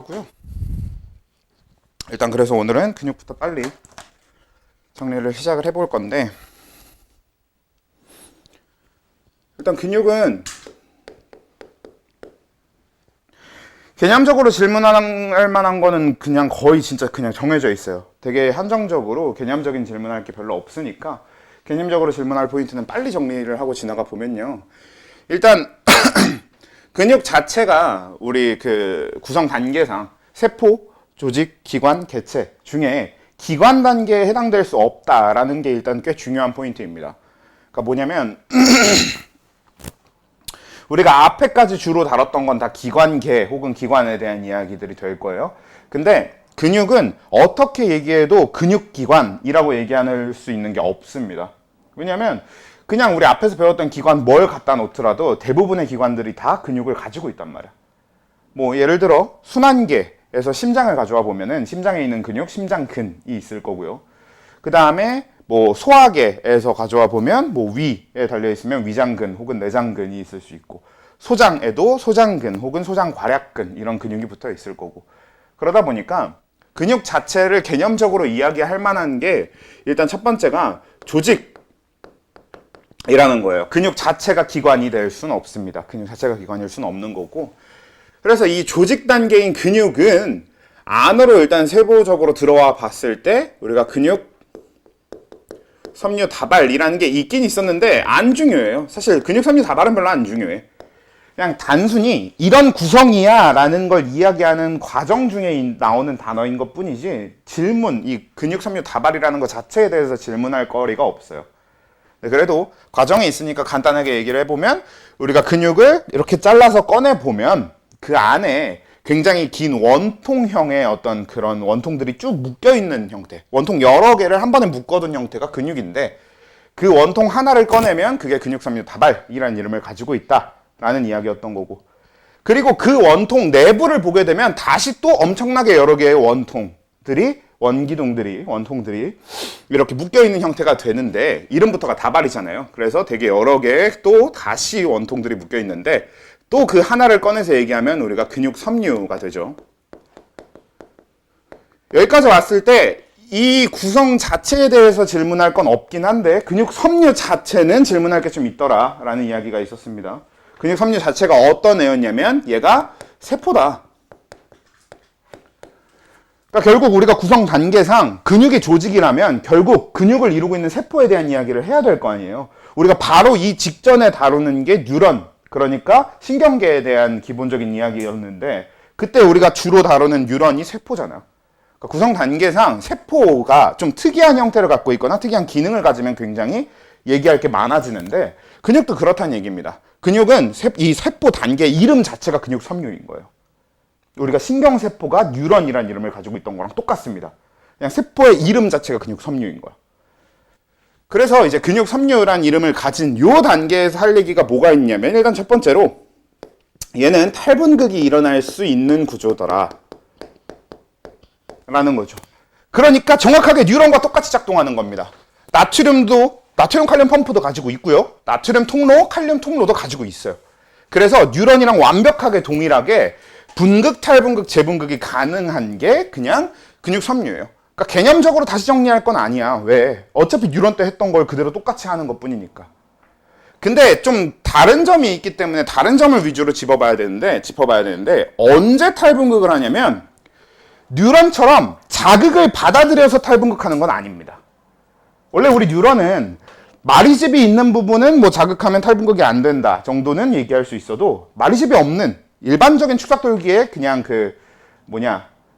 하고요. 일단 그래서 오늘은 근육부터 빨리 정리를 시작을 해볼 건데, 일단 근육은 개념적으로 질문할 만한 거는 그냥 거의 진짜 그냥 정해져 있어요. 되게 한정적으로 개념적인 질문할 게 별로 없으니까 개념적으로 질문할 포인트는 빨리 정리를 하고 지나가 보면요. 일단 근육 자체가 우리 그 구성 단계상 세포, 조직, 기관, 개체 중에 기관 단계에 해당될 수 없다라는 게 일단 꽤 중요한 포인트입니다. 그러니까 뭐냐면 우리가 앞에까지 주로 다뤘던 건 다 기관계 혹은 기관에 대한 이야기들이 될 거예요. 근데 근육은 어떻게 얘기해도 근육기관이라고 얘기할 수 있는 게 없습니다. 왜냐면 그냥 우리 앞에서 배웠던 기관 뭘 갖다 놓더라도 대부분의 기관들이 다 근육을 가지고 있단 말이야. 뭐 예를 들어 순환계에서 심장을 가져와 보면은 심장에 있는 근육, 심장근이 있을 거고요. 그 다음에 뭐 소화계에서 가져와 보면 뭐 위에 달려 있으면 위장근 혹은 내장근이 있을 수 있고, 소장에도 소장근 혹은 소장괄약근 이런 근육이 붙어 있을 거고. 그러다 보니까 근육 자체를 개념적으로 이야기할 만한 게 일단 첫 번째가 조직이라는 거예요. 근육 자체가 기관이 될 수는 없습니다. 근육 자체가 기관일 수는 없는 거고. 그래서 이 조직 단계인 근육은 안으로 일단 세부적으로 들어와 봤을 때 우리가 근육 섬유 다발이라는 게 있긴 있었는데 안 중요해요. 사실 근육 섬유 다발은 별로 안 중요해. 그냥 단순히 이런 구성이야 라는 걸 이야기하는 과정 중에 나오는 단어인 것 뿐이지 질문, 이 근육 섬유 다발이라는 것 자체에 대해서 질문할 거리가 없어요. 네, 그래도 과정에 있으니까 간단하게 얘기를 해보면 우리가 근육을 이렇게 잘라서 꺼내보면 그 안에 굉장히 긴 원통형의 어떤 그런 원통들이 쭉 묶여있는 형태, 원통 여러 개를 한 번에 묶어둔 형태가 근육인데, 그 원통 하나를 꺼내면 그게 근육섬유 다발이라는 이름을 가지고 있다라는 이야기였던 거고, 그리고 그 원통 내부를 보게 되면 다시 또 엄청나게 여러 개의 원통들이, 원통들이 이렇게 묶여있는 형태가 되는데, 이름부터가 다발이잖아요. 그래서 되게 여러 개의 또 다시 원통들이 묶여있는데, 또 그 하나를 꺼내서 얘기하면 우리가 근육 섬유가 되죠. 여기까지 왔을 때 이 구성 자체에 대해서 질문할 건 없긴 한데 근육 섬유 자체는 질문할 게 좀 있더라 라는 이야기가 있었습니다. 근육 섬유 자체가 어떤 애였냐면 얘가 세포다. 그러니까 결국 우리가 구성 단계상 근육의 조직이라면 결국 근육을 이루고 있는 세포에 대한 이야기를 해야 될 거 아니에요. 우리가 바로 이 직전에 다루는 게 뉴런, 그러니까 신경계에 대한 기본적인 이야기였는데 그때 우리가 주로 다루는 뉴런이 세포잖아요. 그러니까 구성 단계상 세포가 좀 특이한 형태를 갖고 있거나 특이한 기능을 가지면 굉장히 얘기할 게 많아지는데 근육도 그렇다는 얘기입니다. 근육은 이 세포 단계 이름 자체가 근육 섬유인 거예요. 우리가 신경세포가 뉴런이라는 이름을 가지고 있던 거랑 똑같습니다. 그냥 세포의 이름 자체가 근육 섬유인 거야. 그래서 이제 근육 섬유란 이름을 가진 요 단계에서 할 얘기가 뭐가 있냐면 일단 첫 번째로 얘는 탈분극이 일어날 수 있는 구조더라 라는 거죠. 그러니까 정확하게 뉴런과 똑같이 작동하는 겁니다. 나트륨 칼륨 펌프도 가지고 있고요. 나트륨 통로, 칼륨 통로도 가지고 있어요. 그래서 뉴런이랑 완벽하게 동일하게 분극, 탈분극, 재분극이 가능한 게 그냥 근육 섬유예요. 그러니까 개념적으로 다시 정리할 건 아니야. 왜? 어차피 뉴런 때 했던 걸 그대로 똑같이 하는 것 뿐이니까. 근데 좀 다른 점이 있기 때문에 다른 점을 위주로 짚어봐야 되는데 언제 탈분극을 하냐면 뉴런처럼 자극을 받아들여서 탈분극하는 건 아닙니다. 원래 우리 뉴런은 마리집이 있는 부분은 뭐 자극하면 탈분극이 안 된다 정도는 얘기할 수 있어도 마리집이 없는 일반적인 축삭돌기에 그냥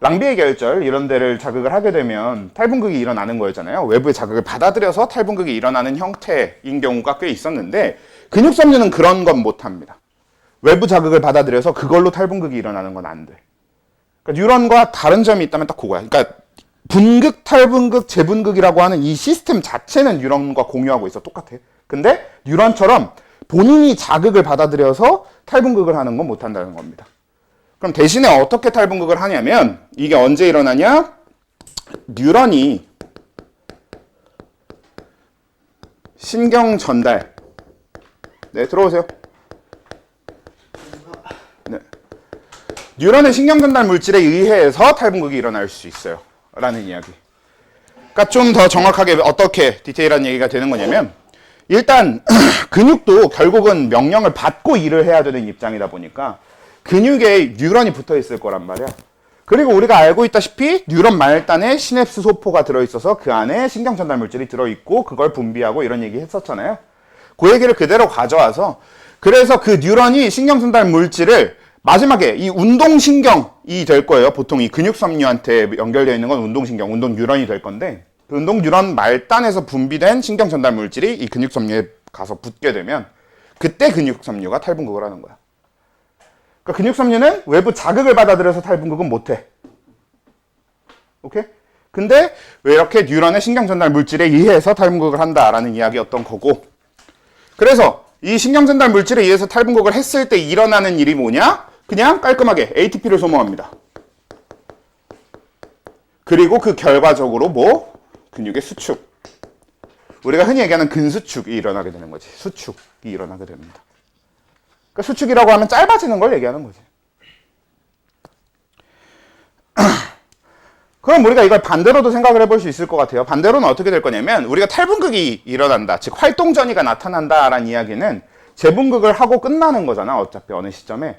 랑비의 결절 이런 데를 자극을 하게 되면 탈분극이 일어나는 거였잖아요. 외부의 자극을 받아들여서 탈분극이 일어나는 형태인 경우가 꽤 있었는데 근육섬유는 그런 건 못합니다. 외부 자극을 받아들여서 그걸로 탈분극이 일어나는 건 안 돼. 그러니까 뉴런과 다른 점이 있다면 딱 그거야. 그러니까 분극, 탈분극, 재분극이라고 하는 이 시스템 자체는 뉴런과 공유하고 있어. 똑같아. 근데 뉴런처럼 본인이 자극을 받아들여서 탈분극을 하는 건 못한다는 겁니다. 그럼 대신에 어떻게 탈분극을 하냐면 이게 언제 일어나냐? 뉴런이 신경 전달. 네, 들어오세요. 네. 뉴런의 신경 전달 물질에 의해서 탈분극이 일어날 수 있어요. 라는 이야기. 그러니까 좀 더 정확하게 어떻게 디테일한 얘기가 되는 거냐면, 일단 근육도 결국은 명령을 받고 일을 해야 되는 입장이다 보니까 근육에 뉴런이 붙어 있을 거란 말이야. 그리고 우리가 알고 있다시피 뉴런 말단에 시냅스 소포가 들어있어서 그 안에 신경 전달 물질이 들어있고 그걸 분비하고 이런 얘기 했었잖아요. 그 얘기를 그대로 가져와서, 그래서 그 뉴런이 신경 전달 물질을 마지막에 이 운동신경이 될 거예요. 보통 이 근육섬유한테 연결되어 있는 건 운동신경, 운동 뉴런이 될 건데, 그 운동 뉴런 말단에서 분비된 신경 전달 물질이 이 근육섬유에 가서 붙게 되면 그때 근육섬유가 탈분극을 하는 거야. 그러니까 근육섬유는 외부 자극을 받아들여서 탈분극은 못해. 오케이? 근데 왜 이렇게 뉴런의 신경 전달 물질에 의해서 탈분극을 한다라는 이야기였던 거고, 그래서 이 신경 전달 물질에 의해서 탈분극을 했을 때 일어나는 일이 뭐냐? 그냥 깔끔하게 ATP를 소모합니다. 그리고 그 결과적으로 뭐? 근육의 수축. 우리가 흔히 얘기하는 근수축이 일어나게 되는 거지. 수축이 일어나게 됩니다. 그러니까 수축이라고 하면 짧아지는 걸 얘기하는 거지. 그럼 우리가 이걸 반대로도 생각을 해볼 수 있을 것 같아요. 반대로는 어떻게 될 거냐면, 우리가 탈분극이 일어난다, 즉 활동전이가 나타난다라는 이야기는 재분극을 하고 끝나는 거잖아, 어차피 어느 시점에.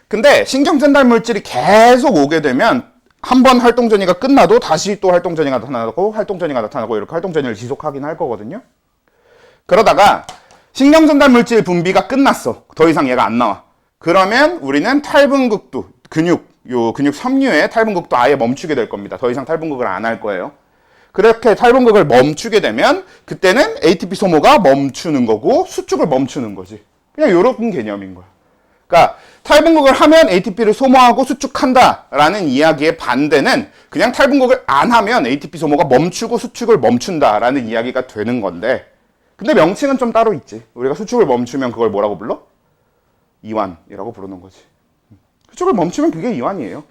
근데 신경전달 물질이 계속 오게 되면 한 번 활동전이가 끝나도 다시 또 활동전이가 나타나고 이렇게 활동전이를 지속하긴 할 거거든요. 그러다가 신경전달 물질 분비가 끝났어. 더 이상 얘가 안 나와. 그러면 우리는 탈분극도, 근육 섬유의 탈분극도 아예 멈추게 될 겁니다. 더 이상 탈분극을 안 할 거예요. 그렇게 탈분극을 멈추게 되면 그때는 ATP 소모가 멈추는 거고 수축을 멈추는 거지. 그냥 이런 개념인 거야. 그러니까 탈분극을 하면 ATP를 소모하고 수축한다라는 이야기의 반대는 그냥 탈분극을 안 하면 ATP 소모가 멈추고 수축을 멈춘다라는 이야기가 되는 건데, 근데 명칭은 좀 따로 있지. 우리가 수축을 멈추면 그걸 뭐라고 불러? 이완이라고 부르는 거지. 수축을 멈추면 그게 이완이에요.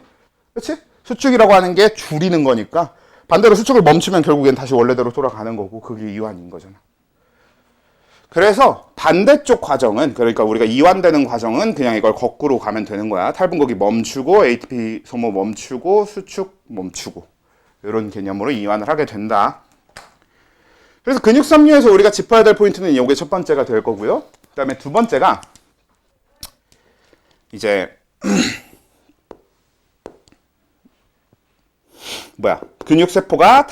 그렇지? 수축이라고 하는 게 줄이는 거니까, 반대로 수축을 멈추면 결국엔 다시 원래대로 돌아가는 거고, 그게 이완인 거잖아. 그래서 반대쪽 과정은, 그러니까 우리가 이완되는 과정은 그냥 이걸 거꾸로 가면 되는 거야. 탈분극이 멈추고 ATP 소모 멈추고 수축 멈추고, 이런 개념으로 이완을 하게 된다. 그래서 근육섬유에서 우리가 짚어야 될 포인트는 이게 첫 번째가 될 거고요. 그 다음에 두 번째가 이제 근육세포가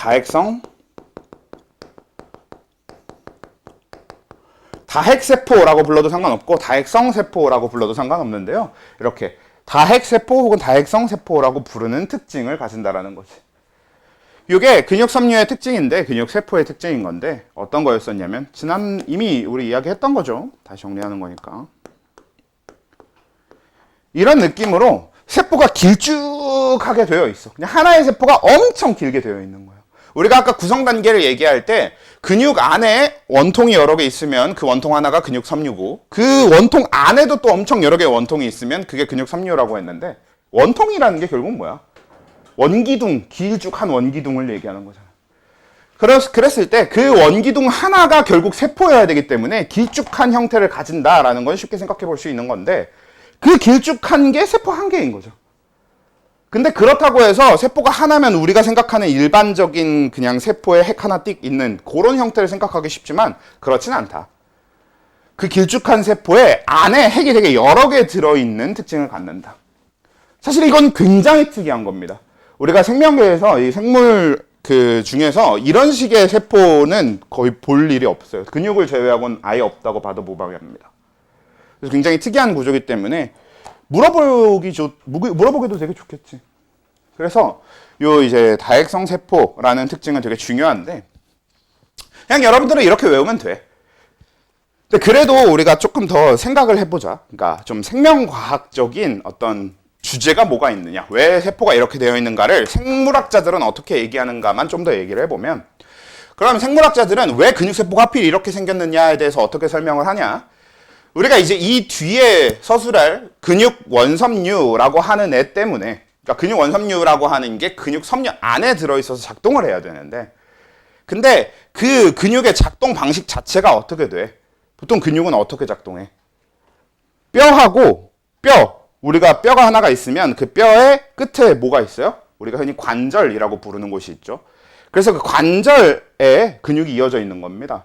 다핵세포라고 불러도 상관없고 다핵성세포라고 불러도 상관없는데요. 이렇게 다핵세포 혹은 다핵성세포라고 부르는 특징을 가진다라는 거지. 이게 근육섬유의 특징인데, 근육세포의 특징인 건데, 어떤 거였었냐면, 이미 우리 이야기했던 거죠. 다시 정리하는 거니까. 이런 느낌으로 세포가 길쭉하게 되어 있어. 그냥 하나의 세포가 엄청 길게 되어 있는 거예요. 우리가 아까 구성 단계를 얘기할 때 근육 안에 원통이 여러 개 있으면 그 원통 하나가 근육섬유고, 그 원통 안에도 또 엄청 여러 개의 원통이 있으면 그게 근육섬유라고 했는데, 원통이라는 게 결국은 뭐야? 원기둥, 길쭉한 원기둥을 얘기하는 거잖아. 그랬을 때 그 원기둥 하나가 결국 세포여야 되기 때문에 길쭉한 형태를 가진다라는 건 쉽게 생각해 볼 수 있는 건데, 그 길쭉한 게 세포 한 개인 거죠. 근데 그렇다고 해서 세포가 하나면 우리가 생각하는 일반적인 그냥 세포에 핵 하나 띡 있는 그런 형태를 생각하기 쉽지만 그렇진 않다. 그 길쭉한 세포에 안에 핵이 되게 여러 개 들어있는 특징을 갖는다. 사실 이건 굉장히 특이한 겁니다. 우리가 생명계에서 이 생물 중에서 이런 식의 세포는 거의 볼 일이 없어요. 근육을 제외하고는 아예 없다고 봐도 무방합니다. 그래서 굉장히 특이한 구조이기 때문에 물어보기도 되게 좋겠지. 그래서 이제 다핵성 세포라는 특징은 되게 중요한데, 그냥 여러분들은 이렇게 외우면 돼. 근데 그래도 우리가 조금 더 생각을 해보자. 그러니까 좀 생명과학적인 어떤 주제가 뭐가 있느냐, 왜 세포가 이렇게 되어 있는가를 생물학자들은 어떻게 얘기하는가만 좀 더 얘기를 해보면, 그럼 생물학자들은 왜 근육세포가 하필 이렇게 생겼느냐에 대해서 어떻게 설명을 하냐. 우리가 이제 이 뒤에 서술할 근육원섬유라고 하는 애 때문에, 그러니까 근육원섬유라고 하는 게 근육섬유 안에 들어있어서 작동을 해야 되는데, 근데 그 근육의 작동 방식 자체가 어떻게 돼? 보통 근육은 어떻게 작동해? 뼈하고 뼈, 우리가 뼈가 하나가 있으면 그 뼈의 끝에 뭐가 있어요? 우리가 흔히 관절이라고 부르는 곳이 있죠. 그래서 그 관절에 근육이 이어져 있는 겁니다.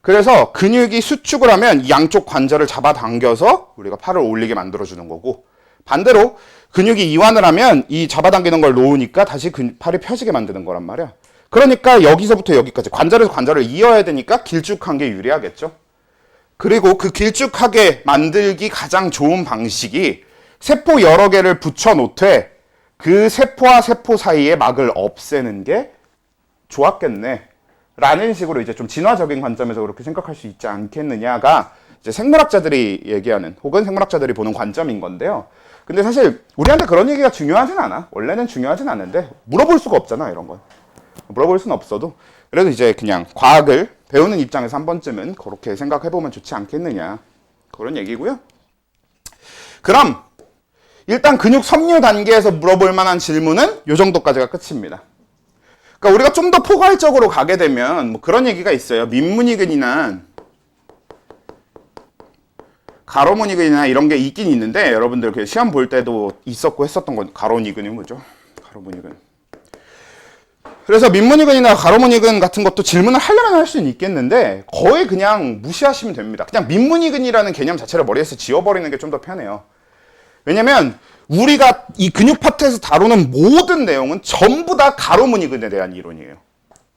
그래서 근육이 수축을 하면 이 양쪽 관절을 잡아당겨서 우리가 팔을 올리게 만들어주는 거고, 반대로 근육이 이완을 하면 이 잡아당기는 걸 놓으니까 다시 팔이 펴지게 만드는 거란 말이야. 그러니까 여기서부터 여기까지 관절에서 관절을 이어야 되니까 길쭉한 게 유리하겠죠. 그리고 그 길쭉하게 만들기 가장 좋은 방식이 세포 여러 개를 붙여 놓되 그 세포와 세포 사이의 막을 없애는 게 좋았겠네 라는 식으로 이제 좀 진화적인 관점에서 그렇게 생각할 수 있지 않겠느냐가 이제 생물학자들이 얘기하는, 혹은 생물학자들이 보는 관점인 건데요. 근데 사실 우리한테 그런 얘기가 중요하진 않아. 원래는 중요하진 않은데 물어볼 수가 없잖아, 이런 건. 물어볼 수는 없어도. 그래도 이제 그냥 과학을 배우는 입장에서 한 번쯤은 그렇게 생각해보면 좋지 않겠느냐, 그런 얘기고요. 그럼 일단 근육 섬유 단계에서 물어볼 만한 질문은 이 정도까지가 끝입니다. 그러니까 우리가 좀 더 포괄적으로 가게 되면 뭐 그런 얘기가 있어요. 민문이근이나 가로문이근이나 이런 게 있긴 있는데, 여러분들 그 시험 볼 때도 있었고 했었던 건 가로니근이 뭐죠? 가로문이근. 그래서 민문이근이나 가로문이근 같은 것도 질문을 하려면 할 수는 있겠는데 거의 그냥 무시하시면 됩니다. 그냥 민문이근이라는 개념 자체를 머리에서 지워버리는 게 좀 더 편해요. 왜냐면 우리가 이 근육 파트에서 다루는 모든 내용은 전부 다 가로문이근에 대한 이론이에요.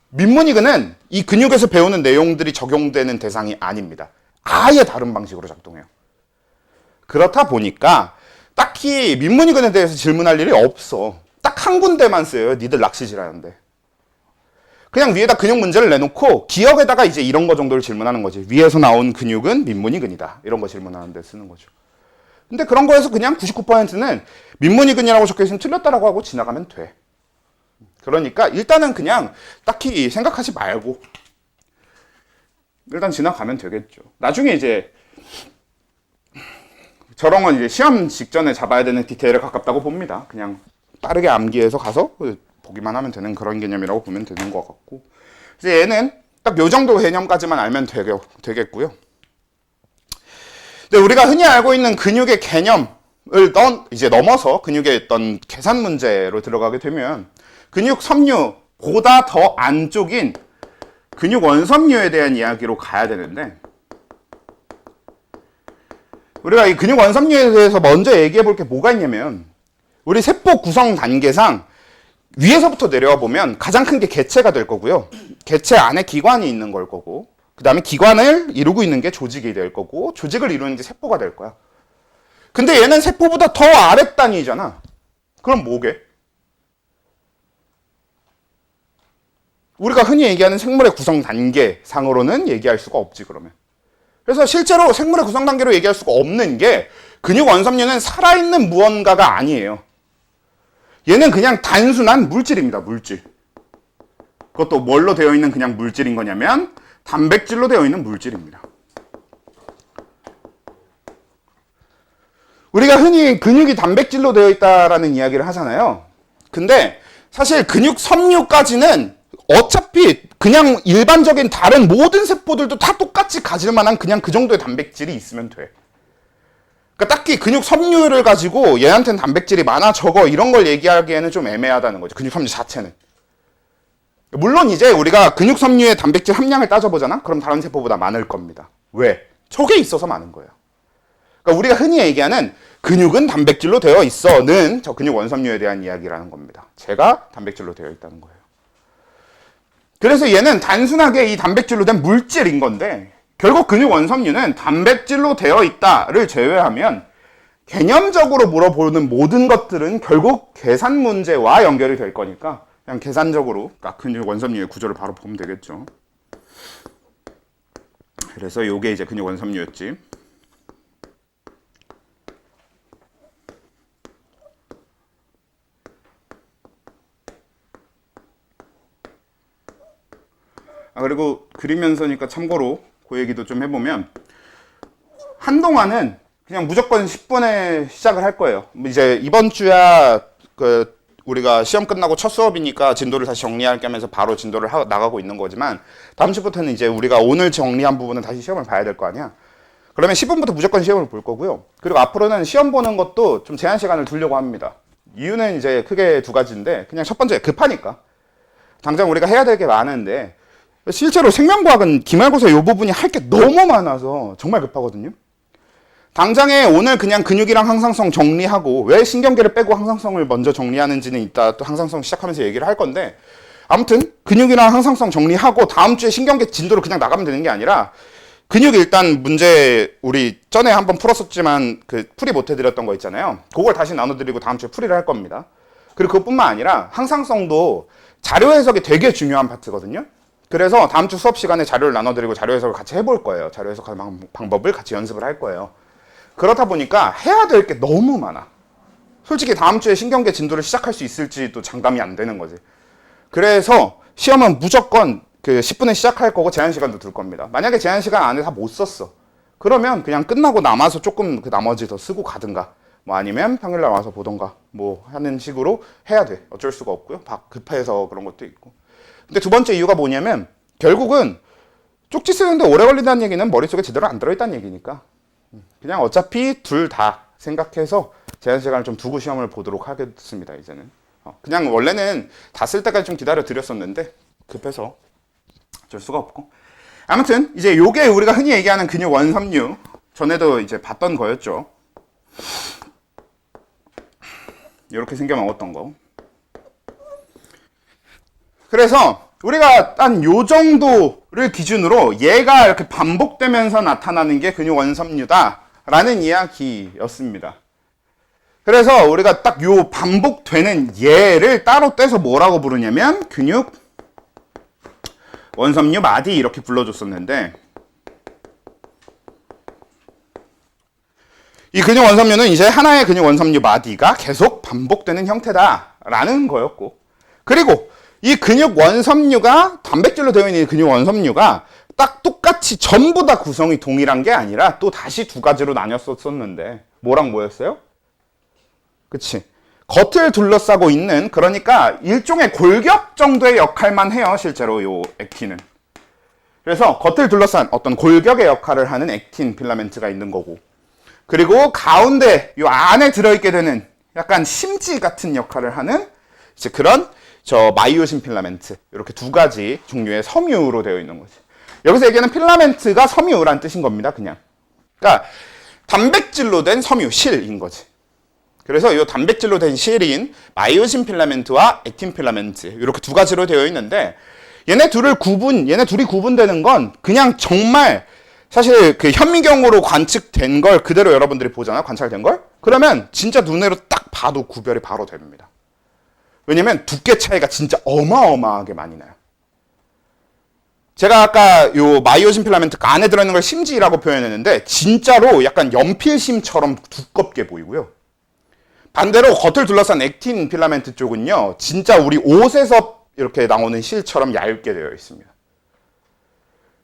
민문이근은 이 근육에서 배우는 내용들이 적용되는 대상이 아닙니다. 아예 다른 방식으로 작동해요. 그렇다 보니까 딱히 민문이근에 대해서 질문할 일이 없어. 딱 한 군데만 써요. 니들 낚시질하는데. 그냥 위에다 근육 문제를 내놓고 기억에다가 이제 이런 거 정도를 질문하는 거지. 위에서 나온 근육은 민문이근이다. 이런 거 질문하는데 쓰는 거죠. 근데 그런 거에서 그냥 99%는 민문이근이라고 적혀있으면 틀렸다라고 하고 지나가면 돼. 그러니까 일단은 그냥 딱히 생각하지 말고 일단 지나가면 되겠죠. 나중에 이제 저런 건 이제 시험 직전에 잡아야 되는 디테일에 가깝다고 봅니다. 그냥 빠르게 암기해서 가서 보기만 하면 되는 그런 개념이라고 보면 되는 것 같고, 이제 얘는 딱 요 정도 개념까지만 알면 되겠고요. 근데 우리가 흔히 알고 있는 근육의 개념을 이제 넘어서 근육의 어떤 계산 문제로 들어가게 되면 근육 섬유보다 더 안쪽인 근육 원섬유에 대한 이야기로 가야 되는데, 우리가 이 근육 원섬유에 대해서 먼저 얘기해 볼 게 뭐가 있냐면, 우리 세포 구성 단계상 위에서부터 내려와 보면 가장 큰 게 개체가 될 거고요. 개체 안에 기관이 있는 걸 거고, 그 다음에 기관을 이루고 있는 게 조직이 될 거고, 조직을 이루는 게 세포가 될 거야. 근데 얘는 세포보다 더 아랫단위잖아. 그럼 뭐게? 우리가 흔히 얘기하는 생물의 구성 단계 상으로는 얘기할 수가 없지, 그러면. 그래서 실제로 생물의 구성 단계로 얘기할 수가 없는 게, 근육 원섬유는 살아있는 무언가가 아니에요. 얘는 그냥 단순한 물질입니다, 물질. 그것도 뭘로 되어 있는 그냥 물질인 거냐면 단백질로 되어 있는 물질입니다. 우리가 흔히 근육이 단백질로 되어 있다라는 이야기를 하잖아요. 근데 사실 근육 섬유까지는 어차피 그냥 일반적인 다른 모든 세포들도 다 똑같이 가질 만한 그냥 그 정도의 단백질이 있으면 돼. 그러니까 딱히 근육 섬유를 가지고 얘한테는 단백질이 많아 적어 이런 걸 얘기하기에는 좀 애매하다는 거죠. 근육 섬유 자체는. 물론 이제 우리가 근육 섬유의 단백질 함량을 따져보잖아? 그럼 다른 세포보다 많을 겁니다. 왜? 저게 있어서 많은 거예요. 그러니까 우리가 흔히 얘기하는 근육은 단백질로 되어 있어는 저 근육 원섬유에 대한 이야기라는 겁니다. 제가 단백질로 되어 있다는 거예요. 그래서 얘는 단순하게 이 단백질로 된 물질인 건데, 결국 근육 원섬유는 단백질로 되어 있다를 제외하면 개념적으로 물어보는 모든 것들은 결국 계산 문제와 연결이 될 거니까 그냥 계산적으로 근육 원섬유의 구조를 바로 보면 되겠죠. 그래서 요게 이제 근육 원섬유였지. 그리고 그리면서니까 참고로 그 얘기도 좀 해보면, 한동안은 그냥 무조건 10분에 시작을 할 거예요. 이제 이번 주야 우리가 시험 끝나고 첫 수업이니까 진도를 다시 정리할 겸해서 바로 진도를 나가고 있는 거지만, 다음 주부터는 이제 우리가 오늘 정리한 부분은 다시 시험을 봐야 될 거 아니야. 그러면 10분부터 무조건 시험을 볼 거고요. 그리고 앞으로는 시험 보는 것도 좀 제한 시간을 두려고 합니다. 이유는 이제 크게 두 가지인데, 그냥 첫 번째 급하니까. 당장 우리가 해야 될 게 많은데, 실제로 생명과학은 기말고사 이 부분이 할 게 너무 많아서 정말 급하거든요. 당장에 오늘 그냥 근육이랑 항상성 정리하고, 왜 신경계를 빼고 항상성을 먼저 정리하는지는 이따 또 항상성 시작하면서 얘기를 할 건데, 아무튼 근육이랑 항상성 정리하고 다음 주에 신경계 진도를 그냥 나가면 되는 게 아니라, 근육 일단 문제 우리 전에 한번 풀었었지만 그 풀이 못 해드렸던 거 있잖아요. 그걸 다시 나눠드리고 다음 주에 풀이를 할 겁니다. 그리고 그것뿐만 아니라 항상성도 자료 해석이 되게 중요한 파트거든요. 그래서 다음 주 수업 시간에 자료를 나눠드리고 자료 해석을 같이 해볼 거예요. 자료 해석 방법을 같이 연습을 할 거예요. 그렇다 보니까 해야 될 게 너무 많아. 솔직히 다음 주에 신경계 진도를 시작할 수 있을지도 장담이 안 되는 거지. 그래서 시험은 무조건 그 10분에 시작할 거고 제한 시간도 둘 겁니다. 만약에 제한 시간 안에 다 못 썼어. 그러면 그냥 끝나고 남아서 조금 그 나머지 더 쓰고 가든가, 뭐 아니면 평일날 와서 보던가 뭐 하는 식으로 해야 돼. 어쩔 수가 없고요. 급해서 그런 것도 있고. 근데 두 번째 이유가 뭐냐면 결국은 쪽지 쓰는데 오래 걸린다는 얘기는 머릿속에 제대로 안 들어있다는 얘기니까 그냥 어차피 둘 다 생각해서 제한 시간을 좀 두고 시험을 보도록 하겠습니다. 이제는 그냥 원래는 다 쓸 때까지 좀 기다려 드렸었는데 급해서 어쩔 수가 없고. 아무튼 이제 요게 우리가 흔히 얘기하는 근육 원섬유, 전에도 이제 봤던 거였죠. 이렇게 생겨 먹었던 거. 그래서 우리가 한 요 정도를 기준으로 얘가 이렇게 반복되면서 나타나는 게 근육 원섬유다 라는 이야기였습니다. 그래서 우리가 딱 요 반복되는 얘를 따로 떼서 뭐라고 부르냐면 근육 원섬유 마디 이렇게 불러줬었는데, 이 근육 원섬유는 이제 하나의 근육 원섬유 마디가 계속 반복되는 형태다라는 거였고, 그리고 이 근육 원섬유가 단백질로 되어 있는 근육 원섬유가 딱 똑같이 전부 다 구성이 동일한 게 아니라 또 다시 두 가지로 나뉘었었는데 뭐랑 뭐였어요? 그치? 겉을 둘러싸고 있는, 그러니까 일종의 골격 정도의 역할만 해요, 실제로 요 액틴은. 그래서 겉을 둘러싼 어떤 골격의 역할을 하는 액틴 필라멘트가 있는 거고, 그리고 가운데 요 안에 들어있게 되는 약간 심지 같은 역할을 하는 이제 그런 마이오신 필라멘트, 이렇게 두 가지 종류의 섬유로 되어 있는 거지. 여기서 얘기하는 필라멘트가 섬유란 뜻인 겁니다, 그냥. 그러니까 단백질로 된 섬유, 실인 거지. 그래서 이 단백질로 된 실인 마이오신 필라멘트와 액틴 필라멘트 이렇게 두 가지로 되어 있는데, 얘네 둘이 구분되는 건 그냥 정말 사실 그 현미경으로 관측된 걸 그대로 여러분들이 보잖아요. 관찰된 걸. 그러면 진짜 눈으로 딱 봐도 구별이 바로 됩니다. 왜냐면 두께 차이가 진짜 어마어마하게 많이 나요. 제가 아까 요 마이오신 필라멘트 안에 들어있는 걸 심지라고 표현했는데 진짜로 약간 연필심처럼 두껍게 보이고요. 반대로 겉을 둘러싼 액틴 필라멘트 쪽은요, 진짜 우리 옷에서 이렇게 나오는 실처럼 얇게 되어 있습니다.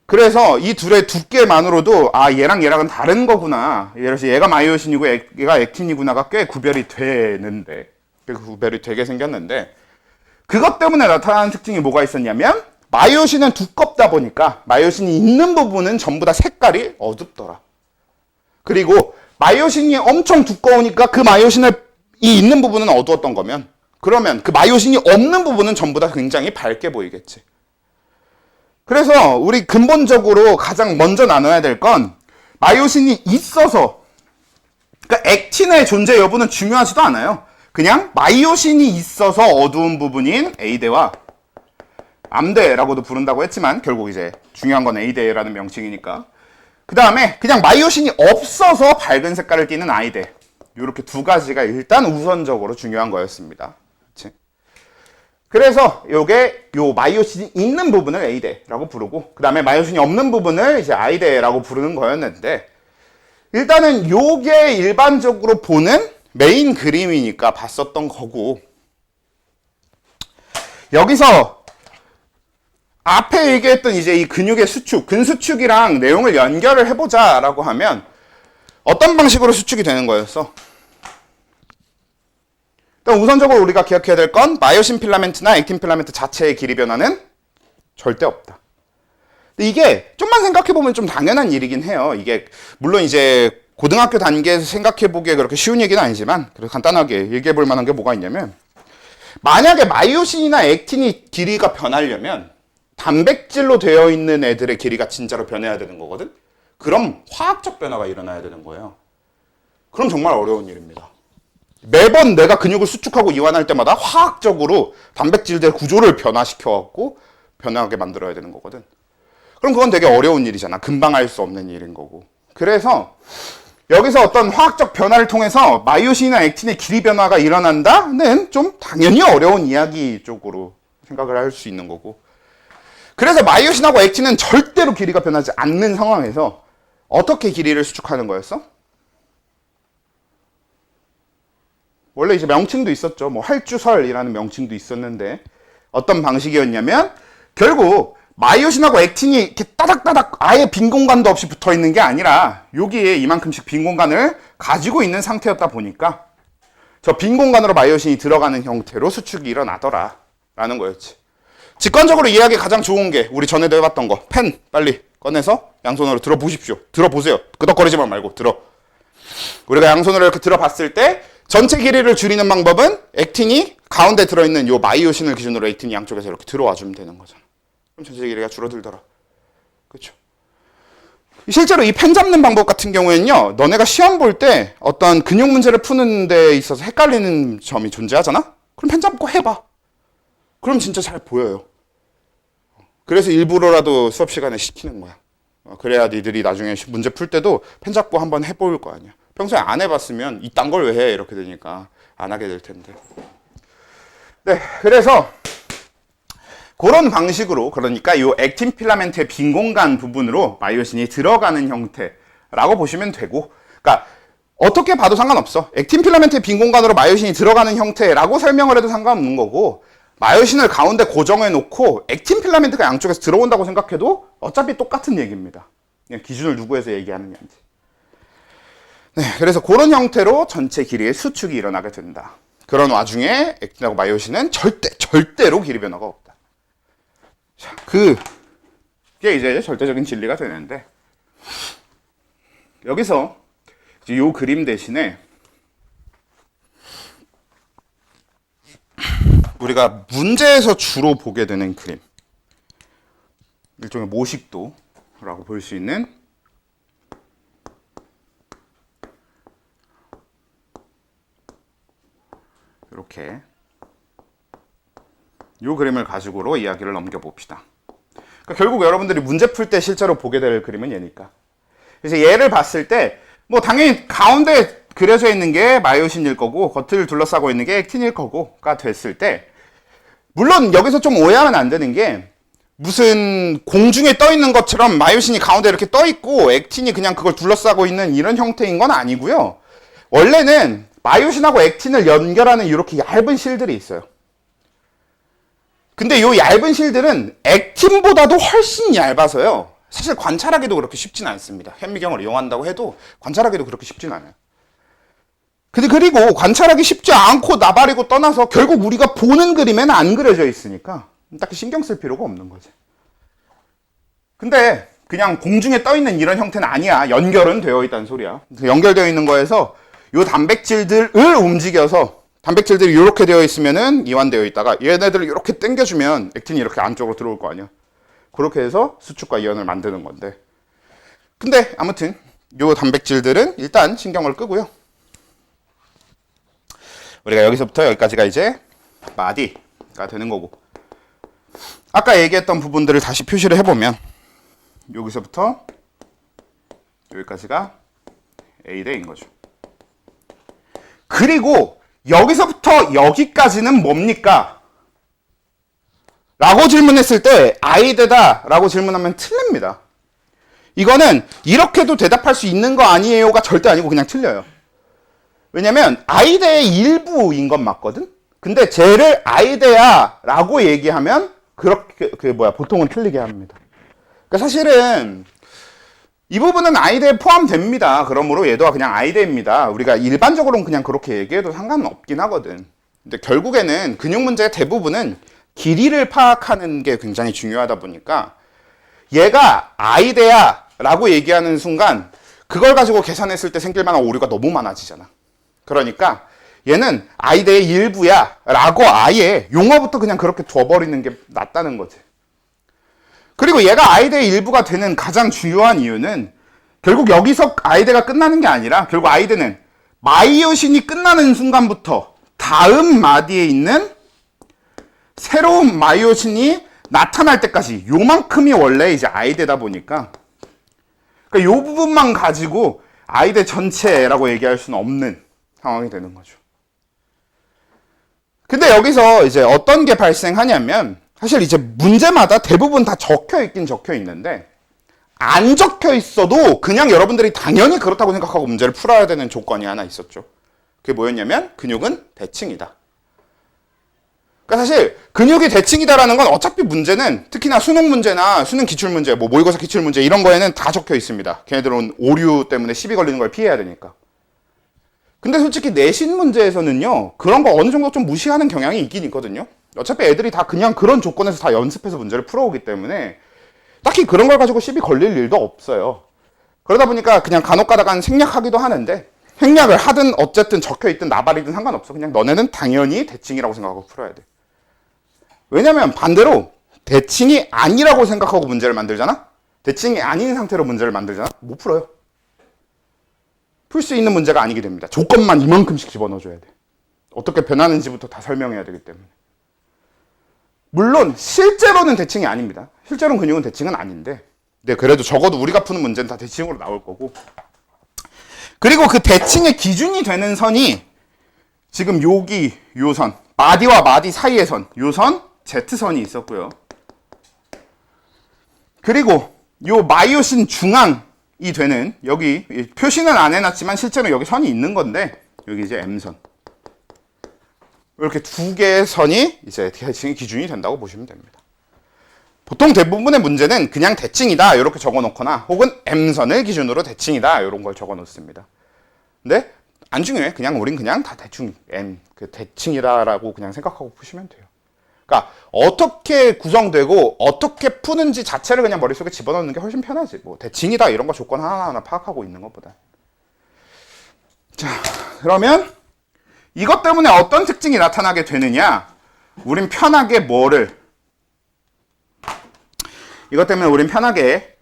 그래서 이 둘의 두께만으로도 얘랑 얘랑은 다른 거구나, 그래서 얘가 마이오신이고 얘가 액틴이구나가 꽤 구별이 되는데, 구별이 되게 생겼는데, 그것 때문에 나타나는 특징이 뭐가 있었냐면, 마이오신은 두껍다 보니까 마이오신이 있는 부분은 전부 다 색깔이 어둡더라. 그리고 마이오신이 엄청 두꺼우니까 그 마이오신을 이 있는 부분은 어두웠던 거면, 그러면 그 마이오신이 없는 부분은 전부 다 굉장히 밝게 보이겠지. 그래서 우리 근본적으로 가장 먼저 나눠야 될 건 마이오신이 있어서, 그러니까 액틴의 존재 여부는 중요하지도 않아요. 그냥 마이오신이 있어서 어두운 부분인 A대와 암대라고도 부른다고 했지만 결국 이제 중요한 건 A대라는 명칭이니까, 그 다음에 그냥 마이오신이 없어서 밝은 색깔을 띠는 I대, 이렇게 두 가지가 일단 우선적으로 중요한 거였습니다. 그치? 그래서 요게 요 마이오신이 있는 부분을 A대라고 부르고, 그 다음에 마이오신이 없는 부분을 이제 I대라고 부르는 거였는데, 일단은 요게 일반적으로 보는 메인 그림이니까 봤었던 거고, 여기서 앞에 얘기했던 이제 이 근육의 수축, 근수축이랑 내용을 연결을 해보자라고 하면 어떤 방식으로 수축이 되는 거였어? 일단 우선적으로 우리가 기억해야 될 건 마이오신 필라멘트나 액틴 필라멘트 자체의 길이 변화는 절대 없다. 근데 이게 좀만 생각해보면 좀 당연한 일이긴 해요. 이게 물론 이제 고등학교 단계에서 생각해보기에 그렇게 쉬운 얘기는 아니지만 그래도 간단하게 얘기해볼 만한 게 뭐가 있냐면, 만약에 마이오신이나 액틴이 길이가 변하려면 단백질로 되어 있는 애들의 길이가 진짜로 변해야 되는 거거든. 그럼 화학적 변화가 일어나야 되는 거예요. 그럼 정말 어려운 일입니다. 매번 내가 근육을 수축하고 이완할 때마다 화학적으로 단백질들의 구조를 변화시켜갖고 변하게 만들어야 되는 거거든. 그럼 그건 되게 어려운 일이잖아. 금방 할 수 없는 일인 거고. 그래서 여기서 어떤 화학적 변화를 통해서 마이오신이나 액틴의 길이 변화가 일어난다는 좀 당연히 어려운 이야기 쪽으로 생각을 할 수 있는 거고. 그래서 마이오신하고 액틴은 절대로 길이가 변하지 않는 상황에서 어떻게 길이를 수축하는 거였어? 원래 이제 명칭도 있었죠. 뭐 활주설이라는 명칭도 있었는데 어떤 방식이었냐면, 결국 마이오신하고 액틴이 이렇게 따닥따닥 아예 빈 공간도 없이 붙어 있는 게 아니라 여기에 이만큼씩 빈 공간을 가지고 있는 상태였다 보니까 저 빈 공간으로 마이오신이 들어가는 형태로 수축이 일어나더라 라는 거였지. 직관적으로 이해하기 가장 좋은 게 우리 전에도 해봤던 거, 펜 빨리 꺼내서 양손으로 들어보십시오. 들어보세요. 끄덕거리지만 말고 들어. 우리가 양손으로 이렇게 들어봤을 때 전체 길이를 줄이는 방법은 액틴이 가운데 들어있는 요 마이오신을 기준으로 액틴이 양쪽에서 이렇게 들어와 주면 되는 거잖아. 그럼 전체 길이가 줄어들더라. 그렇죠? 실제로 이 펜 잡는 방법 같은 경우에는요, 너네가 시험 볼 때 어떤 근육 문제를 푸는 데 있어서 헷갈리는 점이 존재하잖아? 그럼 펜 잡고 해봐. 그럼 진짜 잘 보여요. 그래서 일부러라도 수업 시간에 시키는 거야. 그래야 니들이 나중에 문제 풀 때도 펜 잡고 한번 해볼 거 아니야. 평소에 안 해봤으면 이딴 걸 왜 해? 이렇게 되니까 안 하게 될 텐데. 네, 그래서 그런 방식으로, 그러니까 이 액틴 필라멘트의 빈 공간 부분으로 마이오신이 들어가는 형태라고 보시면 되고, 그러니까 어떻게 봐도 상관없어. 액틴 필라멘트의 빈 공간으로 마이오신이 들어가는 형태라고 설명을 해도 상관없는 거고, 마이오신을 가운데 고정해 놓고 액틴 필라멘트가 양쪽에서 들어온다고 생각해도 어차피 똑같은 얘기입니다. 그냥 기준을 누구 해서 얘기하느냐인지. 네, 그래서 그런 형태로 전체 길이의 수축이 일어나게 된다. 그런 와중에 액틴하고 마이오신은 절대로 길이 변화가 없다. 자, 그게 이제 절대적인 진리가 되는데, 여기서 이제 요 그림 대신에 우리가 문제에서 주로 보게 되는 그림, 일종의 모식도라고 볼 수 있는 이렇게 이 그림을 가지고로 이야기를 넘겨봅시다. 그러니까 결국 여러분들이 문제 풀 때 실제로 보게 될 그림은 얘니까. 그래서 얘를 봤을 때 뭐 당연히 가운데 그려져 있는 게 마이오신일 거고 겉을 둘러싸고 있는 게 액틴일 거고가 됐을 때, 물론 여기서 좀 오해하면 안 되는 게, 무슨 공중에 떠 있는 것처럼 마이오신이 가운데 이렇게 떠 있고 액틴이 그냥 그걸 둘러싸고 있는 이런 형태인 건 아니고요. 원래는 마이오신하고 액틴을 연결하는 이렇게 얇은 실들이 있어요. 근데 이 얇은 실들은 액틴보다도 훨씬 얇아서요, 사실 관찰하기도 그렇게 쉽진 않습니다. 현미경을 이용한다고 해도 관찰하기도 그렇게 쉽진 않아요. 근데 그리고 관찰하기 쉽지 않고 나발이고 떠나서 결국 우리가 보는 그림에는 안 그려져 있으니까 딱히 신경 쓸 필요가 없는 거지. 근데 그냥 공중에 떠 있는 이런 형태는 아니야. 연결은 되어 있다는 소리야. 연결되어 있는 거에서 요 단백질들을 움직여서, 단백질들이 이렇게 되어 있으면은 이완되어 있다가 얘네들을 이렇게 당겨주면 액틴이 이렇게 안쪽으로 들어올 거 아니야. 그렇게 해서 수축과 이완을 만드는 건데, 근데 아무튼 요 단백질들은 일단 신경을 끄고요. 우리가 여기서부터 여기까지가 이제 마디가 되는 거고, 아까 얘기했던 부분들을 다시 표시를 해보면 여기서부터 여기까지가 A대인 거죠. 그리고 여기서부터 여기까지는 뭡니까? 라고 질문했을 때 I대다 라고 질문하면 틀립니다. 이거는 이렇게도 대답할 수 있는 거 아니에요가 절대 아니고 그냥 틀려요. 왜냐면 I대의 일부인 건 맞거든? 근데 쟤를 I대야 라고 얘기하면 그렇게 보통은 틀리게 합니다. 그러니까 사실은 이 부분은 I대에 포함됩니다. 그러므로 얘도 그냥 I대입니다. 우리가 일반적으로는 그냥 그렇게 얘기해도 상관은 없긴 하거든. 근데 결국에는 근육 문제의 대부분은 길이를 파악하는 게 굉장히 중요하다 보니까 얘가 I대야 라고 얘기하는 순간 그걸 가지고 계산했을 때 생길 만한 오류가 너무 많아지잖아. 그러니까 얘는 I대의 일부야 라고 아예 용어부터 그냥 그렇게 둬버리는 게 낫다는 거지. 그리고 얘가 I대의 일부가 되는 가장 중요한 이유는 결국 여기서 I대가 끝나는 게 아니라 결국 I대는 마이오신이 끝나는 순간부터 다음 마디에 있는 새로운 마이오신이 나타날 때까지 요만큼이 원래 이제 I대다 보니까 그러니까 요 부분만 가지고 I대 전체라고 얘기할 수는 없는 상황이 되는 거죠. 근데 여기서 이제 어떤 게 발생하냐면 사실 이제 문제마다 대부분 다 적혀 있긴 적혀 있는데 안 적혀 있어도 그냥 여러분들이 당연히 그렇다고 생각하고 문제를 풀어야 되는 조건이 하나 있었죠. 그게 뭐였냐면 근육은 대칭이다. 그러니까 사실 근육이 대칭이다라는 건 어차피 문제는 특히나 수능 문제나 수능 기출 문제, 뭐 모의고사 기출 문제 이런 거에는 다 적혀 있습니다. 걔네들은 오류 때문에 시비 걸리는 걸 피해야 되니까. 근데 솔직히 내신 문제에서는요, 그런 거 어느 정도 좀 무시하는 경향이 있긴 있거든요. 어차피 애들이 다 그냥 그런 조건에서 다 연습해서 문제를 풀어오기 때문에 딱히 그런 걸 가지고 시비 걸릴 일도 없어요. 그러다 보니까 그냥 간혹 가다간 생략하기도 하는데 생략을 하든 어쨌든 적혀있든 나발이든 상관없어. 그냥 너네는 당연히 대칭이라고 생각하고 풀어야 돼. 왜냐면 반대로 대칭이 아니라고 생각하고 문제를 만들잖아? 대칭이 아닌 상태로 문제를 만들잖아? 못 풀어요. 풀 수 있는 문제가 아니게 됩니다. 조건만 이만큼씩 집어넣어줘야 돼. 어떻게 변하는지부터 다 설명해야 되기 때문에. 물론 실제로는 대칭이 아닙니다. 실제로는 근육은 대칭은 아닌데 네, 그래도 적어도 우리가 푸는 문제는 다 대칭으로 나올 거고. 그리고 그 대칭의 기준이 되는 선이 지금 여기 요 선, 마디와 마디 사이의 선, 요 선, Z선이 있었고요. 그리고 요 마이오신 중앙이 되는 여기 표시는 안 해놨지만 실제로 여기 선이 있는 건데 여기 이제 M선. 이렇게 두 개의 선이 이제 대칭의 기준이 된다고 보시면 됩니다. 보통 대부분의 문제는 그냥 대칭이다 이렇게 적어 놓거나 혹은 M선을 기준으로 대칭이다 이런 걸 적어 놓습니다. 근데 안 중요해. 그냥 우린 그냥 다 대충 M 그 대칭이다라고 그냥 생각하고 푸시면 돼요. 그러니까 어떻게 구성되고 어떻게 푸는지 자체를 그냥 머릿속에 집어넣는 게 훨씬 편하지. 뭐 대칭이다 이런 거 조건 하나하나 파악하고 있는 것보다. 자, 그러면 이것 때문에 어떤 특징이 나타나게 되느냐? 우린 편하게 뭐를 이것 때문에 우린 편하게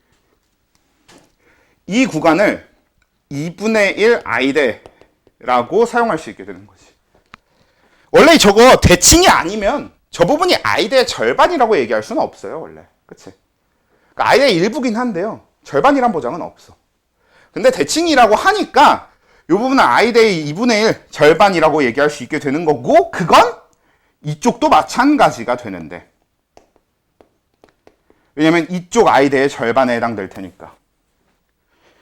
이 구간을 2분의 1 I대라고 사용할 수 있게 되는 거지. 원래 저거 대칭이 아니면 저 부분이 I대의 절반이라고 얘기할 수는 없어요, 원래. 그치? 그러니까 I대의 일부긴 한데요. 절반이란 보장은 없어. 근데 대칭이라고 하니까 이 부분은 I대의 2분의 1 절반이라고 얘기할 수 있게 되는 거고, 그건 이쪽도 마찬가지가 되는데. 왜냐면 이쪽 I대의 절반에 해당될 테니까.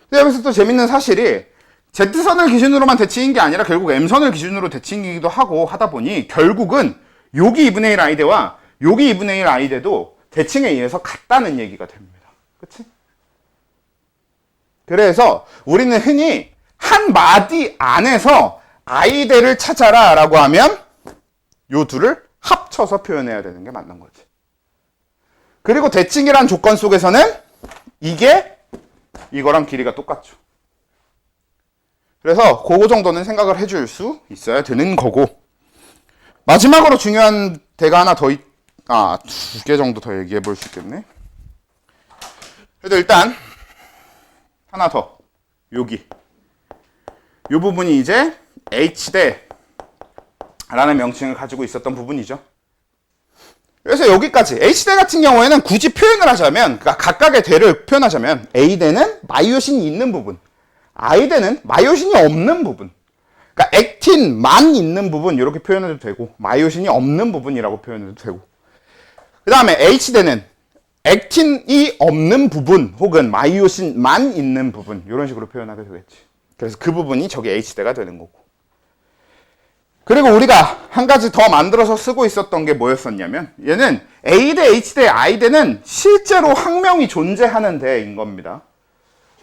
근데 여기서 또 재밌는 사실이 Z선을 기준으로만 대칭인 게 아니라 결국 M선을 기준으로 대칭이기도 하고 하다 보니 결국은 여기 2분의 1 I대와 여기 2분의 1 I대도 대칭에 의해서 같다는 얘기가 됩니다. 그치? 그래서 우리는 흔히 한 마디 안에서 I대를 찾아라 라고 하면 요 둘을 합쳐서 표현해야 되는 게 맞는 거지. 그리고 대칭이란 조건 속에서는 이게 이거랑 길이가 똑같죠. 그래서 그거 정도는 생각을 해줄 수 있어야 되는 거고, 마지막으로 중요한 대가 하나 더 두 개 정도 더 얘기해 볼 수 있겠네. 그래도 일단 하나 더, 여기 이 부분이 이제 H대라는 명칭을 가지고 있었던 부분이죠. 그래서 여기까지 H대 같은 경우에는 굳이 표현을 하자면, 그러니까 각각의 대를 표현하자면 A대는 마이오신이 있는 부분, I대는 마이오신이 없는 부분. 그러니까 액틴만 있는 부분 이렇게 표현해도 되고, 마이오신이 없는 부분이라고 표현해도 되고, 그 다음에 H대는 액틴이 없는 부분 혹은 마이오신만 있는 부분 이런 식으로 표현하게 되겠지. 그래서 그 부분이 저기 H대가 되는 거고. 그리고 우리가 한 가지 더 만들어서 쓰고 있었던 게 뭐였었냐면, 얘는 A대, H대, I대는 실제로 학명이 존재하는 대인 겁니다.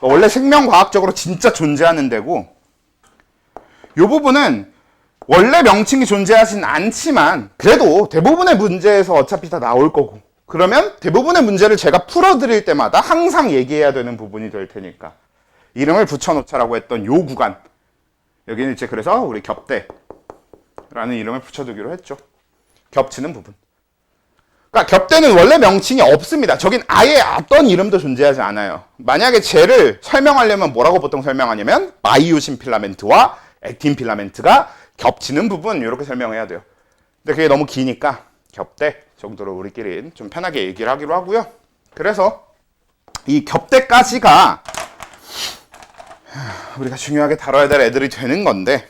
원래 생명과학적으로 진짜 존재하는 데고, 이 부분은 원래 명칭이 존재하진 않지만 그래도 대부분의 문제에서 어차피 다 나올 거고, 그러면 대부분의 문제를 제가 풀어드릴 때마다 항상 얘기해야 되는 부분이 될 테니까 이름을 붙여놓자라고 했던 요 구간, 여기는 이제 그래서 우리 겹대라는 이름을 붙여두기로 했죠. 겹치는 부분. 그러니까 겹대는 원래 명칭이 없습니다. 저긴 아예 어떤 이름도 존재하지 않아요. 만약에 쟤를 설명하려면 뭐라고 보통 설명하냐면 마이오신 필라멘트와 액틴 필라멘트가 겹치는 부분, 이렇게 설명해야 돼요. 근데 그게 너무 기니까 겹대 정도로 우리끼리 좀 편하게 얘기를 하기로 하고요. 그래서 이 겹대까지가 우리가 중요하게 다뤄야 될 애들이 되는 건데,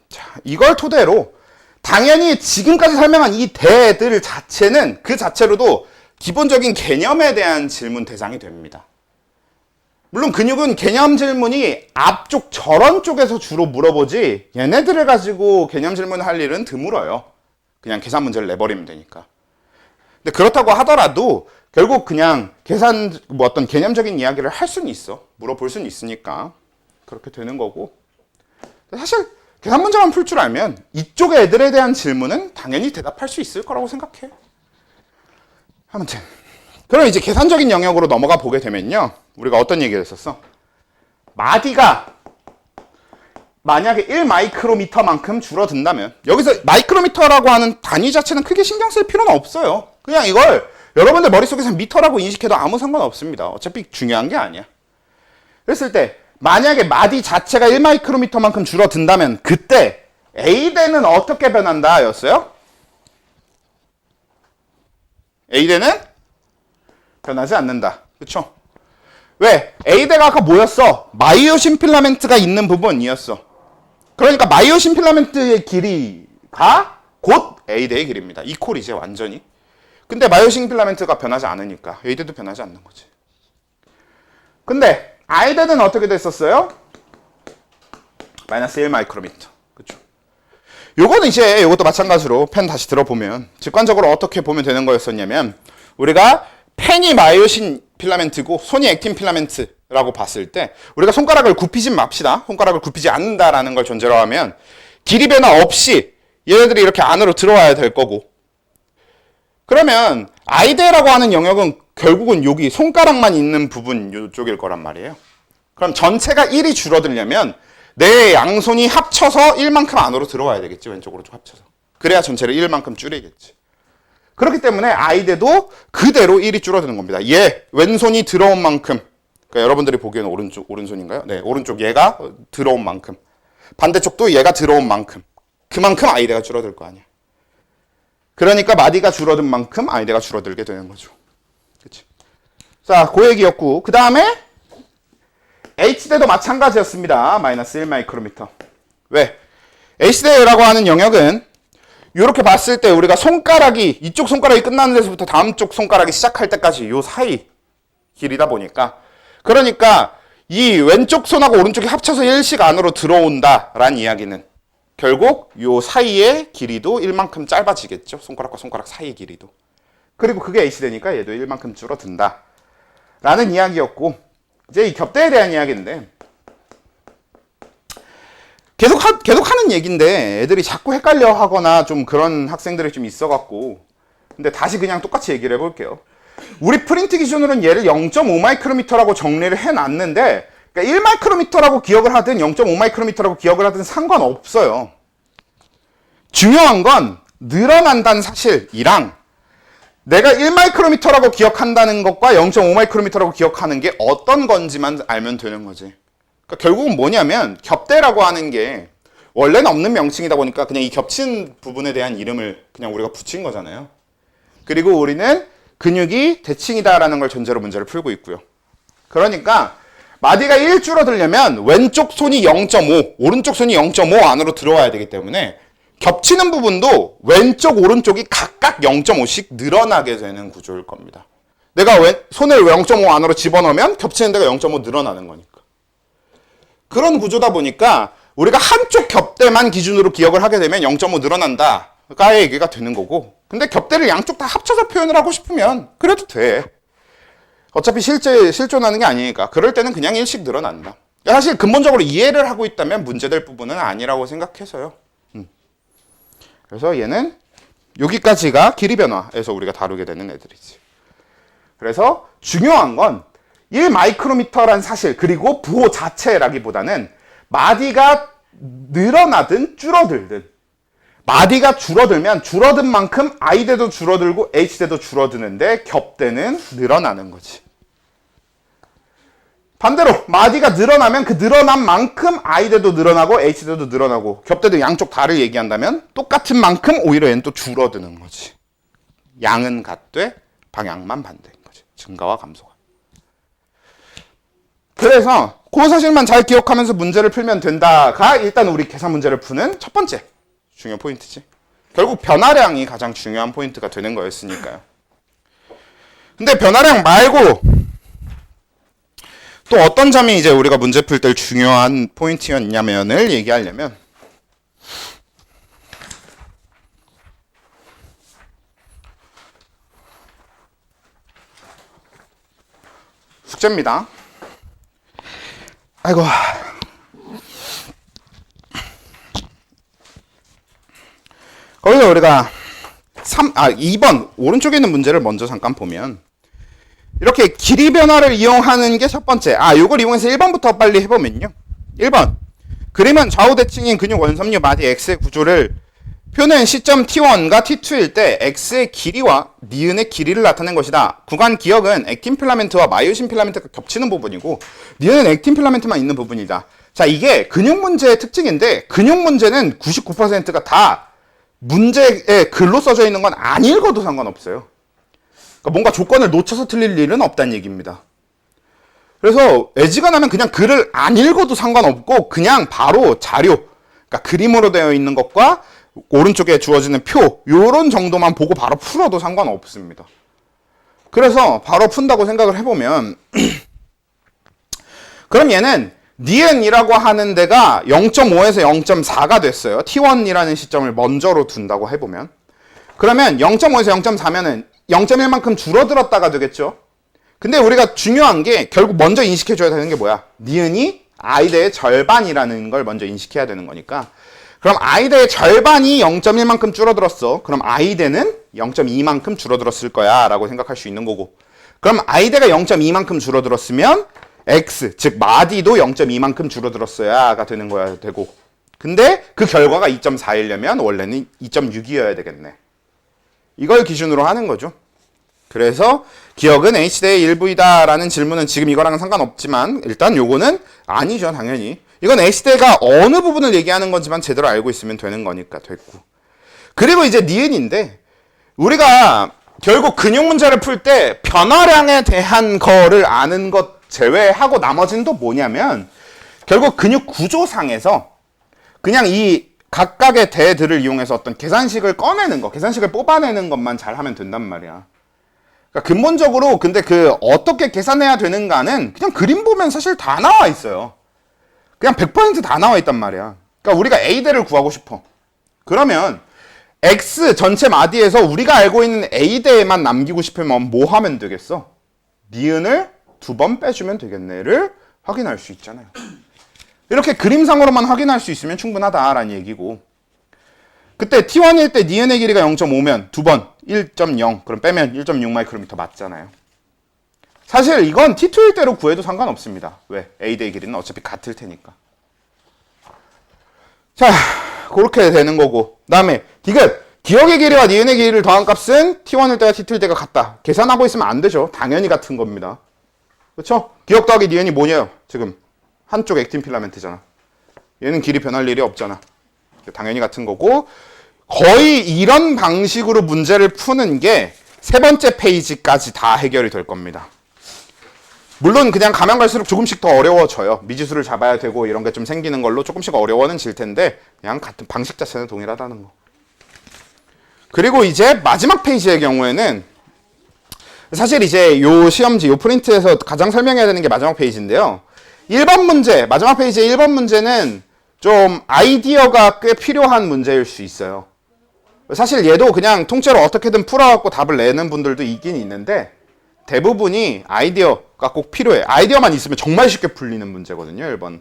자, 이걸 토대로 당연히 지금까지 설명한 이 대들 자체는 그 자체로도 기본적인 개념에 대한 질문 대상이 됩니다. 물론 근육은 개념 질문이 앞쪽 저런 쪽에서 주로 물어보지 얘네들을 가지고 개념 질문을 할 일은 드물어요. 그냥 계산 문제를 내버리면 되니까. 근데 그렇다고 하더라도 결국 그냥 계산 뭐 어떤 개념적인 이야기를 할 수는 있어. 물어볼 수는 있으니까 그렇게 되는 거고, 사실 계산 문제만 풀 줄 알면 이쪽 애들에 대한 질문은 당연히 대답할 수 있을 거라고 생각해. 아무튼 그럼 이제 계산적인 영역으로 넘어가 보게 되면요, 우리가 어떤 얘기를 했었어? 마디가 만약에 1마이크로미터만큼 줄어든다면, 여기서 마이크로미터라고 하는 단위 자체는 크게 신경 쓸 필요는 없어요. 그냥 이걸 여러분들 머릿속에서 미터라고 인식해도 아무 상관없습니다. 어차피 중요한 게 아니야. 그랬을 때 만약에 마디 자체가 1마이크로미터만큼 줄어든다면 그때 A대는 어떻게 변한다 였어요? A대는 변하지 않는다. 그쵸? 왜? A대가 아까 뭐였어? 마이오신 필라멘트가 있는 부분이었어. 그러니까 마이오신 필라멘트의 길이가 곧 A대의 길이입니다. 이퀄이지 완전히. 근데 마이오신 필라멘트가 변하지 않으니까 A대도 변하지 않는 거지. 근데 I대는 어떻게 됐었어요? 마이너스 1마이크로미터. 그쵸? 요거는 이제 요것도 마찬가지로 펜 다시 들어보면 직관적으로 어떻게 보면 되는 거였었냐면, 우리가 펜이 마이오신 필라멘트고 손이 액틴 필라멘트라고 봤을 때 우리가 손가락을 굽히지 맙시다. 손가락을 굽히지 않는다라는 걸 전제로 하면 길이 변화 없이 얘네들이 이렇게 안으로 들어와야 될 거고, 그러면 아이대라고 하는 영역은 결국은 여기 손가락만 있는 부분 이쪽일 거란 말이에요. 그럼 전체가 1이 줄어들려면 내 양손이 합쳐서 1만큼 안으로 들어와야 되겠지. 왼쪽으로 좀 합쳐서. 그래야 전체를 1만큼 줄이겠지. 그렇기 때문에 아이대도 그대로 1이 줄어드는 겁니다. 얘 왼손이 들어온 만큼, 그러니까 여러분들이 보기에는 오른손인가요? 네, 오른쪽 얘가 들어온 만큼, 반대쪽도 얘가 들어온 만큼, 그만큼 아이대가 줄어들 거 아니야. 그러니까 마디가 줄어든 만큼 아이대가 줄어들게 되는 거죠. 그치? 자, 그 얘기였고, 그 다음에 H대도 마찬가지였습니다. 마이너스 1마이크로미터. 왜? H대라고 하는 영역은 이렇게 봤을 때 우리가 손가락이, 이쪽 손가락이 끝나는 데서부터 다음 쪽 손가락이 시작할 때까지 요 사이 길이다 보니까, 그러니까 이 왼쪽 손하고 오른쪽이 합쳐서 1씩 안으로 들어온다라는 이야기는 결국 요 사이의 길이도 1만큼 짧아지겠죠. 손가락과 손가락 사이 길이도. 그리고 그게 H대니까 얘도 1만큼 줄어든다 라는 이야기였고, 이제 이 겹대에 대한 이야기인데, 계속 하는 얘기인데 애들이 자꾸 헷갈려 하거나 좀 그런 학생들이 좀 있어갖고, 근데 다시 그냥 똑같이 얘기를 해볼게요. 우리 프린트 기준으로는 얘를 0.5마이크로미터라고 정리를 해놨는데, 그러니까 1마이크로미터라고 기억을 하든 0.5마이크로미터라고 기억을 하든 상관없어요. 중요한 건 늘어난다는 사실이랑 내가 1마이크로미터라고 기억한다는 것과 0.5마이크로미터라고 기억하는 게 어떤 건지만 알면 되는 거지. 그러니까 결국은 뭐냐면 겹대라고 하는 게 원래는 없는 명칭이다 보니까 그냥 이 겹친 부분에 대한 이름을 그냥 우리가 붙인 거잖아요. 그리고 우리는 근육이 대칭이다라는 걸 전제로 문제를 풀고 있고요. 그러니까 마디가 1 줄어들려면 왼쪽 손이 0.5, 오른쪽 손이 0.5 안으로 들어와야 되기 때문에 겹치는 부분도 왼쪽, 오른쪽이 각각 0.5씩 늘어나게 되는 구조일 겁니다. 내가 손을 0.5 안으로 집어넣으면 겹치는 데가 0.5 늘어나는 거니까. 그런 구조다 보니까 우리가 한쪽 겹대만 기준으로 기억을 하게 되면 0.5 늘어난다가 얘기가 되는 거고, 근데 겹대를 양쪽 다 합쳐서 표현을 하고 싶으면 그래도 돼. 어차피 실존하는 게 아니니까. 그럴 때는 그냥 1씩 늘어난다. 사실 근본적으로 이해를 하고 있다면 문제될 부분은 아니라고 생각해서요. 그래서 얘는 여기까지가 길이 변화에서 우리가 다루게 되는 애들이지. 그래서 중요한 건 1마이크로미터란 사실, 그리고 부호 자체라기보다는 마디가 늘어나든 줄어들든, 마디가 줄어들면 줄어든 만큼 I대도 줄어들고 H대도 줄어드는데 겹대는 늘어나는 거지. 반대로 마디가 늘어나면 그 늘어난 만큼 I대도 늘어나고 H대도 늘어나고, 겹대도 양쪽 다를 얘기한다면 똑같은 만큼 오히려 얘는 또 줄어드는 거지. 양은 같되 방향만 반대인 거지. 증가와 감소가. 그래서 그 사실만 잘 기억하면서 문제를 풀면 된다가 일단 우리 계산 문제를 푸는 첫 번째 중요 포인트지. 결국 변화량이 가장 중요한 포인트가 되는 거였으니까요. 근데 변화량 말고 또 어떤 점이 이제 우리가 문제 풀 때 중요한 포인트였냐면을 얘기하려면, 숙제입니다. 아이고. 거기서 우리가 2번 오른쪽에 있는 문제를 먼저 잠깐 보면, 이렇게 길이 변화를 이용하는 게 첫 번째. 요걸 이용해서 1번부터 빨리 해보면요. 1번. 그림은 좌우 대칭인 근육 원섬유 마디 X의 구조를 표는 시점 T1과 T2일 때 X의 길이와 니은의 길이를 나타낸 것이다. 구간 기역은 액틴 필라멘트와 마이오신 필라멘트가 겹치는 부분이고, 니은은 액틴 필라멘트만 있는 부분이다. 자, 이게 근육 문제의 특징인데, 근육 문제는 99%가 다 문제에 글로 써져 있는 건 안 읽어도 상관없어요. 그러니까 뭔가 조건을 놓쳐서 틀릴 일은 없다는 얘기입니다. 그래서 애지간하면 그냥 글을 안 읽어도 상관없고 그냥 바로 자료, 그러니까 그림으로 되어 있는 것과 오른쪽에 주어지는 표, 요런 정도만 보고 바로 풀어도 상관없습니다. 그래서 바로 푼다고 생각을 해보면 그럼 얘는 니은이라고 하는 데가 0.5에서 0.4가 됐어요. T1이라는 시점을 먼저로 둔다고 해보면. 그러면 0.5에서 0.4면은 0.1만큼 줄어들었다가 되겠죠. 근데 우리가 중요한 게 결국 먼저 인식해줘야 되는 게 뭐야? 니은이 I대의 절반이라는 걸 먼저 인식해야 되는 거니까. 그럼 I대의 절반이 0.1만큼 줄어들었어. 그럼 I대는 0.2만큼 줄어들었을 거야 라고 생각할 수 있는 거고. 그럼 I대가 0.2만큼 줄어들었으면 X, 즉 마디도 0.2만큼 줄어들었어야가 되는 거야 되고. 근데 그 결과가 2.4이려면 원래는 2.6이어야 되겠네. 이걸 기준으로 하는 거죠. 그래서 기억은 H대의 일부이다 라는 질문은 지금 이거랑은 상관없지만 일단 요거는 아니죠, 당연히. 이건 H대가 어느 부분을 얘기하는 건지만 제대로 알고 있으면 되는 거니까 됐고. 그리고 이제 니은인데, 우리가 결국 근육 문제를 풀 때 변화량에 대한 거를 아는 것 제외하고 나머지는 또 뭐냐면, 결국 근육 구조상에서 그냥 이 각각의 대들을 이용해서 어떤 계산식을 꺼내는 거, 계산식을 뽑아내는 것만 잘 하면 된단 말이야. 그러니까 근본적으로 근데 그 어떻게 계산해야 되는가는 그냥 그림 보면 사실 다 나와 있어요. 그냥 100% 나와 있단 말이야. 그러니까 우리가 A대를 구하고 싶어. 그러면 X 전체 마디에서 우리가 알고 있는 A대에만 남기고 싶으면 뭐 하면 되겠어? 니은을 2번 빼주면 되겠네를 확인할 수 있잖아요. 이렇게 그림상으로만 확인할 수 있으면 충분하다라는 얘기고, 그때 T1일 때 니은의 길이가 0.5면 2번 1.0, 그럼 빼면 1.6 마이크로미터 맞잖아요. 사실 이건 T2일 때로 구해도 상관없습니다. 왜? A대의 길이는 어차피 같을 테니까. 자, 그렇게 되는 거고, 그 다음에 디귿, 기억의 길이와 니은의 길이를 더한 값은 T1일 때와 T2일 때가 같다. 계산하고 있으면 안 되죠. 당연히 같은 겁니다. 그렇죠? 기억 더하기 니은이 뭐냐요? 지금 한쪽 액틴 필라멘트잖아. 얘는 길이 변할 일이 없잖아. 당연히 같은 거고, 거의 이런 방식으로 문제를 푸는 게 세 번째 페이지까지 다 해결이 될 겁니다. 물론 그냥 가면 갈수록 조금씩 더 어려워져요. 미지수를 잡아야 되고 이런 게 좀 생기는 걸로 조금씩 어려워는 질 텐데 그냥 같은 방식 자체는 동일하다는 거. 그리고 이제 마지막 페이지의 경우에는 사실 이제 요 시험지, 요 프린트에서 가장 설명해야 되는 게 마지막 페이지인데요. 1번 문제, 마지막 페이지의 1번 문제는 좀 아이디어가 꽤 필요한 문제일 수 있어요. 사실 얘도 그냥 통째로 어떻게든 풀어갖고 답을 내는 분들도 있긴 있는데 대부분이 아이디어가 꼭 필요해. 아이디어만 있으면 정말 쉽게 풀리는 문제거든요, 1번.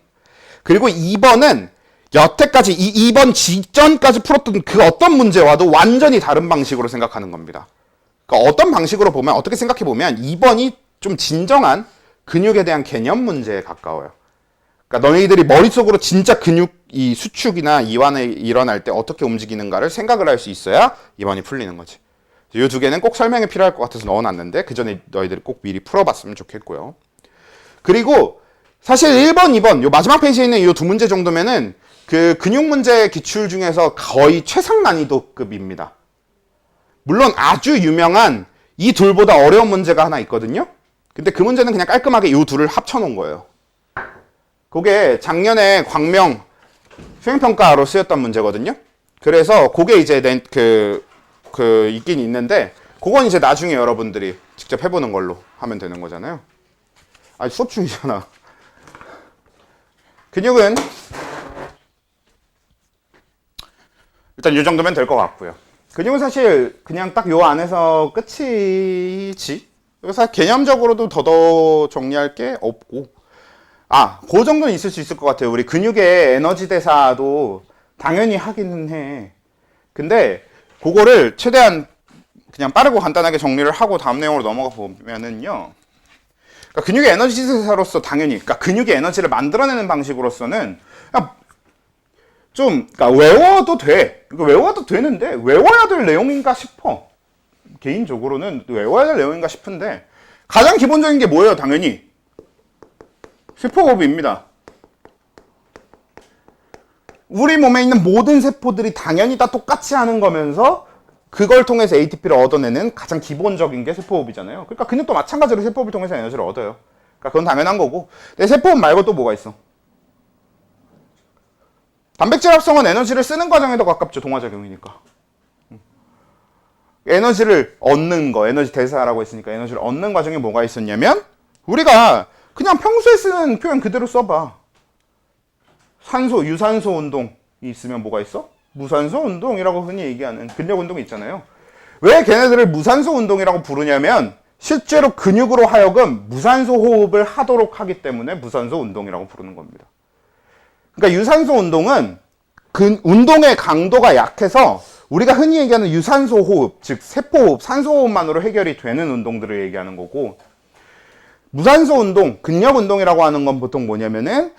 그리고 2번은 여태까지 이 2번 직전까지 풀었던 그 어떤 문제와도 완전히 다른 방식으로 생각하는 겁니다. 그러니까 어떤 방식으로 보면, 어떻게 생각해 보면 2번이 좀 진정한 근육에 대한 개념 문제에 가까워요. 그러니까 너희들이 머릿속으로 진짜 근육, 이 수축이나 이완이 일어날 때 어떻게 움직이는가를 생각을 할 수 있어야 2번이 풀리는 거지. 이 두 개는 꼭 설명이 필요할 것 같아서 넣어놨는데 그 전에 너희들이 꼭 미리 풀어봤으면 좋겠고요. 그리고 사실 1번, 2번 요 마지막 페이지에 있는 이 두 문제 정도면은 그 근육 문제 기출 중에서 거의 최상 난이도급입니다. 물론 아주 유명한 이 둘보다 어려운 문제가 하나 있거든요. 근데 그 문제는 그냥 깔끔하게 이 둘을 합쳐놓은 거예요. 그게 작년에 광명 수행평가로 쓰였던 문제거든요. 그래서 그게 이제 있긴 있는데, 그건 이제 나중에 여러분들이 직접 해보는 걸로 하면 되는 거잖아요. 아니, 수업 중이잖아. 근육은 일단 이 정도면 될 것 같고요. 근육은 사실 그냥 딱 요 안에서 끝이지. 그래서 개념적으로도 더더 정리할 게 없고, 그 정도는 있을 수 있을 것 같아요. 우리 근육의 에너지 대사도 당연히 하기는 해. 근데 그거를 최대한 그냥 빠르고 간단하게 정리를 하고 다음 내용으로 넘어가 보면은요. 그러니까 근육의 에너지 대사로서 당연히, 그러니까 근육의 에너지를 만들어내는 방식으로서는 좀, 그러니까 외워도 돼. 외워도 되는데 외워야 될 내용인가 싶어. 개인적으로는 외워야 될 내용인가 싶은데, 가장 기본적인 게 뭐예요? 당연히 세포호흡입니다. 우리 몸에 있는 모든 세포들이 당연히 다 똑같이 하는 거면서 그걸 통해서 ATP를 얻어내는 가장 기본적인 게 세포호흡이잖아요. 그러니까 근육도 마찬가지로 세포호흡을 통해서 에너지를 얻어요. 그러니까 그건 당연한 거고. 근데 세포호흡 말고 또 뭐가 있어? 단백질 합성은 에너지를 쓰는 과정에 더 가깝죠. 동화작용이니까. 에너지를 얻는 거, 에너지 대사라고 했으니까 에너지를 얻는 과정에 뭐가 있었냐면, 우리가 그냥 평소에 쓰는 표현 그대로 써봐. 산소, 유산소 운동이 있으면 뭐가 있어? 무산소 운동이라고 흔히 얘기하는 근력 운동이 있잖아요. 왜 걔네들을 무산소 운동이라고 부르냐면, 실제로 근육으로 하여금 무산소 호흡을 하도록 하기 때문에 무산소 운동이라고 부르는 겁니다. 그러니까 유산소 운동은 운동의 강도가 약해서 우리가 흔히 얘기하는 유산소 호흡, 즉 세포호흡, 산소 호흡만으로 해결이 되는 운동들을 얘기하는 거고, 무산소 운동, 근력 운동이라고 하는 건 보통 뭐냐면은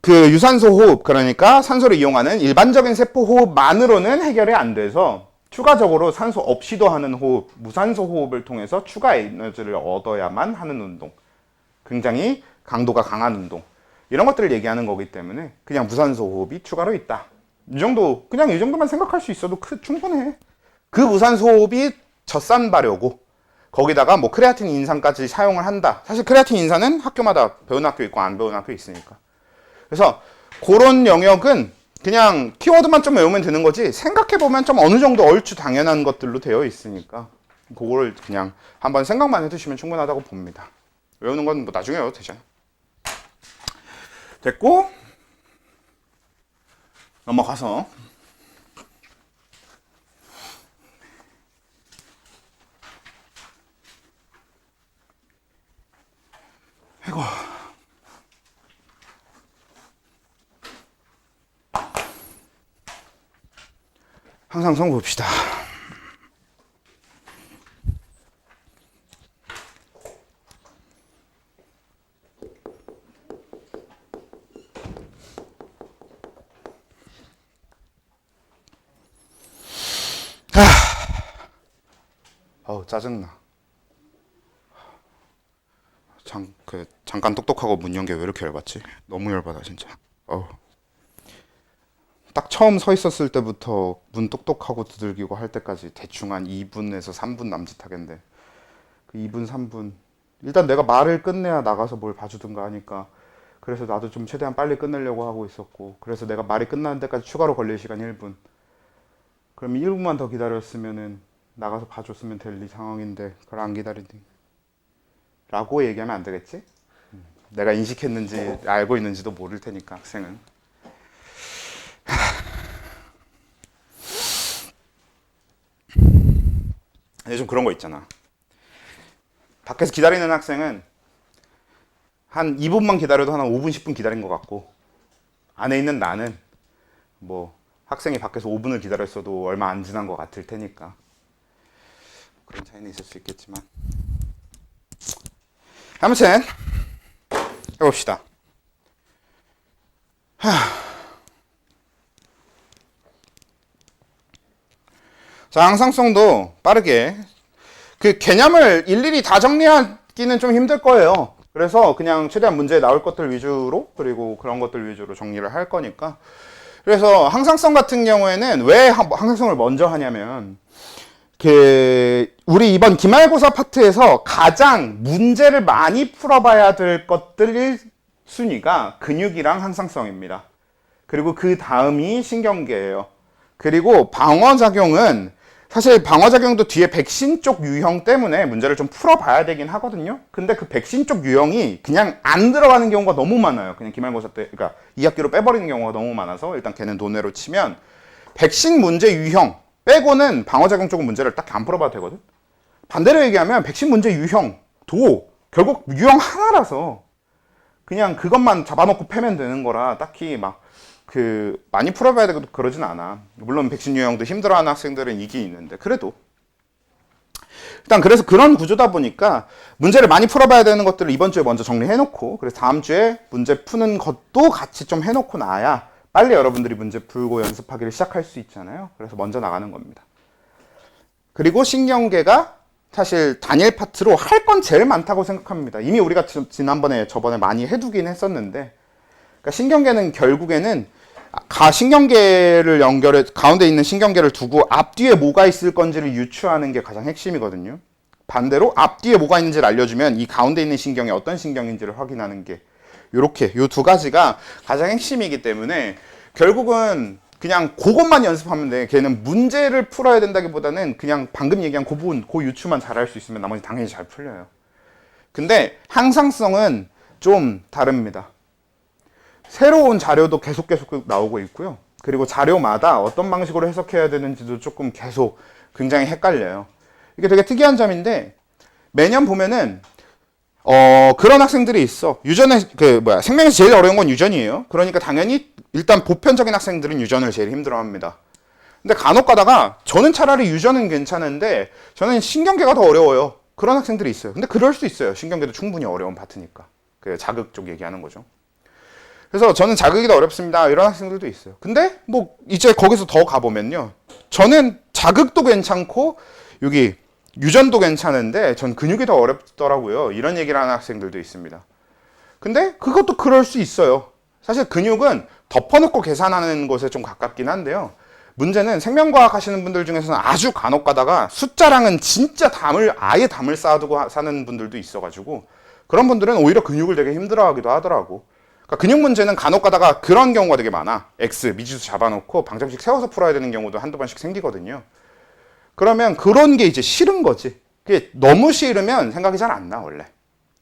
그 유산소 호흡, 그러니까 산소를 이용하는 일반적인 세포 호흡만으로는 해결이 안 돼서 추가적으로 산소 없이도 하는 호흡, 무산소 호흡을 통해서 추가 에너지를 얻어야만 하는 운동, 굉장히 강도가 강한 운동, 이런 것들을 얘기하는 거기 때문에 그냥 무산소 호흡이 추가로 있다. 이 정도, 그냥 이 정도만 생각할 수 있어도 충분해. 그 무산소 호흡이 젖산 발효고, 거기다가 뭐 크레아틴 인산까지 사용을 한다. 사실 크레아틴 인산은 학교마다 배운 학교 있고 안 배운 학교 있으니까. 그래서 그런 영역은 그냥 키워드만 좀 외우면 되는 거지, 생각해보면 좀 어느 정도 얼추 당연한 것들로 되어 있으니까 그거를 그냥 한번 생각만 해두시면 충분하다고 봅니다. 외우는 건 뭐 나중에 외워도 되잖아요. 됐고, 넘어가서 아이고, 항상성 봅시다. 짜증나. 잠깐 똑똑하고 문 연 게 왜 이렇게 열받지? 너무 열받아 진짜. 딱 처음 서 있었을 때부터 문 똑똑하고 두들기고 할 때까지 대충 한 2분에서 3분 남짓하겠는데, 그 2분, 3분 일단 내가 말을 끝내야 나가서 뭘 봐주든가 하니까, 그래서 나도 좀 최대한 빨리 끝내려고 하고 있었고, 그래서 내가 말이 끝나는 데까지 추가로 걸릴 시간 1분. 그럼 1분만 더 기다렸으면은 나가서 봐줬으면 될 상황인데 그걸 안 기다리니 라고 얘기하면 안 되겠지? 내가 인식했는지 알고 있는지도 모를 테니까 학생은. 근데 좀 그런 거 있잖아. 밖에서 기다리는 학생은 한 2분만 기다려도 한 5분, 10분 기다린 것 같고, 안에 있는 나는 뭐 학생이 밖에서 5분을 기다렸어도 얼마 안 지난 것 같을 테니까 그런 차이는 있을 수 있겠지만 아무튼 해봅시다. 자, 항상성도 빠르게 그 개념을 일일이 다 정리하기는 좀 힘들 거예요. 그래서 그냥 최대한 문제에 나올 것들 위주로 그리고 그런 것들 위주로 정리를 할 거니까. 그래서 항상성 같은 경우에는 왜 항상성을 먼저 하냐면 우리 이번 기말고사 파트에서 가장 문제를 많이 풀어봐야 될 것들 순위가 근육이랑 항상성입니다. 그리고 그 다음이 신경계예요. 그리고 방어작용은 사실 방어작용도 뒤에 백신 쪽 유형 때문에 문제를 좀 풀어봐야 되긴 하거든요. 근데 그 백신 쪽 유형이 그냥 안 들어가는 경우가 너무 많아요. 그냥 기말고사 때, 그러니까 2학기로 빼버리는 경우가 너무 많아서 일단 걔는 논외로 치면 백신 문제 유형 빼고는 방어작용 쪽은 문제를 딱히 안 풀어봐도 되거든. 반대로 얘기하면 백신 문제 유형도 결국 유형 하나라서 그냥 그것만 잡아놓고 패면 되는 거라 딱히 막 많이 풀어봐야 되고 그러진 않아. 물론 백신 유형도 힘들어하는 학생들은 이게 있는데 그래도 일단 그래서 그런 구조다 보니까 문제를 많이 풀어봐야 되는 것들을 이번 주에 먼저 정리해놓고 그래서 다음 주에 문제 푸는 것도 같이 좀 해놓고 나야 빨리 여러분들이 문제 풀고 연습하기를 시작할 수 있잖아요. 그래서 먼저 나가는 겁니다. 그리고 신경계가 사실 단일 파트로 할 건 제일 많다고 생각합니다. 이미 우리가 저번에 많이 해두긴 했었는데 그러니까 신경계는 결국에는 신경계를 가운데 있는 신경계를 두고 앞뒤에 뭐가 있을 건지를 유추하는 게 가장 핵심이거든요. 반대로 앞뒤에 뭐가 있는지를 알려주면 이 가운데 있는 신경이 어떤 신경인지를 확인하는 게 요렇게 요 두 가지가 가장 핵심이기 때문에 결국은 그냥 그것만 연습하면 돼. 걔는 문제를 풀어야 된다기보다는 그냥 방금 얘기한 그 부분, 그 유추만 잘할 수 있으면 나머지 당연히 잘 풀려요. 근데 항상성은 좀 다릅니다. 새로운 자료도 계속 나오고 있고요. 그리고 자료마다 어떤 방식으로 해석해야 되는지도 조금 계속 굉장히 헷갈려요. 이게 되게 특이한 점인데 매년 보면은 그런 학생들이 있어. 생명에서 제일 어려운 건 유전이에요. 그러니까 당연히 일단 보편적인 학생들은 유전을 제일 힘들어합니다. 근데 간혹 가다가 저는 차라리 유전은 괜찮은데 저는 신경계가 더 어려워요. 그런 학생들이 있어요. 근데 그럴 수 있어요. 신경계도 충분히 어려운 파트니까. 자극 쪽 얘기하는 거죠. 그래서 저는 자극이 더 어렵습니다. 이런 학생들도 있어요. 근데 뭐 이제 거기서 더 가보면요. 저는 자극도 괜찮고 여기 유전도 괜찮은데 전 근육이 더 어렵더라고요. 이런 얘기를 하는 학생들도 있습니다. 근데 그것도 그럴 수 있어요. 사실 근육은 덮어놓고 계산하는 것에 좀 가깝긴 한데요. 문제는 생명과학 하시는 분들 중에서는 아주 간혹 가다가 숫자랑은 진짜 아예 담을 쌓아두고 사는 분들도 있어가지고 그런 분들은 오히려 근육을 되게 힘들어하기도 하더라고. 그러니까 근육 문제는 간혹 가다가 그런 경우가 되게 많아. X, 미지수 잡아놓고 방정식 세워서 풀어야 되는 경우도 한두 번씩 생기거든요. 그러면 그런 게 이제 싫은 거지. 그게 너무 싫으면 생각이 잘 안 나, 원래.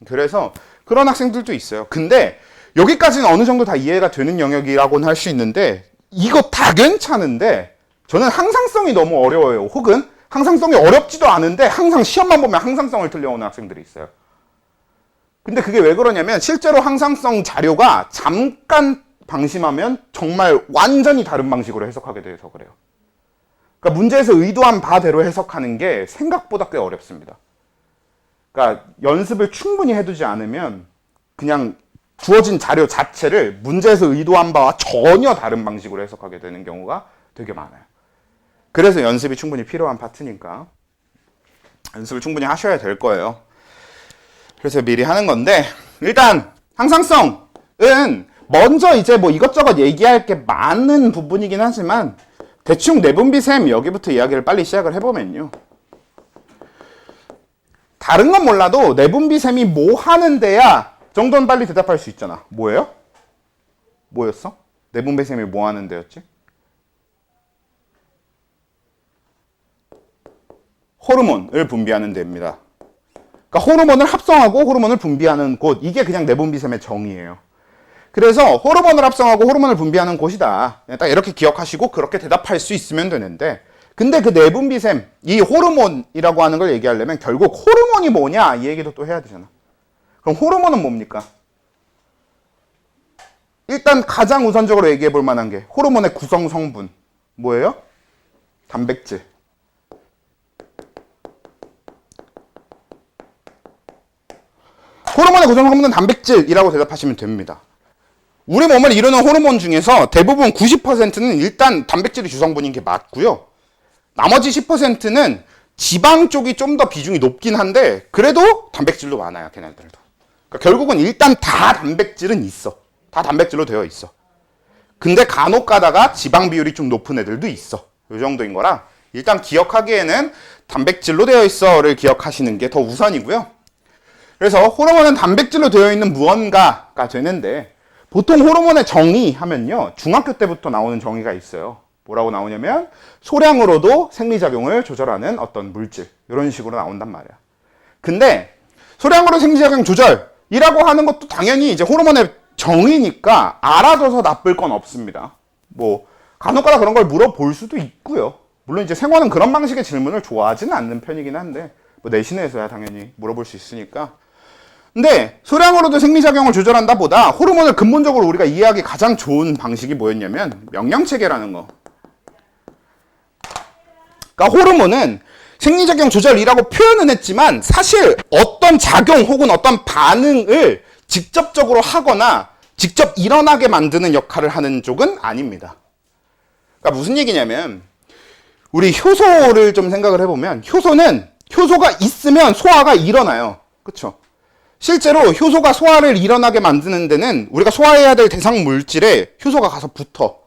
그래서 그런 학생들도 있어요. 근데 여기까지는 어느 정도 다 이해가 되는 영역이라고는 할 수 있는데 이거 다 괜찮은데 저는 항상성이 너무 어려워요. 혹은 항상성이 어렵지도 않은데 항상 시험만 보면 항상성을 틀려오는 학생들이 있어요. 근데 그게 왜 그러냐면 실제로 항상성 자료가 잠깐 방심하면 정말 완전히 다른 방식으로 해석하게 돼서 그래요. 그러니까 문제에서 의도한 바대로 해석하는 게 생각보다 꽤 어렵습니다. 그러니까 연습을 충분히 해두지 않으면 그냥 주어진 자료 자체를 문제에서 의도한 바와 전혀 다른 방식으로 해석하게 되는 경우가 되게 많아요. 그래서 연습이 충분히 필요한 파트니까 연습을 충분히 하셔야 될 거예요. 그래서 미리 하는 건데 일단 항상성은 먼저 이제 뭐 이것저것 얘기할 게 많은 부분이긴 하지만 대충 내분비셈 여기부터 이야기를 빨리 시작을 해보면요. 다른 건 몰라도 내분비셈이 뭐 하는 데야 정도는 빨리 대답할 수 있잖아. 뭐예요? 뭐였어? 내분비셈이 뭐 하는 데였지? 호르몬을 분비하는 데입니다. 그러니까 호르몬을 합성하고 호르몬을 분비하는 곳, 이게 그냥 내분비셈의 정의예요. 그래서 호르몬을 합성하고 호르몬을 분비하는 곳이다. 딱 이렇게 기억하시고 그렇게 대답할 수 있으면 되는데 근데 그 내분비셈, 이 호르몬이라고 하는 걸 얘기하려면 결국 호르몬이 뭐냐 이 얘기도 또 해야 되잖아. 그럼 호르몬은 뭡니까? 일단 가장 우선적으로 얘기해 볼 만한 게 호르몬의 구성 성분. 뭐예요? 단백질. 호르몬의 구성 성분은 단백질이라고 대답하시면 됩니다. 우리 몸을 이루는 호르몬 중에서 대부분 90%는 일단 단백질이 주성분인 게 맞고요. 나머지 10%는 지방 쪽이 좀 더 비중이 높긴 한데 그래도 단백질도 많아요, 걔네들도. 그러니까 결국은 일단 다 단백질은 있어. 다 단백질로 되어 있어. 근데 간혹 가다가 지방 비율이 좀 높은 애들도 있어. 이 정도인 거라 일단 기억하기에는 단백질로 되어 있어를 기억하시는 게 더 우선이고요. 그래서 호르몬은 단백질로 되어 있는 무언가가 되는데 보통 호르몬의 정의 하면요. 중학교 때부터 나오는 정의가 있어요. 뭐라고 나오냐면 소량으로도 생리작용을 조절하는 어떤 물질. 이런 식으로 나온단 말이야. 근데 소량으로 생리작용 조절이라고 하는 것도 당연히 이제 호르몬의 정의니까 알아둬서 나쁠 건 없습니다. 뭐 간혹가다 그런 걸 물어볼 수도 있고요. 물론 이제 생활은 그런 방식의 질문을 좋아하지는 않는 편이긴 한데 뭐 내신에서야 당연히 물어볼 수 있으니까. 근데 소량으로도 생리작용을 조절한다 보다 호르몬을 근본적으로 우리가 이해하기 가장 좋은 방식이 뭐였냐면 명령체계라는 거. 그러니까 호르몬은 생리작용 조절이라고 표현은 했지만 사실 어떤 작용 혹은 어떤 반응을 직접적으로 하거나 직접 일어나게 만드는 역할을 하는 쪽은 아닙니다. 그러니까 무슨 얘기냐면 우리 효소를 좀 생각을 해보면 효소가 있으면 소화가 일어나요. 그렇죠? 실제로 효소가 소화를 일어나게 만드는 데는 우리가 소화해야 될 대상 물질에 효소가 가서 붙어.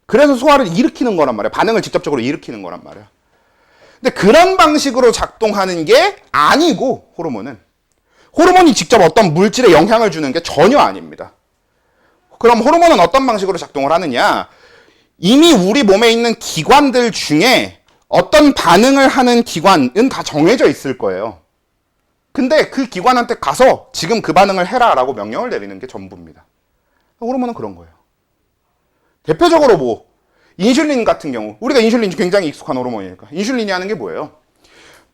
그래서 소화를 일으키는 거란 말이야. 반응을 직접적으로 일으키는 거란 말이야. 근데 그런 방식으로 작동하는 게 아니고 호르몬이 직접 어떤 물질에 영향을 주는 게 전혀 아닙니다. 그럼 호르몬은 어떤 방식으로 작동을 하느냐? 이미 우리 몸에 있는 기관들 중에 어떤 반응을 하는 기관은 다 정해져 있을 거예요. 근데 그 기관한테 가서 지금 그 반응을 해라 라고 명령을 내리는 게 전부입니다. 호르몬은 그런 거예요. 대표적으로 뭐 인슐린 같은 경우, 우리가 인슐린 굉장히 익숙한 호르몬이니까 인슐린이 하는 게 뭐예요?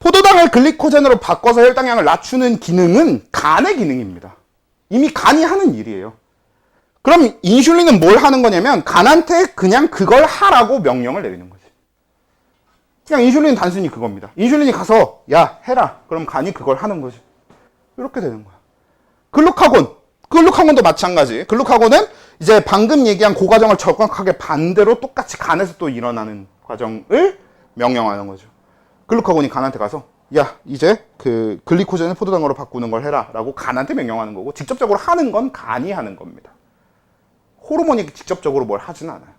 포도당을 글리코젠으로 바꿔서 혈당량을 낮추는 기능은 간의 기능입니다. 이미 간이 하는 일이에요. 그럼 인슐린은 뭘 하는 거냐면 간한테 그냥 그걸 하라고 명령을 내리는 거지. 그냥 인슐린은 단순히 그겁니다. 인슐린이 가서 야 해라. 그럼 간이 그걸 하는 거지. 이렇게 되는 거야. 글루카곤도 마찬가지. 글루카곤은 이제 방금 얘기한 그 과정을 정확하게 반대로 똑같이 간에서 또 일어나는 과정을 명령하는 거죠. 글루카곤이 간한테 가서 야 이제 그 글리코젠을 포도당으로 바꾸는 걸 해라 라고 간한테 명령하는 거고 직접적으로 하는 건 간이 하는 겁니다. 호르몬이 직접적으로 뭘 하진 않아요.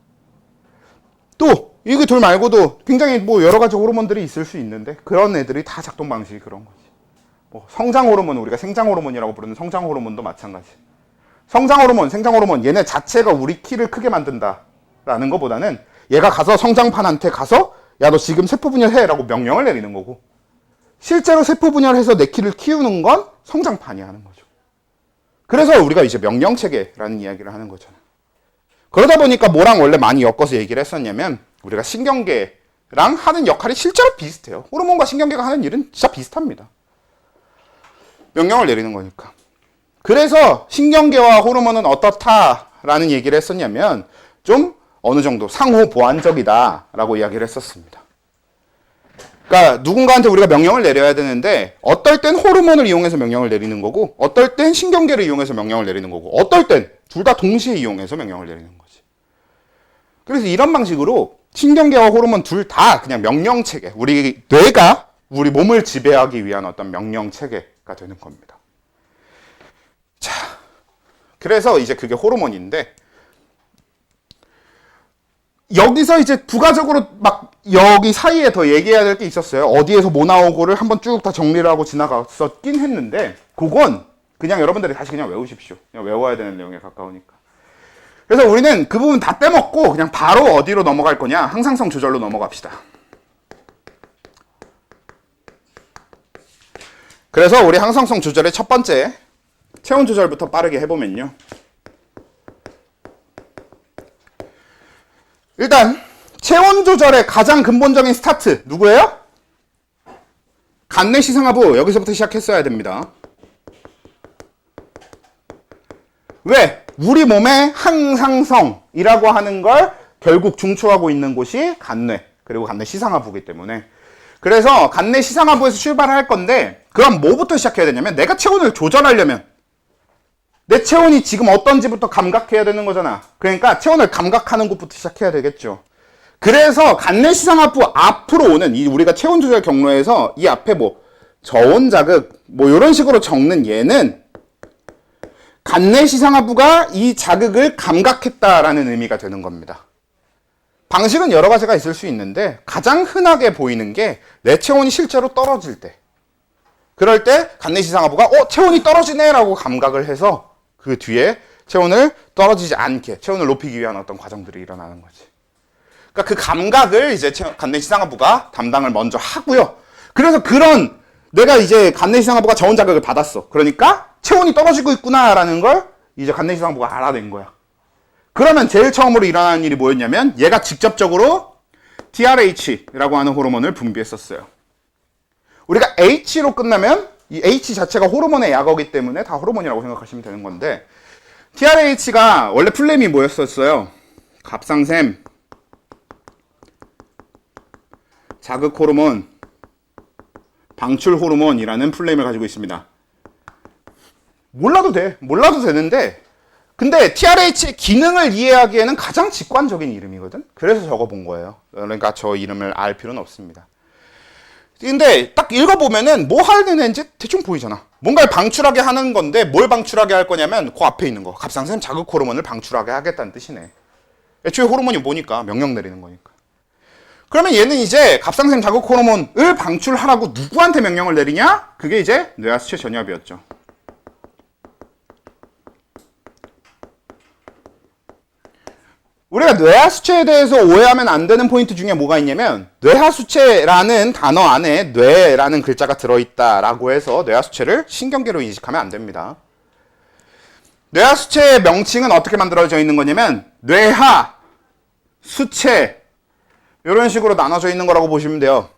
또 이거 둘 말고도 굉장히 뭐 여러 가지 호르몬들이 있을 수 있는데 그런 애들이 다 작동 방식이 그런 거지. 뭐 성장 호르몬, 우리가 생장 호르몬이라고 부르는 성장 호르몬도 마찬가지. 성장 호르몬, 생장 호르몬 얘네 자체가 우리 키를 크게 만든다라는 것보다는 얘가 가서 성장판한테 가서 야 너 지금 세포 분열해라고 명령을 내리는 거고 실제로 세포 분열해서 내 키를 키우는 건 성장판이 하는 거죠. 그래서 우리가 이제 명령체계라는 이야기를 하는 거잖아요. 그러다 보니까 뭐랑 원래 많이 엮어서 얘기를 했었냐면 우리가 신경계랑 하는 역할이 실제로 비슷해요. 호르몬과 신경계가 하는 일은 진짜 비슷합니다. 명령을 내리는 거니까. 그래서 신경계와 호르몬은 어떻다라는 얘기를 했었냐면 좀 어느 정도 상호 보완적이다라고 이야기를 했었습니다. 그러니까 누군가한테 우리가 명령을 내려야 되는데 어떨 땐 호르몬을 이용해서 명령을 내리는 거고 어떨 땐 신경계를 이용해서 명령을 내리는 거고 어떨 땐 둘 다 동시에 이용해서 명령을 내리는 거지. 그래서 이런 방식으로 신경계와 호르몬 둘 다 그냥 명령체계, 우리 뇌가 우리 몸을 지배하기 위한 어떤 명령체계가 되는 겁니다. 자, 그래서 이제 그게 호르몬인데 여기서 이제 부가적으로 막 여기 사이에 더 얘기해야 될 게 있었어요. 어디에서 뭐 나오고를 한번 쭉 다 정리를 하고 지나갔었긴 했는데 그건 그냥 여러분들이 다시 그냥 외우십시오. 그냥 외워야 되는 내용에 가까우니까. 그래서 우리는 그 부분 다 빼먹고 그냥 바로 어디로 넘어갈 거냐? 항상성 조절로 넘어갑시다. 그래서 우리 항상성 조절의 첫 번째 체온 조절부터 빠르게 해보면요. 일단 체온 조절의 가장 근본적인 스타트 누구예요? 간내 시상하부 여기서부터 시작했어야 됩니다. 왜? 우리 몸의 항상성이라고 하는 걸 결국 중추하고 있는 곳이 간뇌, 그리고 간뇌 시상하부이기 때문에. 그래서 간뇌 시상하부에서 출발할 건데, 그럼 뭐부터 시작해야 되냐면, 내가 체온을 조절하려면 내 체온이 지금 어떤지부터 감각해야 되는 거잖아. 그러니까 체온을 감각하는 곳부터 시작해야 되겠죠. 그래서 간뇌 시상하부 앞으로 오는 이 우리가 체온 조절 경로에서 이 앞에 뭐 저온 자극 뭐 이런 식으로 적는 얘는 간뇌 시상하부가 이 자극을 감각했다라는 의미가 되는 겁니다. 방식은 여러 가지가 있을 수 있는데 가장 흔하게 보이는 게 내 체온이 실제로 떨어질 때, 그럴 때 간뇌 시상하부가 체온이 떨어지네라고 감각을 해서 그 뒤에 체온을 떨어지지 않게 체온을 높이기 위한 어떤 과정들이 일어나는 거지. 그러니까 그 감각을 이제 간뇌 시상하부가 담당을 먼저 하고요. 그래서 그런 내가 이제 간뇌 시상하부가 저온 자극을 받았어. 그러니까 체온이 떨어지고 있구나라는 걸 이제 간뇌 시상하부가 알아낸 거야. 그러면 제일 처음으로 일어나는 일이 뭐였냐면 얘가 직접적으로 TRH라고 하는 호르몬을 분비했었어요. 우리가 H로 끝나면 이 H 자체가 호르몬의 약어기 때문에 다 호르몬이라고 생각하시면 되는 건데, TRH가 원래 풀네임이 뭐였었어요? 갑상샘 자극 호르몬 방출 호르몬이라는 풀네임을 가지고 있습니다. 몰라도 되는데, 근데 TRH의 기능을 이해하기에는 가장 직관적인 이름이거든. 그래서 적어본 거예요. 그러니까 저 이름을 알 필요는 없습니다. 근데 딱 읽어보면은 뭐 하는 애인지 대충 보이잖아. 뭔가를 방출하게 하는 건데 뭘 방출하게 할 거냐면 그 앞에 있는 거 갑상샘 자극 호르몬을 방출하게 하겠다는 뜻이네. 애초에 호르몬이 뭐니까 명령 내리는 거니까. 그러면 얘는 이제 갑상샘 자극 호르몬을 방출하라고 누구한테 명령을 내리냐? 그게 이제 뇌하수체 전엽이었죠. 우리가 뇌하수체에 대해서 오해하면 안 되는 포인트 중에 뭐가 있냐면, 뇌하수체라는 단어 안에 뇌라는 글자가 들어있다라고 해서 뇌하수체를 신경계로 인식하면 안 됩니다. 뇌하수체의 명칭은 어떻게 만들어져 있는 거냐면 뇌하, 수체 이런 식으로 나눠져 있는 거라고 보시면 돼요.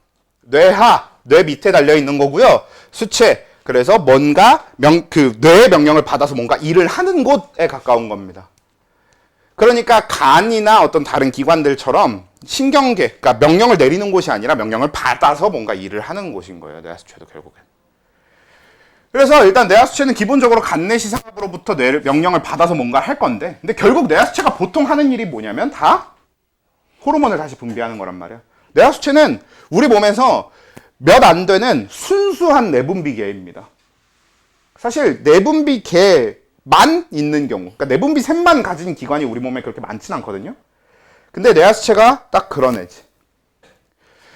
뇌하, 뇌 밑에 달려 있는 거고요. 수체, 그래서 뭔가 뇌의 명령을 받아서 뭔가 일을 하는 곳에 가까운 겁니다. 그러니까 간이나 어떤 다른 기관들처럼 신경계, 그러니까 명령을 내리는 곳이 아니라 명령을 받아서 뭔가 일을 하는 곳인 거예요. 뇌하수체도 결국엔. 그래서 일단 뇌하수체는 기본적으로 간뇌 시상하부로부터 명령을 받아서 뭔가 할 건데, 근데 결국 뇌하수체가 보통 하는 일이 뭐냐면 다 호르몬을 다시 분비하는 거란 말이야. 뇌하수체는 우리 몸에서 몇 안 되는 순수한 내분비계입니다. 사실 내분비계만 있는 경우, 그러니까 내분비샘만 가진 기관이 우리 몸에 그렇게 많진 않거든요. 근데 뇌하수체가 딱 그런 애지.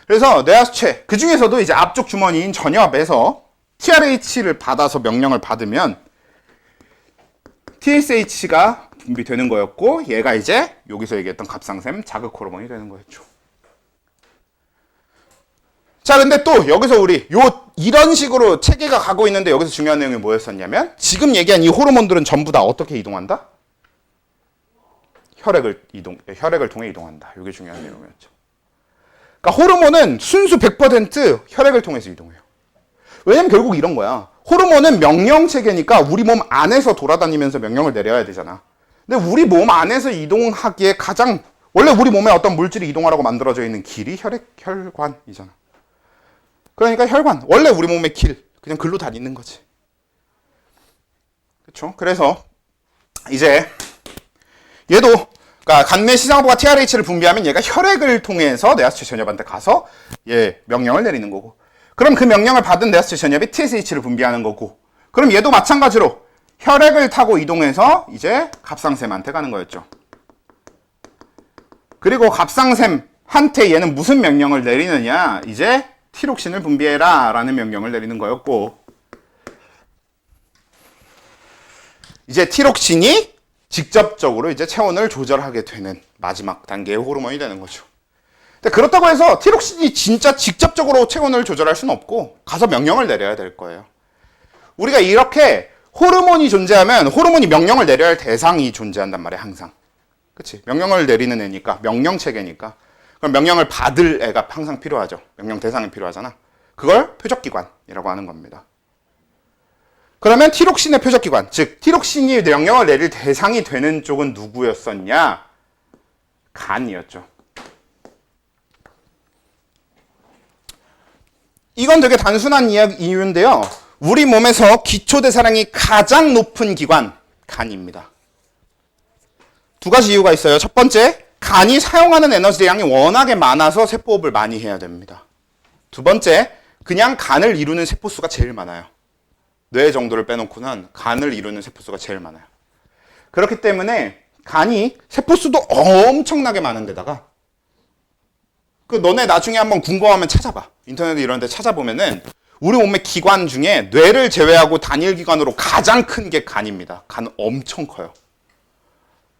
그래서 뇌하수체, 그 중에서도 이제 앞쪽 주머니인 전엽에서 TRH를 받아서 명령을 받으면 TSH가 분비되는 거였고, 얘가 이제 여기서 얘기했던 갑상샘 자극 호르몬이 되는 거였죠. 자, 근데 또 여기서 우리 이런 식으로 체계가 가고 있는데 여기서 중요한 내용이 뭐였었냐면, 지금 얘기한 이 호르몬들은 전부 다 어떻게 이동한다? 혈액을 통해 이동한다. 이게 중요한 내용이었죠. 그러니까 호르몬은 순수 100% 혈액을 통해서 이동해요. 왜냐면 결국 이런 거야. 호르몬은 명령 체계니까 우리 몸 안에서 돌아다니면서 명령을 내려야 되잖아. 근데 우리 몸 안에서 이동하기에 원래 우리 몸에 어떤 물질이 이동하라고 만들어져 있는 길이 혈관이잖아. 그러니까 혈관, 원래 우리 몸의 길, 그냥 글로 다니는 거지. 그렇죠? 그래서 이제 얘도, 그러니까 간뇌 시상하부가 TRH를 분비하면 얘가 혈액을 통해서 뇌하수체 전엽한테 가서 얘 명령을 내리는 거고, 그럼 그 명령을 받은 뇌하수체 전엽이 TSH를 분비하는 거고, 그럼 얘도 마찬가지로 혈액을 타고 이동해서 이제 갑상샘한테 가는 거였죠. 그리고 갑상샘한테 얘는 무슨 명령을 내리느냐, 이제 티록신을 분비해라 라는 명령을 내리는 거였고, 이제 티록신이 직접적으로 이제 체온을 조절하게 되는 마지막 단계의 호르몬이 되는 거죠. 근데 그렇다고 해서 티록신이 진짜 직접적으로 체온을 조절할 수는 없고 가서 명령을 내려야 될 거예요. 우리가 이렇게 호르몬이 존재하면 호르몬이 명령을 내려야 할 대상이 존재한단 말이야, 항상. 그치? 명령을 내리는 애니까, 명령체계니까. 그럼 명령을 받을 애가 항상 필요하죠. 명령 대상이 필요하잖아. 그걸 표적기관이라고 하는 겁니다. 그러면 티록신의 표적기관, 즉 티록신이 명령을 내릴 대상이 되는 쪽은 누구였었냐? 간이었죠. 이건 되게 단순한 이유인데요. 우리 몸에서 기초대사량이 가장 높은 기관, 간입니다. 두 가지 이유가 있어요. 첫 번째, 간이 사용하는 에너지량이 워낙에 많아서 세포호흡을 많이 해야 됩니다. 두 번째, 그냥 간을 이루는 세포수가 제일 많아요. 뇌 정도를 빼놓고는 간을 이루는 세포수가 제일 많아요. 그렇기 때문에 간이 세포수도 엄청나게 많은데다가 너네 나중에 한번 궁금하면 찾아봐. 인터넷 이런 데 찾아보면은 우리 몸의 기관 중에 뇌를 제외하고 단일 기관으로 가장 큰 게 간입니다. 간 엄청 커요.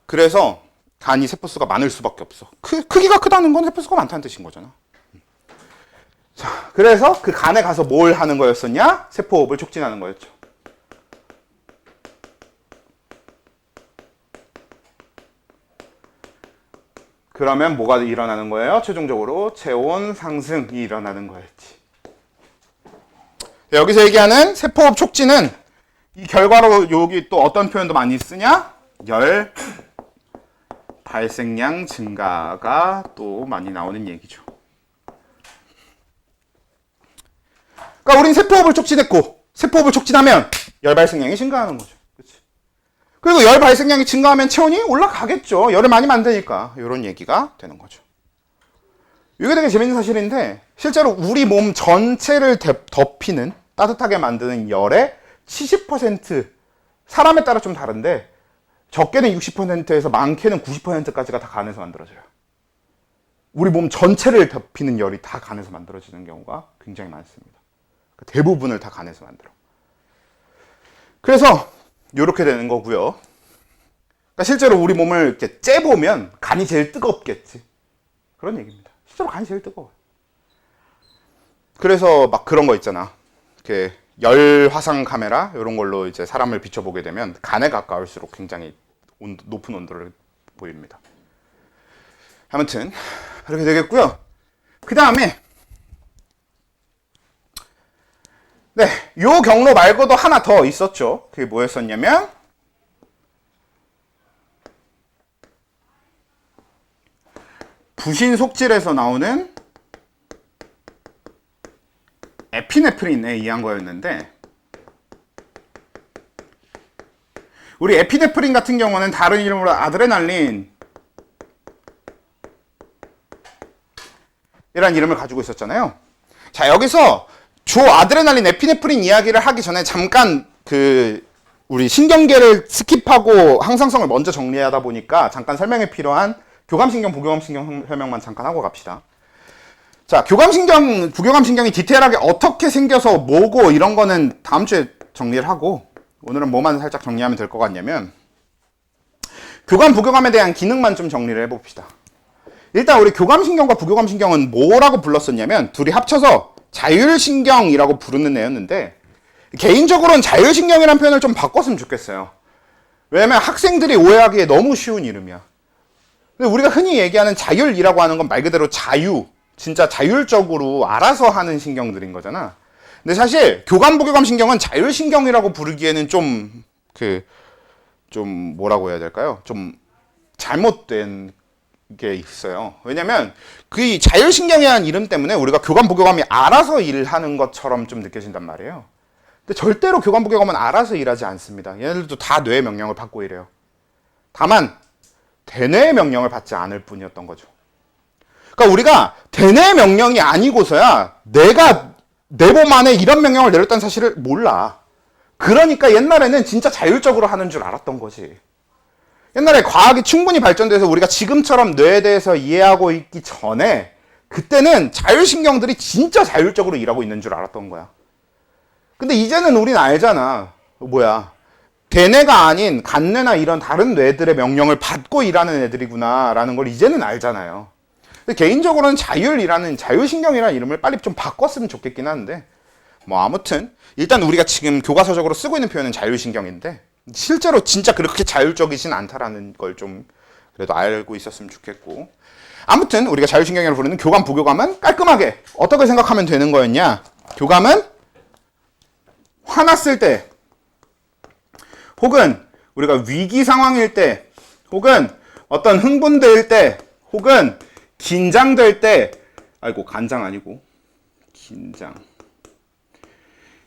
그래서 간이 세포수가 많을 수밖에 없어. 크기가 크다는 건 세포수가 많다는 뜻인 거잖아. 자, 그래서 그 간에 가서 뭘 하는 거였었냐? 세포호흡을 촉진하는 거였죠. 그러면 뭐가 일어나는 거예요? 최종적으로 체온 상승이 일어나는 거였지. 여기서 얘기하는 세포호흡 촉진은 이 결과로 여기 또 어떤 표현도 많이 쓰냐? 열 발생량 증가가 또 많이 나오는 얘기죠. 그러니까 우린 세포호흡을 촉진했고 세포호흡을 촉진하면 열 발생량이 증가하는 거죠. 그치? 그리고 열 발생량이 증가하면 체온이 올라가겠죠. 열을 많이 만드니까 이런 얘기가 되는 거죠. 이게 되게 재밌는 사실인데 실제로 우리 몸 전체를 덮이는 따뜻하게 만드는 열의 70% 사람에 따라 좀 다른데 적게는 60%에서 많게는 90%까지가 다 간에서 만들어져요. 우리 몸 전체를 덮이는 열이 다 간에서 만들어지는 경우가 굉장히 많습니다. 대부분을 다 간에서 만들어. 그래서 이렇게 되는 거고요. 그러니까 실제로 우리 몸을 이렇게 째보면 간이 제일 뜨겁겠지. 그런 얘기입니다. 실제로 간이 제일 뜨거워요. 그래서 막 그런 거 있잖아. 이렇게 열 화상 카메라 이런 걸로 이제 사람을 비춰보게 되면 간에 가까울수록 굉장히 높은 온도를 보입니다. 아무튼 그렇게 되겠고요. 그 다음에 네, 요 경로 말고도 하나 더 있었죠. 그게 뭐였었냐면 부신 속질에서 나오는 에피네프린에 의한 거였는데 우리 에피네프린 같은 경우는 다른 이름으로 아드레날린 이라는 이름을 가지고 있었잖아요. 자, 여기서 조 아드레날린 에피네프린 이야기를 하기 전에 잠깐 우리 신경계를 스킵하고 항상성을 먼저 정리하다 보니까 잠깐 설명이 필요한 교감신경, 부교감신경 설명만 잠깐 하고 갑시다. 자, 교감신경, 부교감신경이 디테일하게 어떻게 생겨서 뭐고 이런 거는 다음 주에 정리를 하고 오늘은 뭐만 살짝 정리하면 될 것 같냐면 교감, 부교감에 대한 기능만 좀 정리를 해봅시다. 일단 우리 교감신경과 부교감신경은 뭐라고 불렀었냐면 둘이 합쳐서 자율신경이라고 부르는 애였는데 개인적으로는 자율신경이라는 표현을 좀 바꿨으면 좋겠어요. 왜냐면 학생들이 오해하기에 너무 쉬운 이름이야. 근데 우리가 흔히 얘기하는 자율이라고 하는 건 말 그대로 자유, 진짜 자율적으로 알아서 하는 신경들인 거잖아. 근데 사실 교감, 부교감 신경은 자율신경이라고 부르기에는 좀 뭐라고 해야 될까요? 좀 잘못된 게 있어요. 왜냐면 그 자율신경이라는 이름 때문에 우리가 교감, 부교감이 알아서 일하는 것처럼 좀 느껴진단 말이에요. 근데 절대로 교감, 부교감은 알아서 일하지 않습니다. 얘네들도 다 뇌의 명령을 받고 이래요. 다만 대뇌의 명령을 받지 않을 뿐이었던 거죠. 그러니까 우리가 대뇌의 명령이 아니고서야 내가 내 몸 안에 이런 명령을 내렸다는 사실을 몰라. 그러니까 옛날에는 진짜 자율적으로 하는 줄 알았던 거지. 옛날에 과학이 충분히 발전돼서 우리가 지금처럼 뇌에 대해서 이해하고 있기 전에 그때는 자율신경들이 진짜 자율적으로 일하고 있는 줄 알았던 거야. 근데 이제는 우린 알잖아. 대뇌가 아닌 간뇌나 이런 다른 뇌들의 명령을 받고 일하는 애들이구나 라는 걸 이제는 알잖아요. 근데 개인적으로는 자율신경이라는 이름을 빨리 좀 바꿨으면 좋겠긴 한데 아무튼 일단 우리가 지금 교과서적으로 쓰고 있는 표현은 자율신경인데 실제로 진짜 그렇게 자율적이진 않다라는 걸 좀 그래도 알고 있었으면 좋겠고 아무튼 우리가 자율신경이라고 부르는 교감, 부교감은 깔끔하게 어떻게 생각하면 되는 거였냐. 교감은 화났을 때 혹은 우리가 위기 상황일 때, 혹은 어떤 흥분될 때, 혹은 긴장될 때, 아이고 간장 아니고 긴장,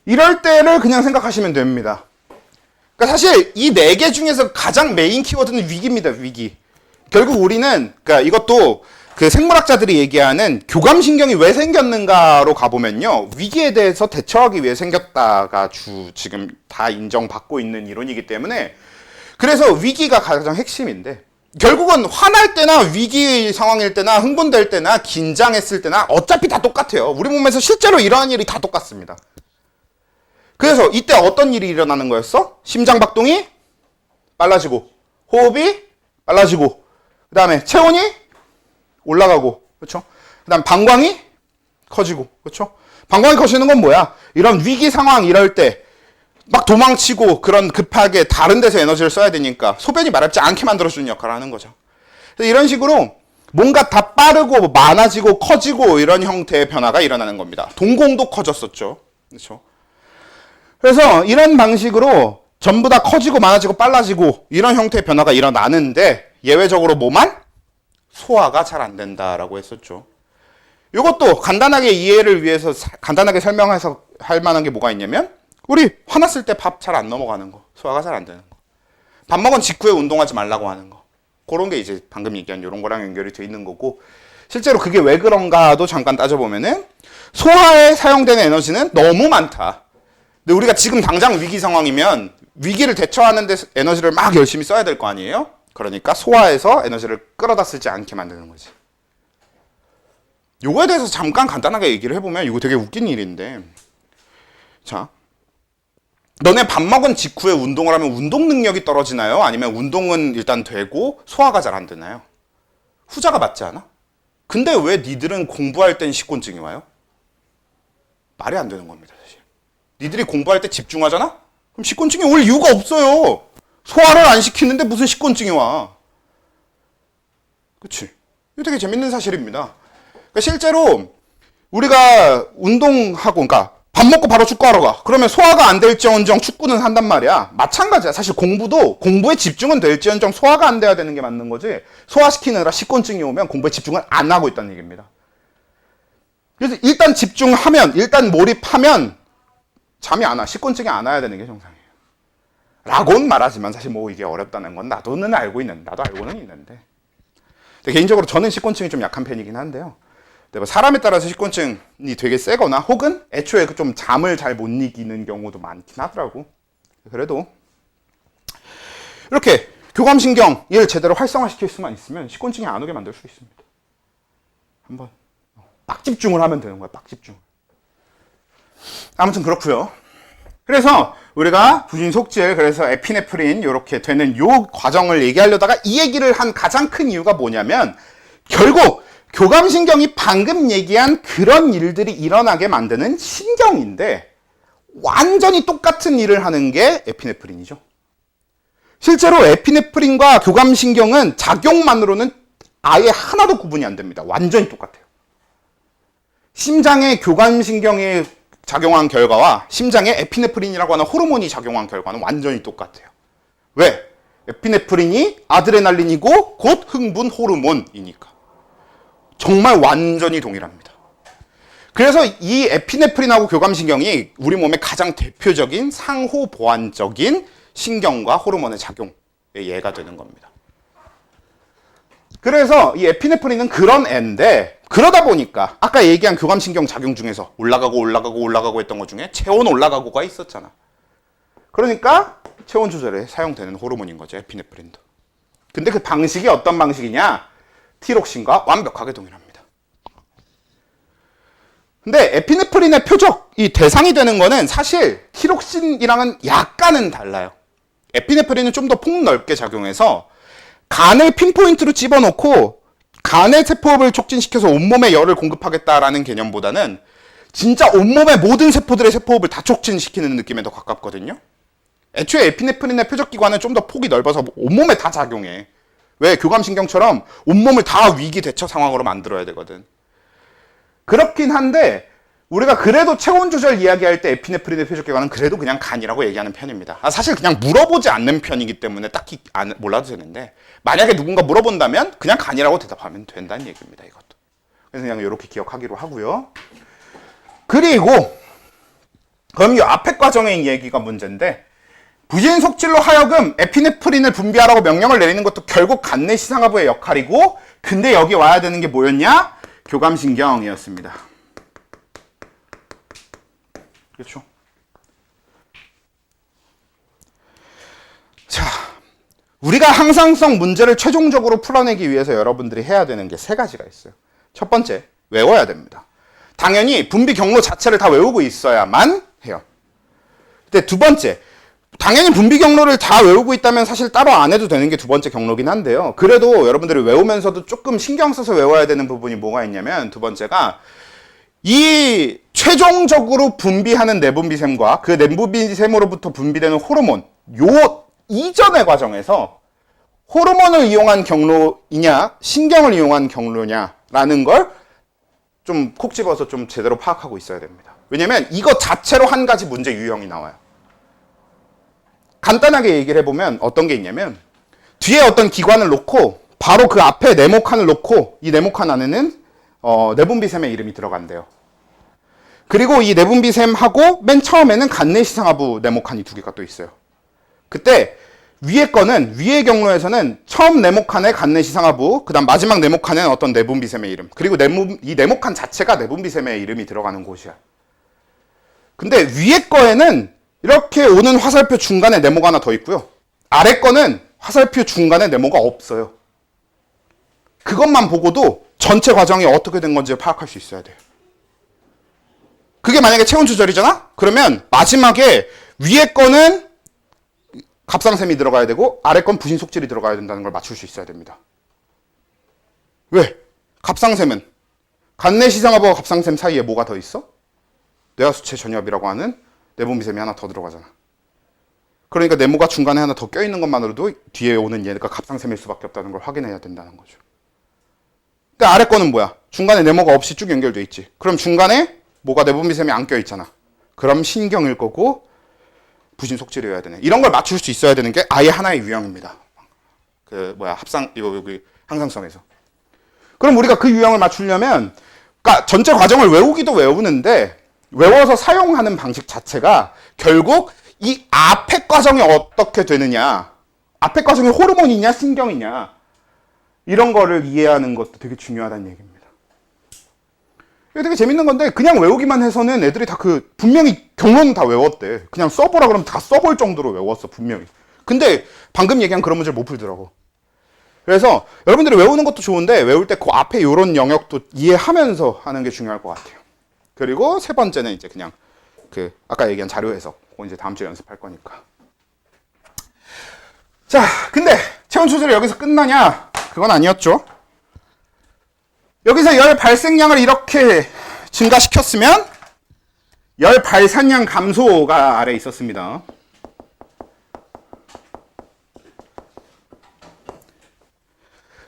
이럴 때를 그냥 생각하시면 됩니다. 그러니까 사실 이 4개 중에서 가장 메인 키워드는 위기입니다. 위기. 결국 우리는, 그러니까 이것도 그 생물학자들이 얘기하는 교감신경이 왜 생겼는가로 가보면요, 위기에 대해서 대처하기 위해 생겼다가 지금 다 인정받고 있는 이론이기 때문에, 그래서 위기가 가장 핵심인데, 결국은 화날 때나 위기 상황일 때나 흥분될 때나 긴장했을 때나 어차피 다 똑같아요. 우리 몸에서 실제로 이러한 일이 다 똑같습니다. 그래서 이때 어떤 일이 일어나는 거였어? 심장박동이 빨라지고, 호흡이 빨라지고, 그 다음에 체온이 올라가고, 그렇죠? 그 다음 방광이 커지고, 그렇죠? 방광이 커지는 건 뭐야? 이런 위기 상황 이럴 때 막 도망치고 그런 급하게 다른 데서 에너지를 써야 되니까 소변이 마렵지 않게 만들어주는 역할을 하는 거죠. 그래서 이런 식으로 뭔가 다 빠르고 많아지고 커지고 이런 형태의 변화가 일어나는 겁니다. 동공도 커졌었죠. 그렇죠? 그래서 이런 방식으로 전부 다 커지고 많아지고 빨라지고 이런 형태의 변화가 일어나는데, 예외적으로 뭐만? 소화가 잘 안 된다라고 했었죠. 이것도 간단하게 이해를 위해서 간단하게 설명해서 할 만한 게 뭐가 있냐면, 우리 화났을 때 밥 잘 안 넘어가는 거, 소화가 잘 안 되는 거, 밥 먹은 직후에 운동하지 말라고 하는 거, 그런 게 이제 방금 얘기한 이런 거랑 연결이 돼 있는 거고, 실제로 그게 왜 그런가도 잠깐 따져보면은 소화에 사용되는 에너지는 너무 많다. 근데 우리가 지금 당장 위기 상황이면 위기를 대처하는 데 에너지를 막 열심히 써야 될 거 아니에요? 그러니까 소화에서 에너지를 끌어다 쓰지 않게 만드는 거지. 요거에 대해서 잠깐 간단하게 얘기를 해보면 이거 되게 웃긴 일인데, 자, 너네 밥 먹은 직후에 운동을 하면 운동 능력이 떨어지나요? 아니면 운동은 일단 되고 소화가 잘 안 되나요? 후자가 맞지 않아? 근데 왜 니들은 공부할 땐 식곤증이 와요? 말이 안 되는 겁니다, 사실. 니들이 공부할 때 집중하잖아? 그럼 식곤증이 올 이유가 없어요. 소화를 안 시키는데 무슨 식곤증이 와. 그치? 이거 되게 재밌는 사실입니다. 그러니까 실제로 우리가 운동하고, 그러니까 밥 먹고 바로 축구하러 가. 그러면 소화가 안 될지언정 축구는 한단 말이야. 마찬가지야. 사실 공부도 공부에 집중은 될지언정 소화가 안 돼야 되는 게 맞는 거지. 소화시키느라 식곤증이 오면 공부에 집중을 안 하고 있다는 얘기입니다. 그래서 일단 집중하면, 일단 몰입하면 잠이 안 와. 식곤증이 안 와야 되는 게 정상이에요. 라고는 말하지만 사실 뭐 이게 어렵다는 건 나도 알고는 있는데. 근데 개인적으로 저는 식곤증이 좀 약한 편이긴 한데요. 사람에 따라서 식곤증이 되게 세거나 혹은 애초에 좀 잠을 잘 못 이기는 경우도 많긴 하더라고. 그래도 이렇게 교감신경을 제대로 활성화시킬 수만 있으면 식곤증이 안 오게 만들 수 있습니다. 한번 빡 집중을 하면 되는 거야. 빡 집중. 아무튼 그렇고요. 그래서 우리가 부신속질, 그래서 에피네프린 이렇게 되는 요 과정을 얘기하려다가 이 얘기를 한 가장 큰 이유가 뭐냐면, 결국 교감신경이 방금 얘기한 그런 일들이 일어나게 만드는 신경인데 완전히 똑같은 일을 하는 게 에피네프린이죠. 실제로 에피네프린과 교감신경은 작용만으로는 아예 하나도 구분이 안 됩니다. 완전히 똑같아요. 심장의 교감신경이 작용한 결과와 심장의 에피네프린이라고 하는 호르몬이 작용한 결과는 완전히 똑같아요. 왜? 에피네프린이 아드레날린이고 곧 흥분 호르몬이니까. 정말 완전히 동일합니다. 그래서 이 에피네프린하고 교감신경이 우리 몸의 가장 대표적인 상호 보완적인 신경과 호르몬의 작용의 예가 되는 겁니다. 그래서 이 에피네프린은 그런 애인데, 그러다 보니까 아까 얘기한 교감신경 작용 중에서 올라가고 했던 것 중에 체온 올라가고가 있었잖아. 그러니까 체온 조절에 사용되는 호르몬인 거죠, 에피네프린도. 근데 그 방식이 어떤 방식이냐? 티록신과 완벽하게 동일합니다. 근데 에피네프린의 표적이 대상이 되는 거는 사실 티록신이랑은 약간은 달라요. 에피네프린은 좀 더 폭넓게 작용해서 간을 핀포인트로 집어넣고 간의 세포를 촉진시켜서 온몸에 열을 공급하겠다라는 개념보다는 진짜 온몸의 모든 세포들의 세포호흡을 다 촉진시키는 느낌에 더 가깝거든요. 애초에 에피네프린의 표적기관은 좀 더 폭이 넓어서 온몸에 다 작용해. 왜? 교감신경처럼 온몸을 다 위기 대처 상황으로 만들어야 되거든. 그렇긴 한데 우리가 그래도 체온 조절 이야기할 때 에피네프린의 표적격과는 그래도 그냥 간이라고 얘기하는 편입니다. 사실 그냥 물어보지 않는 편이기 때문에 딱히 몰라도 되는데, 만약에 누군가 물어본다면 그냥 간이라고 대답하면 된다는 얘기입니다. 이것도. 그래서 그냥 이렇게 기억하기로 하고요. 그리고 그럼 이 앞에 과정의 얘기가 문제인데, 부진 속질로 하여금 에피네프린을 분비하라고 명령을 내리는 것도 결국 간내시상하부의 역할이고, 근데 여기 와야 되는 게 뭐였냐? 교감신경이었습니다. 그렇죠? 자, 우리가 항상성 문제를 최종적으로 풀어내기 위해서 여러분들이 해야 되는 게 세 가지가 있어요. 첫 번째, 외워야 됩니다. 당연히 분비 경로 자체를 다 외우고 있어야만 해요. 근데 두 번째, 당연히 분비 경로를 다 외우고 있다면 사실 따로 안 해도 되는 게 두 번째 경로긴 한데요. 그래도 여러분들이 외우면서도 조금 신경 써서 외워야 되는 부분이 뭐가 있냐면, 두 번째가 이 최종적으로 분비하는 내분비샘과 그 내분비샘으로부터 분비되는 호르몬, 요 이전의 과정에서 호르몬을 이용한 경로이냐 신경을 이용한 경로냐라는 걸 좀 콕 집어서 좀 제대로 파악하고 있어야 됩니다. 왜냐면 이거 자체로 한 가지 문제 유형이 나와요. 간단하게 얘기를 해보면 어떤 게 있냐면, 뒤에 어떤 기관을 놓고 바로 그 앞에 네모칸을 놓고 이 네모칸 안에는 내분비샘의 이름이 들어간대요. 그리고 이 내분비샘하고 맨 처음에는 간내시상하부 네모칸이 두 개가 또 있어요. 그때 위에 거는, 위의 경로에서는 처음 네모칸의 간내시상하부, 그 다음 마지막 네모칸에는 어떤 내분비샘의 이름, 그리고 이 네모칸 자체가 내분비샘의 이름이 들어가는 곳이야. 근데 위에 거에는 이렇게 오는 화살표 중간에 네모가 하나 더 있고요. 아래 거는 화살표 중간에 네모가 없어요. 그것만 보고도 전체 과정이 어떻게 된 건지 파악할 수 있어야 돼요. 그게 만약에 체온 조절이잖아? 그러면 마지막에 위에 거는 갑상샘이 들어가야 되고 아래 건 부신 속질이 들어가야 된다는 걸 맞출 수 있어야 됩니다. 왜? 갑상샘은 간내시상하부와 갑상샘 사이에 뭐가 더 있어? 뇌하수체 전엽이라고 하는 내분비샘이 하나 더 들어가잖아. 그러니까 네모가 중간에 하나 더 껴있는 것만으로도 뒤에 오는 얘가 갑상샘일 수밖에 없다는 걸 확인해야 된다는 거죠. 근데 아래 거는 뭐야? 중간에 네모가 없이 쭉 연결돼 있지. 그럼 중간에 뭐가 내분비샘이 안 껴있잖아. 그럼 신경일 거고 부신 속질이어야 되네. 이런 걸 맞출 수 있어야 되는 게 아예 하나의 유형입니다. 여기 항상성에서. 그럼 우리가 그 유형을 맞추려면, 그러니까 전체 과정을 외우기도 외우는데, 외워서 사용하는 방식 자체가 결국 이 앞에 과정이 어떻게 되느냐, 앞에 과정이 호르몬이냐 신경이냐, 이런 거를 이해하는 것도 되게 중요하다는 얘기입니다. 이게 되게 재밌는 건데, 그냥 외우기만 해서는 애들이 다 분명히 경로는 다 외웠대. 그냥 써보라 그러면 다 써볼 정도로 외웠어, 분명히. 근데 방금 얘기한 그런 문제를 못 풀더라고. 그래서 여러분들이 외우는 것도 좋은데, 외울 때 그 앞에 이런 영역도 이해하면서 하는 게 중요할 것 같아요. 그리고 세 번째는 이제 그냥 아까 얘기한 자료 해석. 그거 이제 다음 주에 연습할 거니까. 자, 근데 체온 조절이 여기서 끝나냐? 그건 아니었죠. 여기서 열 발생량을 이렇게 증가시켰으면 열 발산량 감소가 아래에 있었습니다.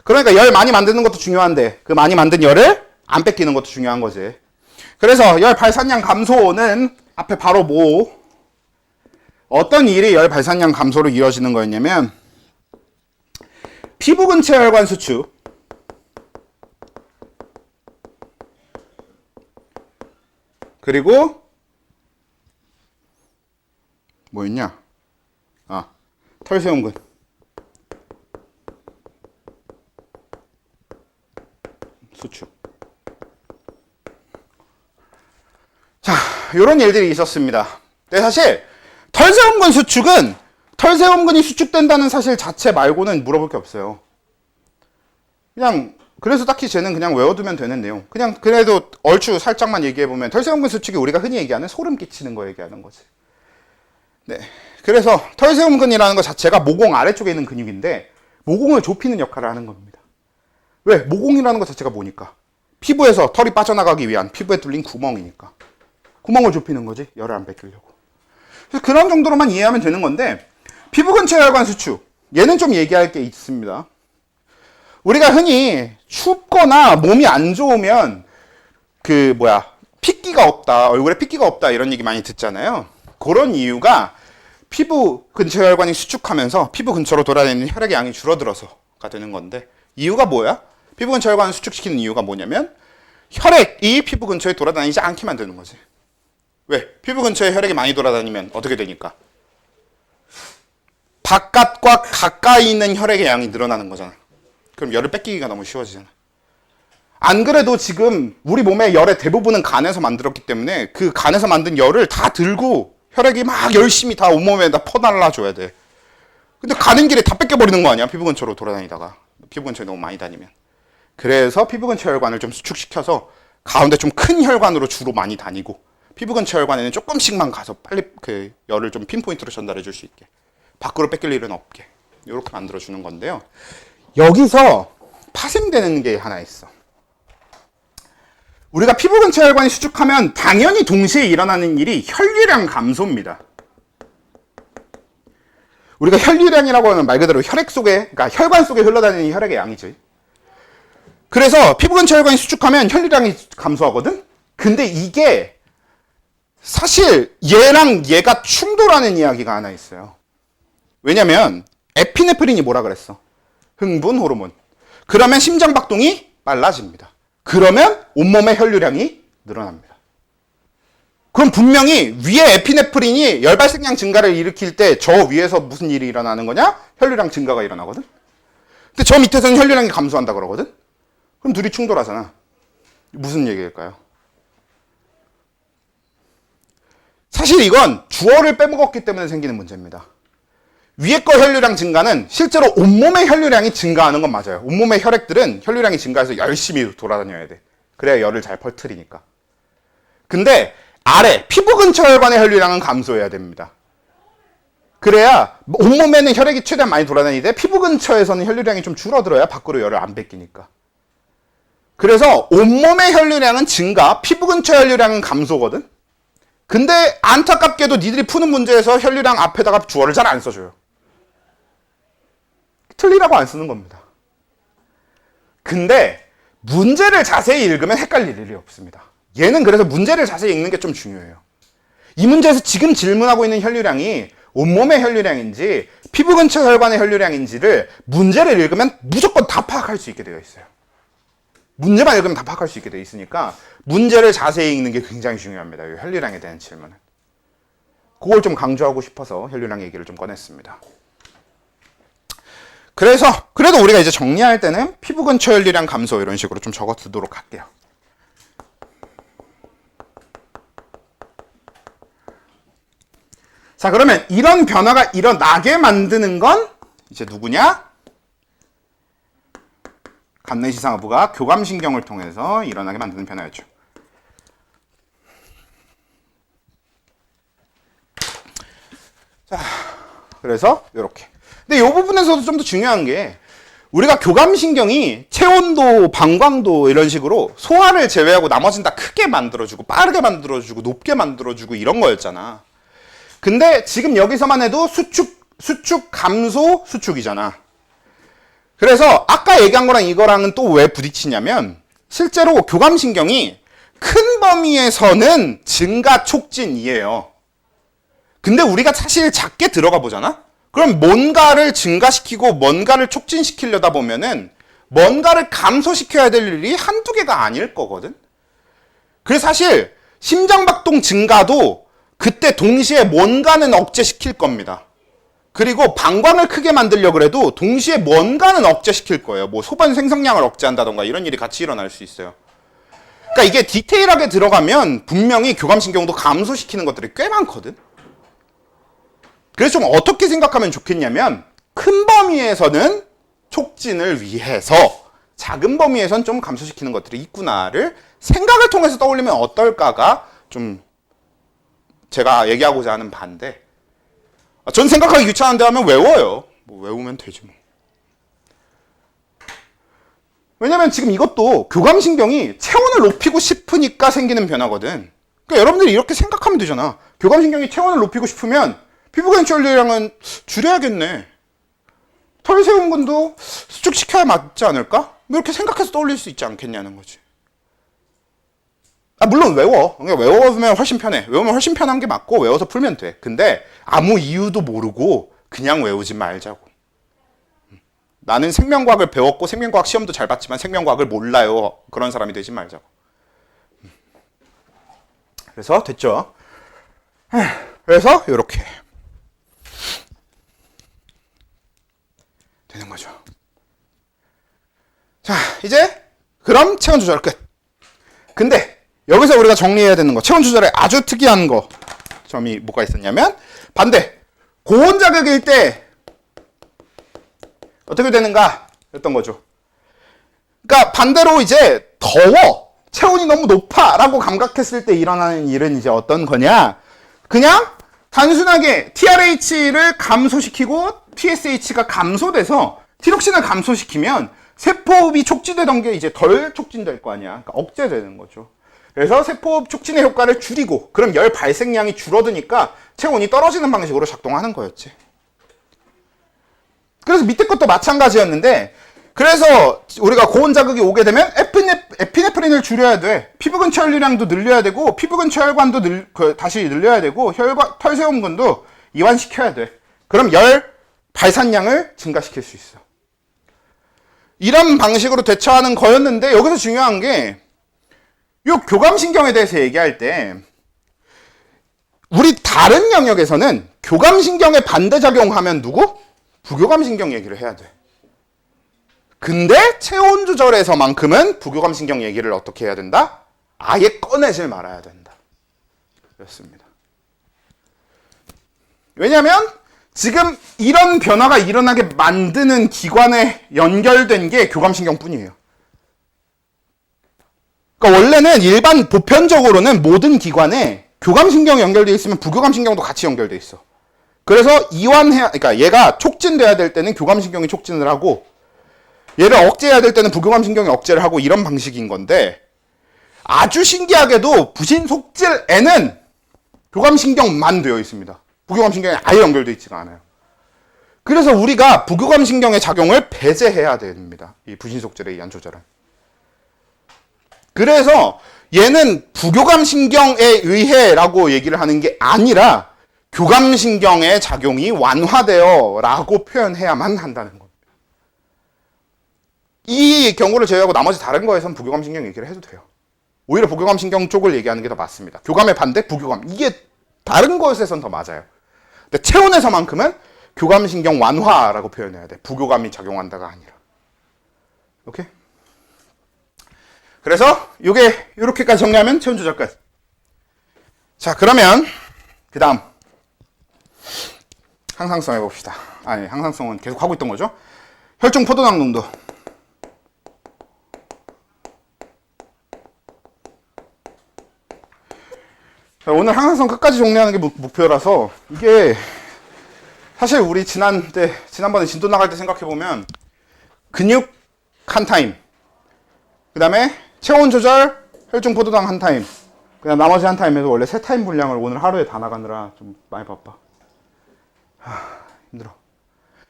그러니까 열 많이 만드는 것도 중요한데 그 많이 만든 열을 안 뺏기는 것도 중요한 거지. 그래서 열 발산량 감소는 앞에 바로 어떤 일이 열 발산량 감소로 이루어지는 거였냐면, 피부 근처 혈관 수축, 그리고 뭐였냐? 털세움근. 수축. 자, 요런 일들이 있었습니다. 근데 사실 털세움근 수축은 털세움근이 수축된다는 사실 자체 말고는 물어볼 게 없어요. 그냥 그래서 딱히 쟤는 그냥 외워두면 되는 내용. 그냥 그래도 얼추 살짝만 얘기해보면 털세움근 수축이 우리가 흔히 얘기하는 소름 끼치는 거 얘기하는 거지. 네. 그래서 털세움근이라는 것 자체가 모공 아래쪽에 있는 근육인데 모공을 좁히는 역할을 하는 겁니다. 왜? 모공이라는 것 자체가 뭐니까? 피부에서 털이 빠져나가기 위한 피부에 뚫린 구멍이니까. 구멍을 좁히는 거지. 열을 안 뺏기려고. 그래서 그런 정도로만 이해하면 되는 건데, 피부 근처 혈관 수축. 얘는 좀 얘기할 게 있습니다. 우리가 흔히 춥거나 몸이 안 좋으면 핏기가 없다, 얼굴에 핏기가 없다 이런 얘기 많이 듣잖아요. 그런 이유가 피부 근처 혈관이 수축하면서 피부 근처로 돌아다니는 혈액의 양이 줄어들어서가 되는 건데, 이유가 뭐야? 피부 근처 혈관을 수축시키는 이유가 뭐냐면 혈액이 피부 근처에 돌아다니지 않게 만드는 거지. 왜? 피부 근처에 혈액이 많이 돌아다니면 어떻게 되니까? 바깥과 가까이 있는 혈액의 양이 늘어나는 거잖아. 그럼 열을 뺏기기가 너무 쉬워지잖아. 안 그래도 지금 우리 몸의 열의 대부분은 간에서 만들었기 때문에 그 간에서 만든 열을 다 들고 혈액이 막 열심히 다 온몸에다 퍼날라줘야 돼. 근데 가는 길에 다 뺏겨버리는 거 아니야? 피부 근처로 돌아다니다가. 피부 근처에 너무 많이 다니면. 그래서 피부 근처 혈관을 좀 수축시켜서 가운데 좀 큰 혈관으로 주로 많이 다니고, 피부 근처 혈관에는 조금씩만 가서 빨리 그 열을 좀 핀포인트로 전달해 줄 수 있게, 밖으로 뺏길 일은 없게, 이렇게 만들어주는 건데요. 여기서 파생되는 게 하나 있어. 우리가 피부 근처 혈관이 수축하면 당연히 동시에 일어나는 일이 혈류량 감소입니다. 우리가 혈류량이라고 하면 말 그대로 혈액 속에, 그러니까 혈관 속에 흘러다니는 혈액의 양이지. 그래서 피부 근처 혈관이 수축하면 혈류량이 감소하거든? 근데 이게 사실 얘랑 얘가 충돌하는 이야기가 하나 있어요. 왜냐면 에피네프린이 뭐라 그랬어? 흥분 호르몬. 그러면 심장 박동이 빨라집니다. 그러면 온몸의 혈류량이 늘어납니다. 그럼 분명히 위에 에피네프린이 열발생량 증가를 일으킬 때 저 위에서 무슨 일이 일어나는 거냐? 혈류량 증가가 일어나거든? 근데 저 밑에서는 혈류량이 감소한다 그러거든? 그럼 둘이 충돌하잖아. 무슨 얘기일까요? 사실 이건 주어를 빼먹었기 때문에 생기는 문제입니다. 위에 거 혈류량 증가는 실제로 온몸의 혈류량이 증가하는 건 맞아요. 온몸의 혈액들은 혈류량이 증가해서 열심히 돌아다녀야 돼. 그래야 열을 잘 퍼뜨리니까. 근데 아래 피부 근처 혈관의 혈류량은 감소해야 됩니다. 그래야 온몸에는 혈액이 최대한 많이 돌아다니는데 피부 근처에서는 혈류량이 좀 줄어들어야 밖으로 열을 안 뺏기니까. 그래서 온몸의 혈류량은 증가, 피부 근처 혈류량은 감소거든? 근데 안타깝게도 니들이 푸는 문제에서 혈류량 앞에다가 주어를 잘 안 써줘요. 틀리라고 안 쓰는 겁니다. 근데 문제를 자세히 읽으면 헷갈릴 일이 없습니다. 얘는 그래서 문제를 자세히 읽는 게 좀 중요해요. 이 문제에서 지금 질문하고 있는 혈류량이 온몸의 혈류량인지 피부 근처 혈관의 혈류량인지를 문제를 읽으면 무조건 다 파악할 수 있게 되어 있어요. 문제만 읽으면 다 파악할 수 있게 되어 있으니까 문제를 자세히 읽는 게 굉장히 중요합니다. 이 혈류량에 대한 질문은. 그걸 좀 강조하고 싶어서 혈류량 얘기를 좀 꺼냈습니다. 그래도 우리가 이제 정리할 때는 피부 근처 혈류량 감소 이런 식으로 좀 적어 두도록 할게요. 자, 그러면 이런 변화가 일어나게 만드는 건 이제 누구냐? 감내시상하부가 교감신경을 통해서 일어나게 만드는 변화였죠. 자, 그래서 이렇게. 근데 이 부분에서도 좀 더 중요한 게 우리가 교감신경이 체온도, 방광도 이런 식으로 소화를 제외하고 나머지는 다 크게 만들어주고 빠르게 만들어주고 높게 만들어주고 이런 거였잖아. 근데 지금 여기서만 해도 수축, 감소, 수축이잖아. 그래서 아까 얘기한 거랑 이거랑은 또 왜 부딪히냐면 실제로 교감신경이 큰 범위에서는 증가 촉진이에요. 근데 우리가 사실 작게 들어가 보잖아? 그럼 뭔가를 증가시키고 뭔가를 촉진시키려다 보면은 뭔가를 감소시켜야 될 일이 한두 개가 아닐 거거든? 그래서 사실 심장박동 증가도 그때 동시에 뭔가는 억제시킬 겁니다. 그리고 방광을 크게 만들려고 해도 동시에 뭔가는 억제시킬 거예요. 뭐 소변 생성량을 억제한다던가 이런 일이 같이 일어날 수 있어요. 그러니까 이게 디테일하게 들어가면 분명히 교감신경도 감소시키는 것들이 꽤 많거든. 그래서 좀 어떻게 생각하면 좋겠냐면 큰 범위에서는 촉진을 위해서 작은 범위에서는 좀 감소시키는 것들이 있구나를 생각을 통해서 떠올리면 어떨까가 좀 제가 얘기하고자 하는 바인데, 전 생각하기 귀찮은데 하면 외워요. 뭐 외우면 되지 뭐. 왜냐면 지금 이것도 교감신경이 체온을 높이고 싶으니까 생기는 변화거든. 그러니까 여러분들이 이렇게 생각하면 되잖아. 교감신경이 체온을 높이고 싶으면 피부 근처 혈류량은 줄여야겠네. 털세운근도 수축시켜야 맞지 않을까? 뭐 이렇게 생각해서 떠올릴 수 있지 않겠냐는 거지. 물론 외워. 그러니까 외워면 훨씬 편해. 외우면 훨씬 편한 게 맞고 외워서 풀면 돼. 근데 아무 이유도 모르고 그냥 외우지 말자고. 나는 생명과학을 배웠고 생명과학 시험도 잘 봤지만 생명과학을 몰라요. 그런 사람이 되지 말자고. 그래서 됐죠? 그래서 이렇게 되는 거죠. 자, 이제 그럼 체온 조절 끝. 근데 여기서 우리가 정리해야 되는 거, 체온 조절에 아주 특이한 거 점이 뭐가 있었냐면 반대, 고온 자극일 때 어떻게 되는가 였던 거죠. 그러니까 반대로 이제 더워, 체온이 너무 높아 라고 감각했을 때 일어나는 일은 이제 어떤 거냐, 그냥 단순하게 TRH를 감소시키고 TSH가 감소돼서 티록신을 감소시키면 세포흡이 촉진되던 게 이제 덜 촉진될 거 아니야. 그러니까 억제되는 거죠. 그래서 세포흡 촉진의 효과를 줄이고 그럼 열 발생량이 줄어드니까 체온이 떨어지는 방식으로 작동하는 거였지. 그래서 밑에 것도 마찬가지였는데, 그래서 우리가 고온 자극이 오게 되면 에피네프린을 줄여야 돼. 피부 근처 혈류량도 늘려야 되고 피부 근처 혈관도 다시 늘려야 되고 털세움근도 이완시켜야 돼. 그럼 열 발산량을 증가시킬 수 있어. 이런 방식으로 대처하는 거였는데, 여기서 중요한 게 이 교감신경에 대해서 얘기할 때 우리 다른 영역에서는 교감신경에 반대작용하면 누구? 부교감신경 얘기를 해야 돼. 근데 체온 조절에서만큼은 부교감신경 얘기를 어떻게 해야 된다? 아예 꺼내질 말아야 된다. 그렇습니다. 왜냐면 지금 이런 변화가 일어나게 만드는 기관에 연결된 게 교감신경뿐이에요. 그러니까 원래는 일반 보편적으로는 모든 기관에 교감신경이 연결되어 있으면 부교감신경도 같이 연결되어 있어. 그래서 그러니까 얘가 촉진돼야 될 때는 교감신경이 촉진을 하고 얘를 억제해야 될 때는 부교감신경이 억제를 하고, 이런 방식인 건데, 아주 신기하게도 부신속질에는 교감신경만 되어 있습니다. 부교감신경이 아예 연결되어 있지가 않아요. 그래서 우리가 부교감신경의 작용을 배제해야 됩니다. 이 부신속질에 의한 조절은. 그래서 얘는 부교감신경에 의해 라고 얘기를 하는 게 아니라 교감신경의 작용이 완화되어 라고 표현해야만 한다는 겁니다. 이 경우를 제외하고 나머지 다른 거에선 부교감신경 얘기를 해도 돼요. 오히려 부교감신경 쪽을 얘기하는 게 더 맞습니다. 교감의 반대, 부교감. 이게 다른 것에선 더 맞아요. 근데 체온에서만큼은 교감신경 완화라고 표현해야 돼. 부교감이 작용한다가 아니라. 오케이? 그래서 이게 이렇게까지 정리하면 체온 조절 끝. 자, 그러면 그 다음 항상성 해봅시다. 아니, 항상성은 계속 하고 있던 거죠. 혈중 포도당 농도. 자, 오늘 항상성 끝까지 정리하는 게 목표라서, 이게 사실 우리 지난번에 진도 나갈 때 생각해보면 근육 한 타임, 그 다음에 체온 조절, 혈중 포도당 한 타임, 그 다음 나머지 한 타임에서 원래 세 타임 분량을 오늘 하루에 다 나가느라 좀 많이 바빠. 힘들어.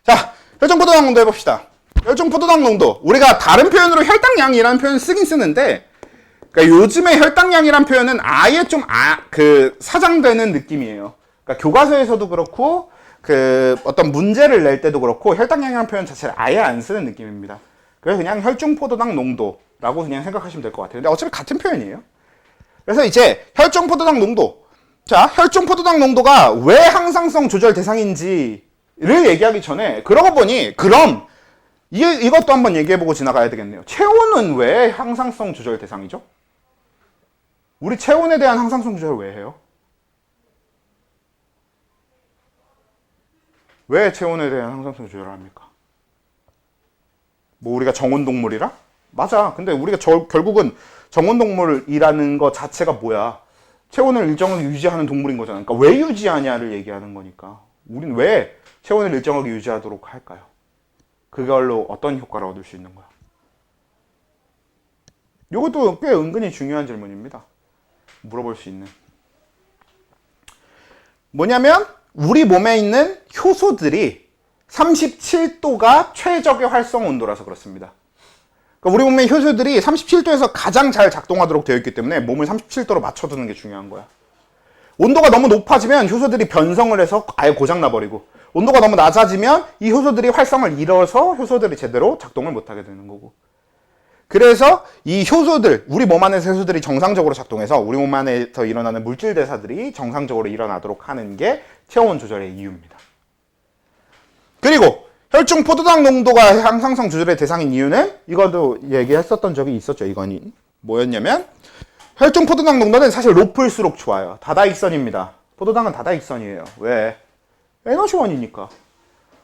자, 혈중 포도당 농도 해봅시다. 혈중 포도당 농도, 우리가 다른 표현으로 혈당량이라는 표현을 쓰긴 쓰는데, 그러니까 요즘에 혈당량이라는 표현은 아예 좀 사장되는 느낌이에요. 그러니까 교과서에서도 그렇고 어떤 문제를 낼 때도 그렇고 혈당량이라는 표현 자체를 아예 안 쓰는 느낌입니다. 그래서 그냥 혈중 포도당 농도라고 그냥 생각하시면 될 것 같아요. 근데 어차피 같은 표현이에요. 그래서 이제 혈중 포도당 농도. 자, 혈중 포도당 농도가 왜 항상성 조절 대상인지를 얘기하기 전에, 그러고 보니 그럼 이것도 한번 얘기해보고 지나가야 되겠네요. 체온은 왜 항상성 조절 대상이죠? 우리 체온에 대한 항상성 조절을 왜 해요? 왜 체온에 대한 항상성 조절을 합니까? 뭐 우리가 정온동물이라? 맞아. 근데 우리가 결국은 정온동물이라는 것 자체가 뭐야? 체온을 일정하게 유지하는 동물인 거잖아. 그러니까 왜 유지하냐를 얘기하는 거니까. 우린 왜 체온을 일정하게 유지하도록 할까요? 그걸로 어떤 효과를 얻을 수 있는 거야? 이것도 꽤 은근히 중요한 질문입니다. 물어볼 수 있는. 뭐냐면 우리 몸에 있는 효소들이 37도가 최적의 활성 온도라서 그렇습니다. 그러니까 우리 몸의 효소들이 37도에서 가장 잘 작동하도록 되어 있기 때문에 몸을 37도로 맞춰두는 게 중요한 거야. 온도가 너무 높아지면 효소들이 변성을 해서 아예 고장나버리고, 온도가 너무 낮아지면 이 효소들이 활성을 잃어서 효소들이 제대로 작동을 못하게 되는 거고. 그래서 이 효소들, 우리 몸 안에서 효소들이 정상적으로 작동해서 우리 몸 안에서 일어나는 물질 대사들이 정상적으로 일어나도록 하는 게 체온 조절의 이유입니다. 그리고 혈중 포도당 농도가 향상성 조절의 대상인 이유는 이것도 얘기했었던 적이 있었죠. 이건 뭐였냐면, 혈중 포도당 농도는 사실 높을수록 좋아요. 다다익선입니다. 포도당은 다다익선이에요. 왜? 에너지원이니까.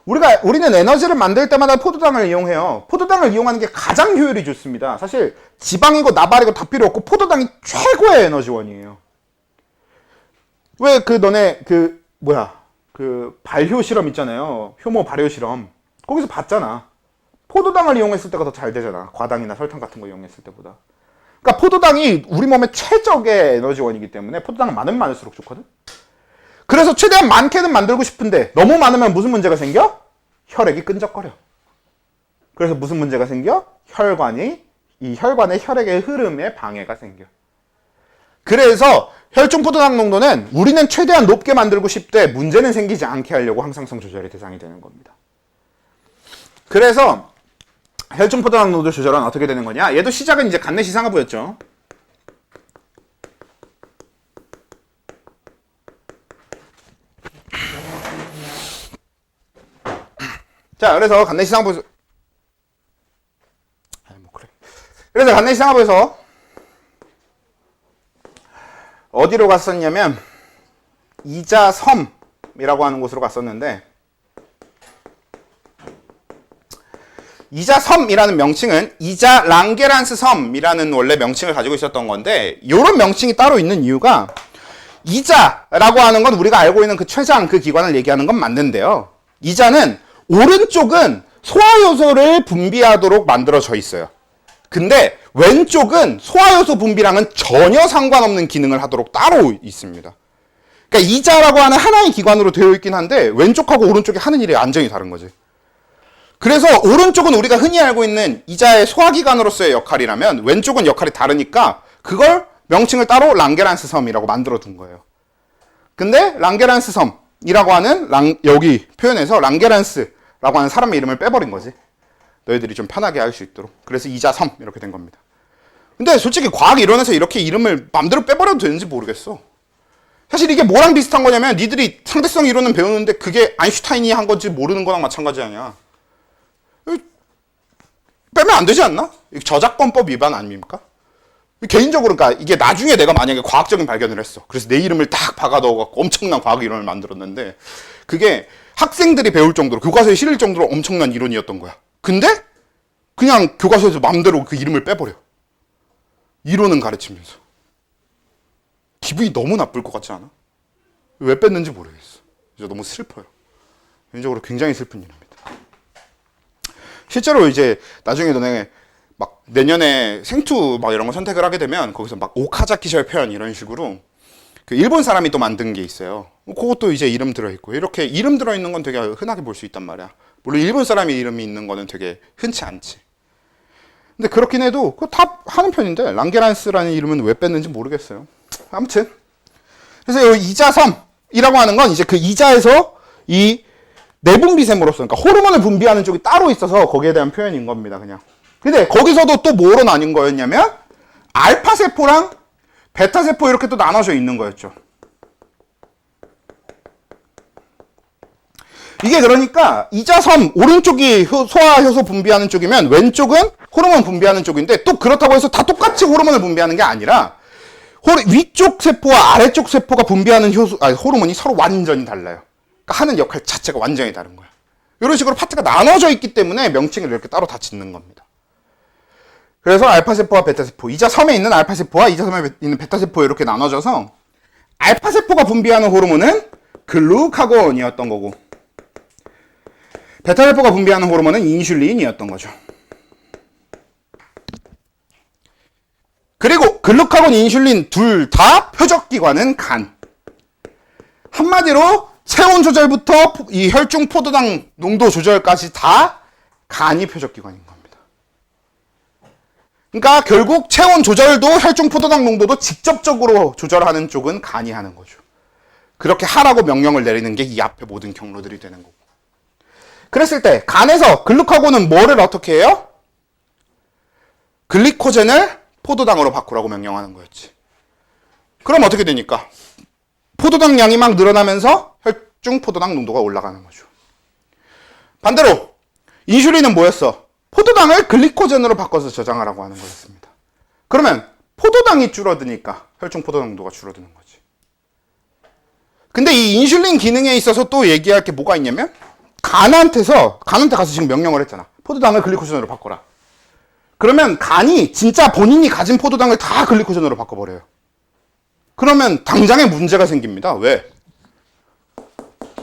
우리는 에너지를 만들 때마다 포도당을 이용해요. 포도당을 이용하는 게 가장 효율이 좋습니다. 사실 지방이고 나발이고 다 필요 없고 포도당이 최고의 에너지원이에요. 왜 너네 발효 실험 있잖아요. 효모 발효 실험. 거기서 봤잖아. 포도당을 이용했을 때가 더 잘 되잖아. 과당이나 설탕 같은 거 이용했을 때보다. 그러니까 포도당이 우리 몸의 최적의 에너지원이기 때문에 포도당은 많으면 많을수록 좋거든. 그래서 최대한 많게는 만들고 싶은데 너무 많으면 무슨 문제가 생겨? 혈액이 끈적거려. 그래서 무슨 문제가 생겨? 이 혈관의 혈액의 흐름에 방해가 생겨. 그래서 혈중 포도당 농도는 우리는 최대한 높게 만들고 싶되 문제는 생기지 않게 하려고 항상성 조절의 대상이 되는 겁니다. 그래서 혈중 포도당 농도 조절은 어떻게 되는 거냐? 얘도 시작은 이제 간내시 상하부였죠. 자, 그래서 간내시 상하부에서 그래서 간내시 상하부에서 어디로 갔었냐면 이자섬이라고 하는 곳으로 갔었는데, 이자섬이라는 명칭은 이자 랑게란스 섬이라는 원래 명칭을 가지고 있었던 건데, 이런 명칭이 따로 있는 이유가, 이자라고 하는 건 우리가 알고 있는 그 췌장, 그 기관을 얘기하는 건 맞는데요. 이자는 오른쪽은 소화효소를 분비하도록 만들어져 있어요. 근데 왼쪽은 소화효소 분비랑은 전혀 상관없는 기능을 하도록 따로 있습니다. 그러니까 이자라고 하는 하나의 기관으로 되어 있긴 한데 왼쪽하고 오른쪽이 하는 일이 완전히 다른 거지. 그래서 오른쪽은 우리가 흔히 알고 있는 이자의 소화기관으로서의 역할이라면 왼쪽은 역할이 다르니까 그걸 명칭을 따로 랑게란스 섬이라고 만들어 둔 거예요. 근데 랑게란스 섬이라고 하는 여기 표현에서 랑게란스라고 하는 사람의 이름을 빼버린 거지. 너희들이 좀 편하게 할 수 있도록. 그래서 이자섬 이렇게 된 겁니다. 근데 솔직히 과학이 일어나서 이렇게 이름을 맘대로 빼버려도 되는지 모르겠어. 사실 이게 뭐랑 비슷한 거냐면 니들이 상대성 이론은 배우는데 그게 아인슈타인이 한 건지 모르는 거랑 마찬가지 아니야. 빼면 안 되지 않나? 저작권법 위반 아닙니까? 개인적으로 그러니까 이게 나중에 내가 만약에 과학적인 발견을 했어. 그래서 내 이름을 딱 박아 넣어갖고 엄청난 과학 이론을 만들었는데 그게 학생들이 배울 정도로 교과서에 실릴 정도로 엄청난 이론이었던 거야. 근데 그냥 교과서에서 맘대로 그 이름을 빼버려. 이론은 가르치면서. 기분이 너무 나쁠 것 같지 않아? 왜 뺐는지 모르겠어. 이제 너무 슬퍼요. 개인적으로 굉장히 슬픈 일입니다. 실제로 이제 나중에 너네 막 내년에 생투 막 이런 거 선택을 하게 되면 거기서 막 오카자키셔의 표현 이런 식으로 그 일본 사람이 또 만든 게 있어요. 그것도 이제 이름 들어있고 이렇게 이름 들어있는 건 되게 흔하게 볼 수 있단 말이야. 물론 일본 사람이 이름이 있는 거는 되게 흔치 않지. 근데 그렇긴 해도 그거 다 하는 편인데 랑게란스라는 이름은 왜 뺐는지 모르겠어요. 아무튼 그래서 이 이자섬이라고 하는 건 이제 그 이자에서 이 내분비샘으로서 그러니까 호르몬을 분비하는 쪽이 따로 있어서 거기에 대한 표현인 겁니다. 그냥. 근데 거기서도 또 뭐로 나뉜 거였냐면 알파세포랑 베타세포 이렇게 또 나눠져 있는 거였죠. 이게 그러니까 이자섬 오른쪽이 소화효소 분비하는 쪽이면 왼쪽은 호르몬 분비하는 쪽인데 또 그렇다고 해서 다 똑같이 호르몬을 분비하는 게 아니라 위쪽 세포와 아래쪽 세포가 분비하는 호르몬이 서로 완전히 달라요. 그러니까 하는 역할 자체가 완전히 다른 거야. 이런 식으로 파트가 나눠져 있기 때문에 명칭을 이렇게 따로 다 짓는 겁니다. 그래서 알파세포와 베타세포, 이자섬에 있는 알파세포와 이자섬에 있는 베타세포 이렇게 나눠져서 알파세포가 분비하는 호르몬은 글루카곤이었던 거고 베타세포가 분비하는 호르몬은 인슐린이었던 거죠. 그리고 글루카곤, 인슐린 둘 다 표적기관은 간. 한마디로 체온 조절부터 이 혈중 포도당 농도 조절까지 다 간이 표적기관인 겁니다. 그러니까 결국 체온 조절도 혈중 포도당 농도도 직접적으로 조절하는 쪽은 간이 하는 거죠. 그렇게 하라고 명령을 내리는 게 이 앞에 모든 경로들이 되는 거고. 그랬을 때 간에서 글루카곤은 뭐를 어떻게 해요? 글리코젠을 포도당으로 바꾸라고 명령하는 거였지. 그럼 어떻게 되니까? 포도당 양이 막 늘어나면서 혈중 포도당 농도가 올라가는 거죠. 반대로 인슐린은 뭐였어? 포도당을 글리코젠으로 바꿔서 저장하라고 하는 거였습니다. 그러면 포도당이 줄어드니까 혈중 포도당 농도가 줄어드는 거지. 근데 이 인슐린 기능에 있어서 또 얘기할 게 뭐가 있냐면 간한테 가서 지금 명령을 했잖아. 포도당을 글리코젠으로 바꿔라. 그러면 간이 진짜 본인이 가진 포도당을 다 글리코젠으로 바꿔버려요. 그러면 당장에 문제가 생깁니다. 왜?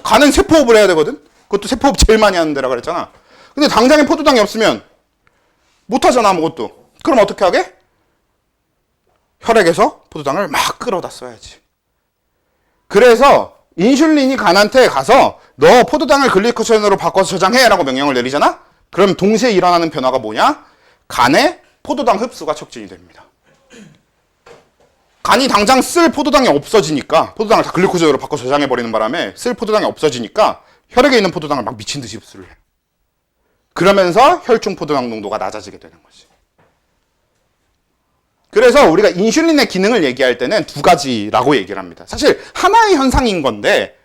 간은 세포호흡을 해야 되거든? 그것도 세포호흡 제일 많이 하는 데라 그랬잖아. 근데 당장에 포도당이 없으면 못하잖아, 아무것도. 그럼 어떻게 하게? 혈액에서 포도당을 막 끌어다 써야지. 그래서 인슐린이 간한테 가서 너 포도당을 글리코젠으로 바꿔서 저장해 라고 명령을 내리잖아? 그럼 동시에 일어나는 변화가 뭐냐? 간에 포도당 흡수가 촉진이 됩니다. 간이 당장 쓸 포도당이 없어지니까 포도당을 다 글리코젠으로 바꿔 저장해버리는 바람에 쓸 포도당이 없어지니까 혈액에 있는 포도당을 막 미친 듯이 흡수를 해. 그러면서 혈중 포도당 농도가 낮아지게 되는 거지. 그래서 우리가 인슐린의 기능을 얘기할 때는 두 가지라고 얘기를 합니다. 사실 하나의 현상인 건데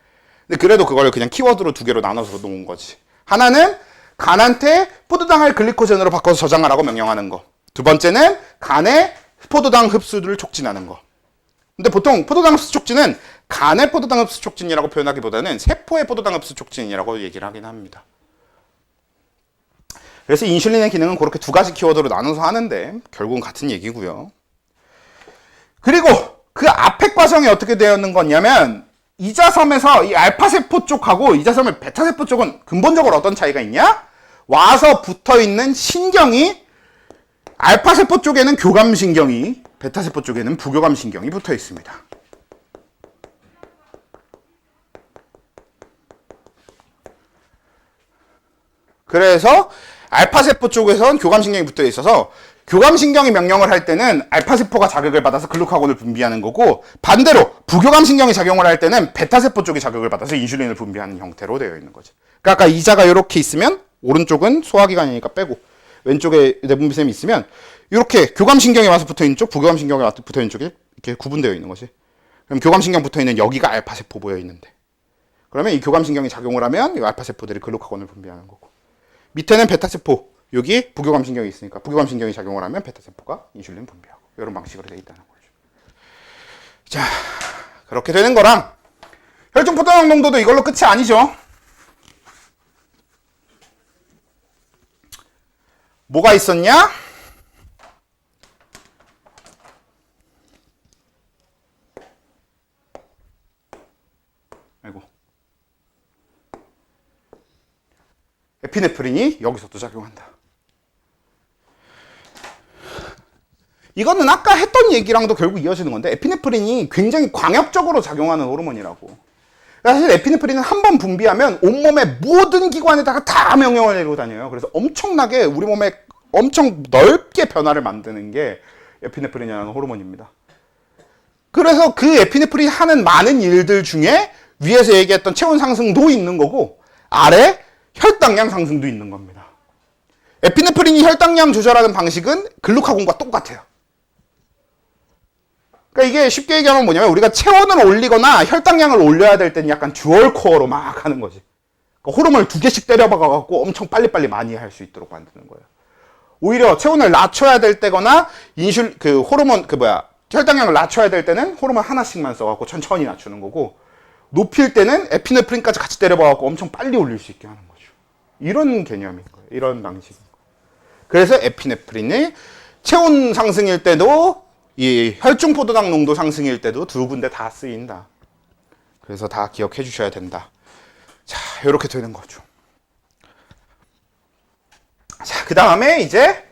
근데 그래도 그걸 그냥 키워드로 두 개로 나눠서 놓은 거지. 하나는 간한테 포도당을 글리코젠으로 바꿔서 저장하라고 명령하는 거. 두 번째는 간의 포도당 흡수를 촉진하는 거. 근데 보통 포도당 흡수 촉진은 간의 포도당 흡수 촉진이라고 표현하기보다는 세포의 포도당 흡수 촉진이라고 얘기를 하긴 합니다. 그래서 인슐린의 기능은 그렇게 두 가지 키워드로 나눠서 하는데 결국은 같은 얘기고요. 그리고 그 앞에 과정이 어떻게 되었는 거냐면 이자섬에서 이 알파세포 쪽하고 이자섬의 베타세포 쪽은 근본적으로 어떤 차이가 있냐? 와서 붙어있는 신경이 알파세포 쪽에는 교감신경이 베타세포 쪽에는 부교감신경이 붙어 있습니다. 그래서 알파세포 쪽에선 교감신경이 붙어 있어서 교감신경이 명령을 할 때는 알파세포가 자극을 받아서 글루카곤을 분비하는 거고 반대로 부교감신경이 작용을 할 때는 베타세포 쪽이 자극을 받아서 인슐린을 분비하는 형태로 되어 있는 거지. 그러니까 아까 이자가 이렇게 있으면 오른쪽은 소화기관이니까 빼고 왼쪽에 내분비샘이 있으면 이렇게 교감신경이 와서 붙어있는 쪽, 부교감신경이 와서 붙어있는 쪽이 이렇게 구분되어 있는 거지. 그럼 교감신경 붙어있는 여기가 알파세포 모여 있는데 그러면 이 교감신경이 작용을 하면 이 알파세포들이 글루카곤을 분비하는 거고 밑에는 베타세포, 여기 부교감신경이 있으니까 부교감신경이 작용을 하면 베타세포가 인슐린 분비하고 이런 방식으로 되어 있다는 거죠. 자, 그렇게 되는 거랑 혈중 포도당 농도도 이걸로 끝이 아니죠. 뭐가 있었냐? 아이고. 에피네프린이 여기서 또 작용한다. 이거는 아까 했던 얘기랑도 결국 이어지는 건데 에피네프린이 굉장히 광역적으로 작용하는 호르몬이라고. 사실 에피네프린은 한 번 분비하면 온몸의 모든 기관에다가 다 명령을 내리고 다녀요. 그래서 엄청나게 우리 몸에 엄청 넓게 변화를 만드는 게 에피네프린이라는 호르몬입니다. 그래서 그 에피네프린이 하는 많은 일들 중에 위에서 얘기했던 체온 상승도 있는 거고 아래 혈당량 상승도 있는 겁니다. 에피네프린이 혈당량 조절하는 방식은 글루카곤과 똑같아요. 그러니까 이게 쉽게 얘기하면 뭐냐면 우리가 체온을 올리거나 혈당량을 올려야 될 때는 약간 듀얼 코어로 막 하는 거지. 그러니까 호르몬을 두 개씩 때려박아갖고 엄청 빨리빨리 많이 할 수 있도록 만드는 거예요. 오히려 체온을 낮춰야 될 때거나 혈당량을 낮춰야 될 때는 호르몬 하나씩만 써갖고 천천히 낮추는 거고 높일 때는 에피네프린까지 같이 때려박아갖고 엄청 빨리 올릴 수 있게 하는 거죠. 이런 개념인 거예요. 이런 방식인 거예요. 그래서 에피네프린이 체온 상승일 때도 이 혈중 포도당 농도 상승일 때도 두 군데 다 쓰인다. 그래서 다 기억해 주셔야 된다. 자, 이렇게 되는 거죠. 자, 그 다음에 이제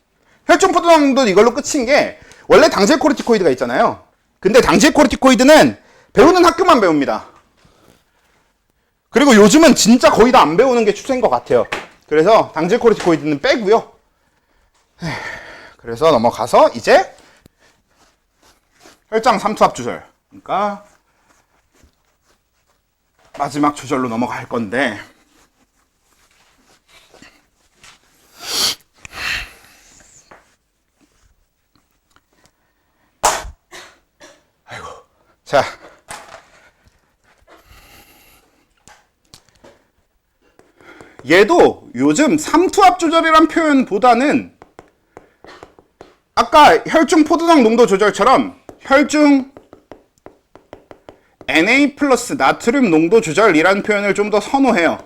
혈중 포도당 농도 이걸로 끝인 게 원래 당질 코르티코이드가 있잖아요. 근데 당질 코르티코이드는 배우는 학교만 배웁니다. 그리고 요즘은 진짜 거의 다 안 배우는 게 추세인 것 같아요. 그래서 당질 코르티코이드는 빼고요. 그래서 넘어가서 이제 혈장 삼투압 조절. 그러니까 마지막 조절로 넘어갈 건데, 아이고, 자, 얘도 요즘 삼투압 조절이란 표현보다는 아까 혈중 포도당 농도 조절처럼 혈중 Na 플러스 나트륨 농도 조절이라는 표현을 좀 더 선호해요.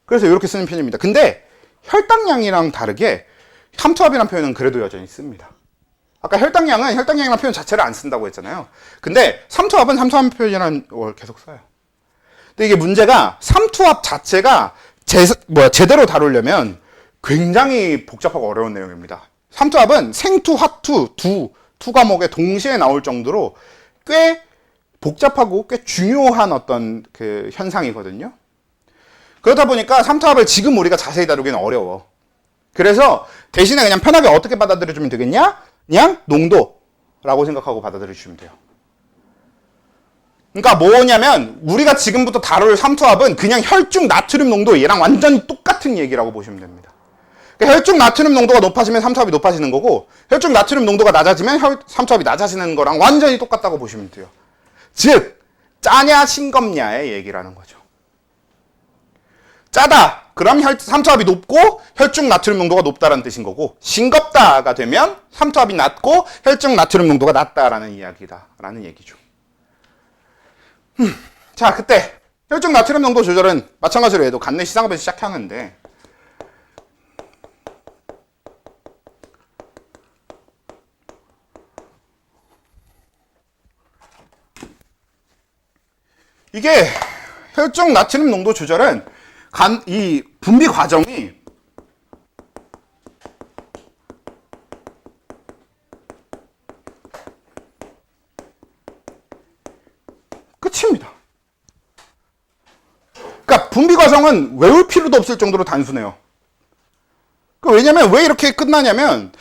그래서 이렇게 쓰는 편입니다. 근데 혈당량이랑 다르게 삼투압이라는 표현은 그래도 여전히 씁니다. 아까 혈당량은 혈당량이라는 표현 자체를 안 쓴다고 했잖아요. 근데 삼투압은 삼투압 표현이라는 걸 계속 써요. 근데 이게 문제가 삼투압 자체가 제대로 다루려면 굉장히 복잡하고 어려운 내용입니다. 삼투압은 생투, 화투, 두 과목에 동시에 나올 정도로 꽤 복잡하고 꽤 중요한 어떤 그 현상이거든요. 그렇다 보니까 삼투압을 지금 우리가 자세히 다루기는 어려워. 그래서 대신에 그냥 편하게 어떻게 받아들여주면 되겠냐? 그냥 농도라고 생각하고 받아들여주시면 돼요. 그러니까 뭐냐면 우리가 지금부터 다룰 삼투압은 그냥 혈중 나트륨 농도 얘랑 완전히 똑같은 얘기라고 보시면 됩니다. 그러니까 혈중 나트륨 농도가 높아지면 삼투압이 높아지는 거고, 혈중 나트륨 농도가 낮아지면 삼투압이 낮아지는 거랑 완전히 똑같다고 보시면 돼요. 즉 짜냐 싱겁냐의 얘기라는 거죠. 짜다 그럼 삼투압이 높고 혈중 나트륨 농도가 높다라는 뜻인 거고, 싱겁다가 되면 삼투압이 낮고 혈중 나트륨 농도가 낮다라는 이야기다라는 얘기죠. 자, 그때 혈중 나트륨 농도 조절은 마찬가지로 해도 간내 시상업에서 시작하는데, 이게 혈중 나트륨 농도 조절은 이 분비 과정이 끝입니다. 그러니까 분비 과정은 외울 필요도 없을 정도로 단순해요. 왜냐면 왜 이렇게 끝나냐면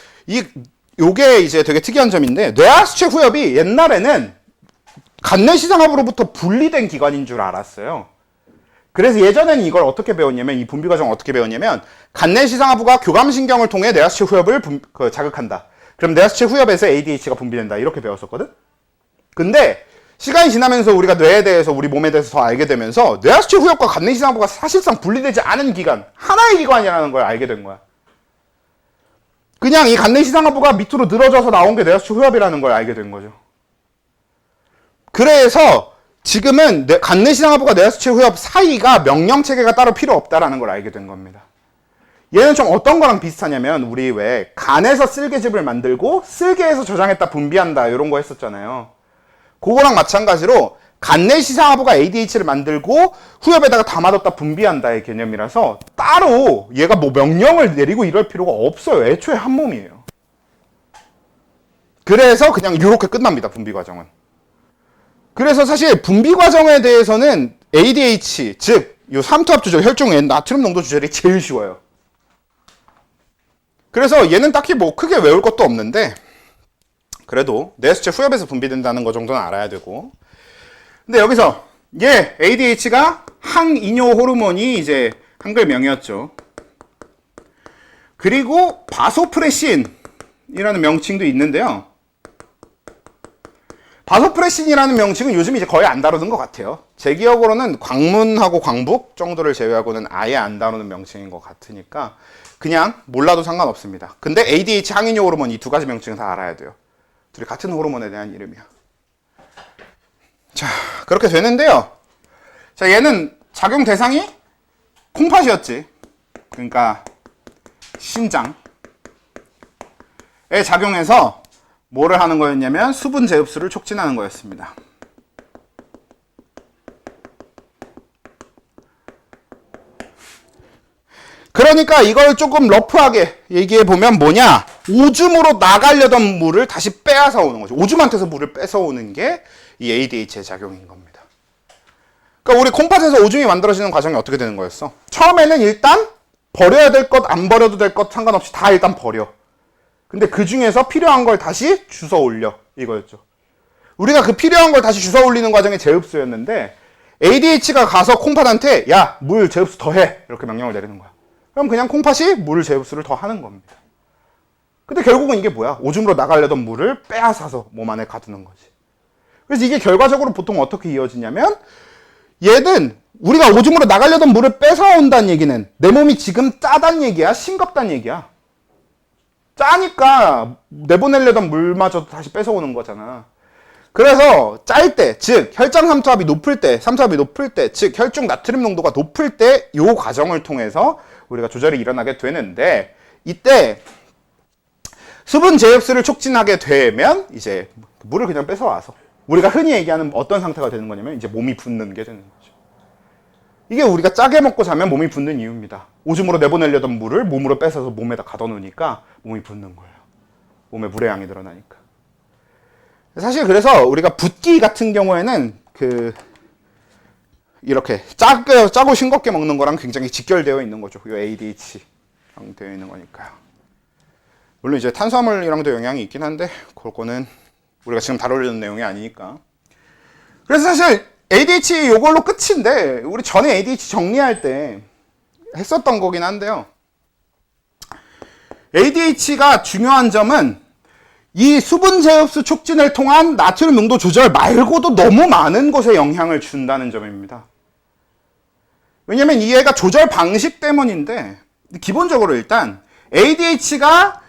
요게 이제 되게 특이한 점인데, 뇌하수체 후엽이 옛날에는 간내시상압으로부터 분리된 기관인 줄 알았어요. 그래서 예전에는 이걸 어떻게 배웠냐면, 이 분비 과정을 어떻게 배웠냐면, 간내시상하부가 교감신경을 통해 뇌하수체 후엽을 자극한다. 그럼 뇌하수체 후엽에서 ADH가 분비된다. 이렇게 배웠었거든? 근데 시간이 지나면서 우리가 뇌에 대해서, 우리 몸에 대해서 더 알게 되면서 뇌하수체 후엽과 간내시상하부가 사실상 분리되지 않은 기관, 하나의 기관이라는 걸 알게 된 거야. 그냥 이 간내시상하부가 밑으로 늘어져서 나온 게 뇌하수체 후엽이라는 걸 알게 된 거죠. 그래서 지금은 간내시상하부가 뇌하수체 후엽 사이가 명령체계가 따로 필요 없다라는 걸 알게 된 겁니다. 얘는 좀 어떤 거랑 비슷하냐면, 우리 왜 간에서 쓸개즙을 만들고 쓸개에서 저장했다 분비한다 이런 거 했었잖아요. 그거랑 마찬가지로 간내시상하부가 ADH를 만들고 후엽에다가 담아뒀다 분비한다의 개념이라서 따로 얘가 뭐 명령을 내리고 이럴 필요가 없어요. 애초에 한 몸이에요. 그래서 그냥 이렇게 끝납니다, 분비 과정은. 그래서 사실 분비 과정에 대해서는 ADH, 즉 요 삼투압 조절, 혈중 나트륨 농도 조절이 제일 쉬워요. 그래서 얘는 딱히 뭐 크게 외울 것도 없는데, 그래도 뇌하수체 후엽에서 분비된다는 거 정도는 알아야 되고. 근데 여기서 얘 ADH가 항이뇨 호르몬이 이제 한글명이었죠. 그리고 바소프레신이라는 명칭도 있는데요. 바소프레신이라는 명칭은 요즘 이제 거의 안 다루는 것 같아요. 제 기억으로는 광문하고 광북 정도를 제외하고는 아예 안 다루는 명칭인 것 같으니까 그냥 몰라도 상관없습니다. 근데 ADH, 항이뇨 호르몬 이 두 가지 명칭은 다 알아야 돼요. 둘이 같은 호르몬에 대한 이름이야. 자, 그렇게 되는데요. 자, 얘는 작용 대상이 콩팥이었지. 그러니까 신장에 작용해서 뭐를 하는 거였냐면 수분 재흡수를 촉진하는 거였습니다. 그러니까 이걸 조금 러프하게 얘기해 보면 뭐냐? 오줌으로 나가려던 물을 다시 빼앗아 오는 거죠. 오줌한테서 물을 뺏어 오는 게 이 ADH의 작용인 겁니다. 그러니까 우리 콩팥에서 오줌이 만들어지는 과정이 어떻게 되는 거였어? 처음에는 일단 버려야 될 것, 안 버려도 될 것 상관없이 다 일단 버려. 근데 그 중에서 필요한 걸 다시 주워 올려. 이거였죠. 우리가 그 필요한 걸 다시 주워 올리는 과정이 제흡수였는데 ADH가 가서 콩팥한테 야, 물 제흡수 더 해. 이렇게 명령을 내리는 거야. 그럼 그냥 콩팥이 물 제흡수를 더 하는 겁니다. 근데 결국은 이게 뭐야? 오줌으로 나가려던 물을 빼앗아서 몸 안에 가두는 거지. 그래서 이게 결과적으로 보통 어떻게 이어지냐면 얘는 우리가 오줌으로 나가려던 물을 뺏어온다는 얘기는 내 몸이 지금 짜단 얘기야? 싱겁단 얘기야? 짜니까 내보내려던 물마저도 다시 뺏어오는 거잖아. 그래서 짤 때, 즉 혈장 삼투압이 높을 때, 즉 혈중 나트륨 농도가 높을 때 이 과정을 통해서 우리가 조절이 일어나게 되는데 이때 수분 제흡수를 촉진하게 되면 이제 물을 그냥 뺏어와서 우리가 흔히 얘기하는 어떤 상태가 되는 거냐면 이제 몸이 붓는 게 되는 거죠. 이게 우리가 짜게 먹고 자면 몸이 붓는 이유입니다. 오줌으로 내보내려던 물을 몸으로 뺏어서 몸에다 가둬놓으니까 몸이 붓는 거예요. 몸에 물의 양이 늘어나니까. 사실 그래서 우리가 붓기 같은 경우에는 이렇게 짜고 싱겁게 먹는 거랑 굉장히 직결되어 있는 거죠. 이 ADH랑 되어 있는 거니까요. 물론 이제 탄수화물이랑도 영향이 있긴 한데 그거는 우리가 지금 다루려는 내용이 아니니까. 그래서 사실 ADH 요걸로 끝인데 우리 전에 ADH 정리할 때 했었던 거긴 한데요. ADH가 중요한 점은 이 수분 제흡수 촉진을 통한 나트륨 농도 조절 말고도 너무 많은 곳에 영향을 준다는 점입니다. 왜냐면 이 애가 조절 방식 때문인데 기본적으로 일단 ADH가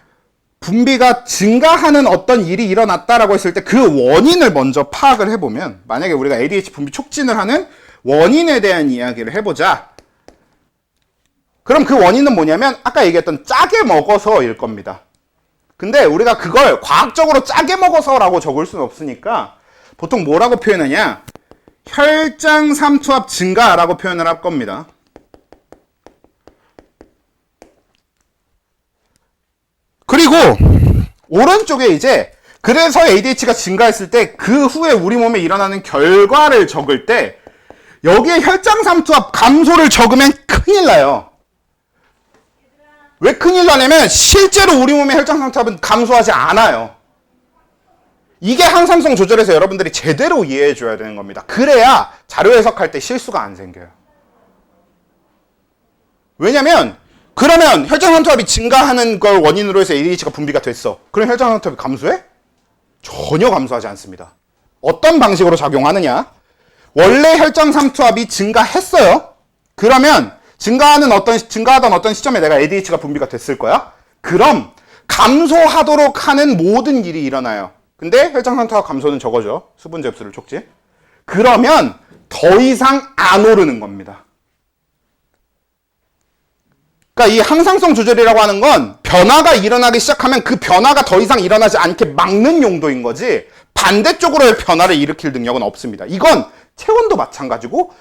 분비가 증가하는 어떤 일이 일어났다라고 했을 때 그 원인을 먼저 파악을 해보면 만약에 우리가 ADH 분비 촉진을 하는 원인에 대한 이야기를 해보자. 그럼 그 원인은 뭐냐면 아까 얘기했던 짜게 먹어서일 겁니다. 근데 우리가 그걸 과학적으로 짜게 먹어서라고 적을 수는 없으니까 보통 뭐라고 표현하냐? 혈장 삼투압 증가라고 표현을 할 겁니다. 그리고 오른쪽에 이제 그래서 ADH가 증가했을 때 그 후에 우리 몸에 일어나는 결과를 적을 때 여기에 혈장 삼투압 감소를 적으면 큰일 나요. 왜 큰일 나냐면 실제로 우리 몸의 혈장 삼투압은 감소하지 않아요. 이게 항상성 조절에서 여러분들이 제대로 이해해 줘야 되는 겁니다. 그래야 자료 해석할 때 실수가 안 생겨요. 왜냐면 그러면 혈장 삼투압이 증가하는 걸 원인으로 해서 ADH가 분비가 됐어. 그럼 혈장 삼투압이 감소해? 전혀 감소하지 않습니다. 어떤 방식으로 작용하느냐? 원래 혈장 삼투압이 증가했어요. 그러면 증가하던 어떤 시점에 내가 ADH가 분비가 됐을 거야. 그럼 감소하도록 하는 모든 일이 일어나요. 근데 혈장 삼투압 감소는 저거죠. 수분 제흡수를 촉진. 그러면 더 이상 안 오르는 겁니다. 그러니까 이 항상성 조절이라고 하는 건 변화가 일어나기 시작하면 그 변화가 더 이상 일어나지 않게 막는 용도인 거지 반대쪽으로의 변화를 일으킬 능력은 없습니다. 이건 체온도 마찬가지고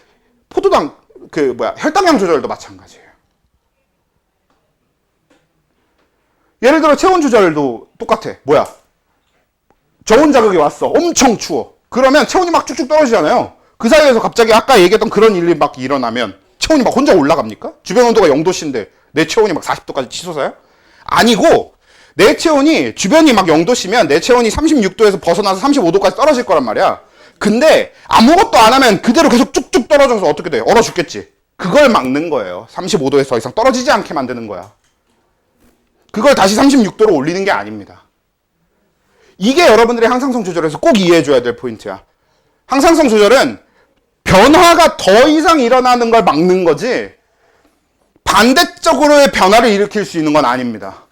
포도당 혈당량 조절도 마찬가지예요. 예를 들어 체온 조절도 똑같아. 뭐야? 저온 자극이 왔어. 엄청 추워. 그러면 체온이 막 쭉쭉 떨어지잖아요. 그 사이에서 갑자기 아까 얘기했던 그런 일이 막 일어나면 체온이 막 혼자 올라갑니까? 주변 온도가 0도씨인데 내 체온이 막 40도까지 치솟아요? 아니고 내 체온이 주변이 막 0도씨면 내 체온이 36도에서 벗어나서 35도까지 떨어질 거란 말이야. 근데 아무것도 안 하면 그대로 계속 쭉쭉 떨어져서 어떻게 돼? 얼어 죽겠지. 그걸 막는 거예요. 35도에서 더 이상 떨어지지 않게 만드는 거야. 그걸 다시 36도로 올리는 게 아닙니다. 이게 여러분들이 항상성 조절에서 꼭 이해해줘야 될 포인트야. 항상성 조절은 변화가 더 이상 일어나는 걸 막는 거지 반대쪽으로의 변화를 일으킬 수 있는 건 아닙니다.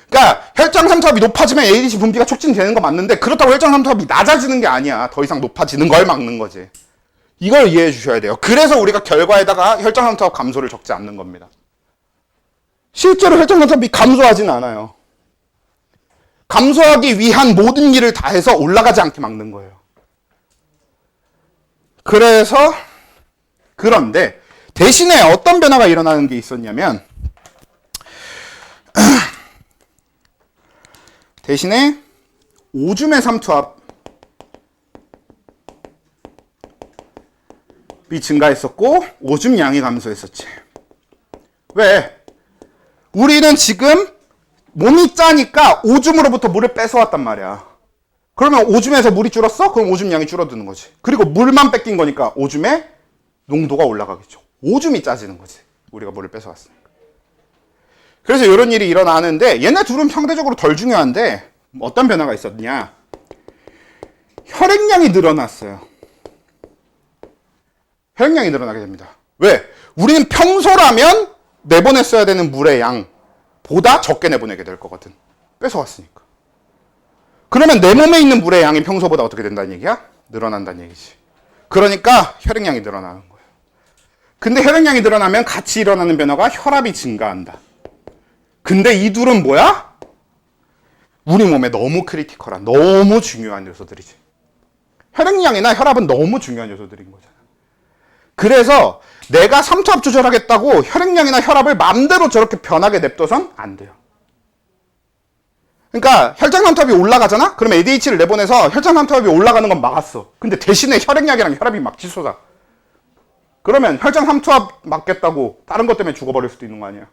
그러니까 혈장 삼투압이 높아지면 ADH 분비가 촉진되는 거 맞는데 그렇다고 혈장 삼투압이 낮아지는 게 아니야. 더 이상 높아지는 걸 막는 거지. 이걸 이해해 주셔야 돼요. 그래서 우리가 결과에다가 혈장 삼투압 감소를 적지 않는 겁니다. 실제로 혈장 삼투압이 감소하지는 않아요. 감소하기 위한 모든 일을 다 해서 올라가지 않게 막는 거예요. 그런데 대신에 어떤 변화가 일어나는 게 있었냐면 대신에 오줌의 삼투압이 증가했었고 오줌 양이 감소했었지. 왜? 우리는 지금 몸이 짜니까 오줌으로부터 물을 뺏어왔단 말이야. 그러면 오줌에서 물이 줄었어? 그럼 오줌 양이 줄어드는 거지. 그리고 물만 뺏긴 거니까 오줌의 농도가 올라가겠죠. 오줌이 짜지는 거지. 우리가 물을 뺏어왔으니까. 그래서 이런 일이 일어나는데 얘네 둘은 상대적으로 덜 중요한데 어떤 변화가 있었냐. 혈액량이 늘어났어요. 혈액량이 늘어나게 됩니다. 왜? 우리는 평소라면 내보냈어야 되는 물의 양보다 적게 내보내게 될 거거든. 뺏어왔으니까. 그러면 내 몸에 있는 물의 양이 평소보다 어떻게 된다는 얘기야? 늘어난다는 얘기지. 그러니까 혈액량이 늘어나는 거예요. 근데 혈액량이 늘어나면 같이 일어나는 변화가 혈압이 증가한다. 근데 이 둘은 뭐야? 우리 몸에 너무 크리티컬한, 너무 중요한 요소들이지. 혈액량이나 혈압은 너무 중요한 요소들인 거잖아. 그래서 내가 삼투압 조절하겠다고 혈액량이나 혈압을 맘대로 저렇게 변하게 냅둬선 안 돼요. 그러니까 혈장 삼투압이 올라가잖아? 그럼 ADH를 내보내서 혈장 삼투압이 올라가는 건 막았어. 근데 대신에 혈액량이랑 혈압이 막 치솟아. 그러면 혈장 삼투압 막겠다고 다른 것 때문에 죽어버릴 수도 있는 거 아니야.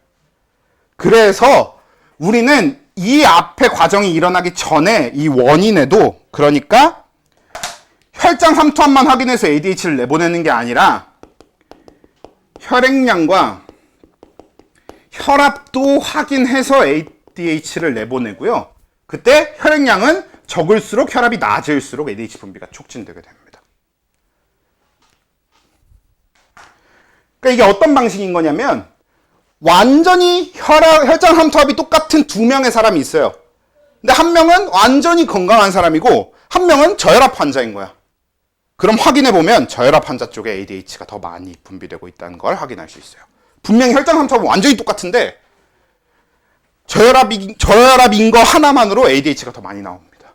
그래서 우리는 이 앞에 과정이 일어나기 전에 이 원인에도, 그러니까 혈장 삼투압만 확인해서 ADH를 내보내는 게 아니라 혈액량과 혈압도 확인해서 ADH를 내보내고요. 그때 혈액량은 적을수록 혈압이 낮을수록 ADH 분비가 촉진되게 됩니다. 그러니까 이게 어떤 방식인 거냐면 완전히 혈장 삼투압이 똑같은 두 명의 사람이 있어요. 근데 한 명은 완전히 건강한 사람이고 한 명은 저혈압 환자인 거야. 그럼 확인해보면 저혈압 환자 쪽에 ADH가 더 많이 분비되고 있다는 걸 확인할 수 있어요. 분명히 혈장 삼투압은 완전히 똑같은데 저혈압인 거 하나만으로 ADH가 더 많이 나옵니다.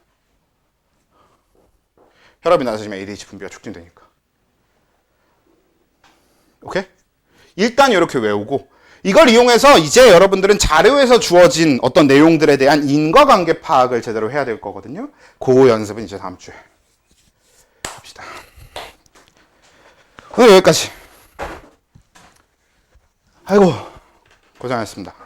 혈압이 낮아지면 ADH 분비가 촉진되니까. 오케이? 일단 이렇게 외우고 이걸 이용해서 이제 여러분들은 자료에서 주어진 어떤 내용들에 대한 인과관계 파악을 제대로 해야 될 거거든요. 그 연습은 이제 다음 주에 합시다. 오늘 여기까지. 아이고 고생하셨습니다.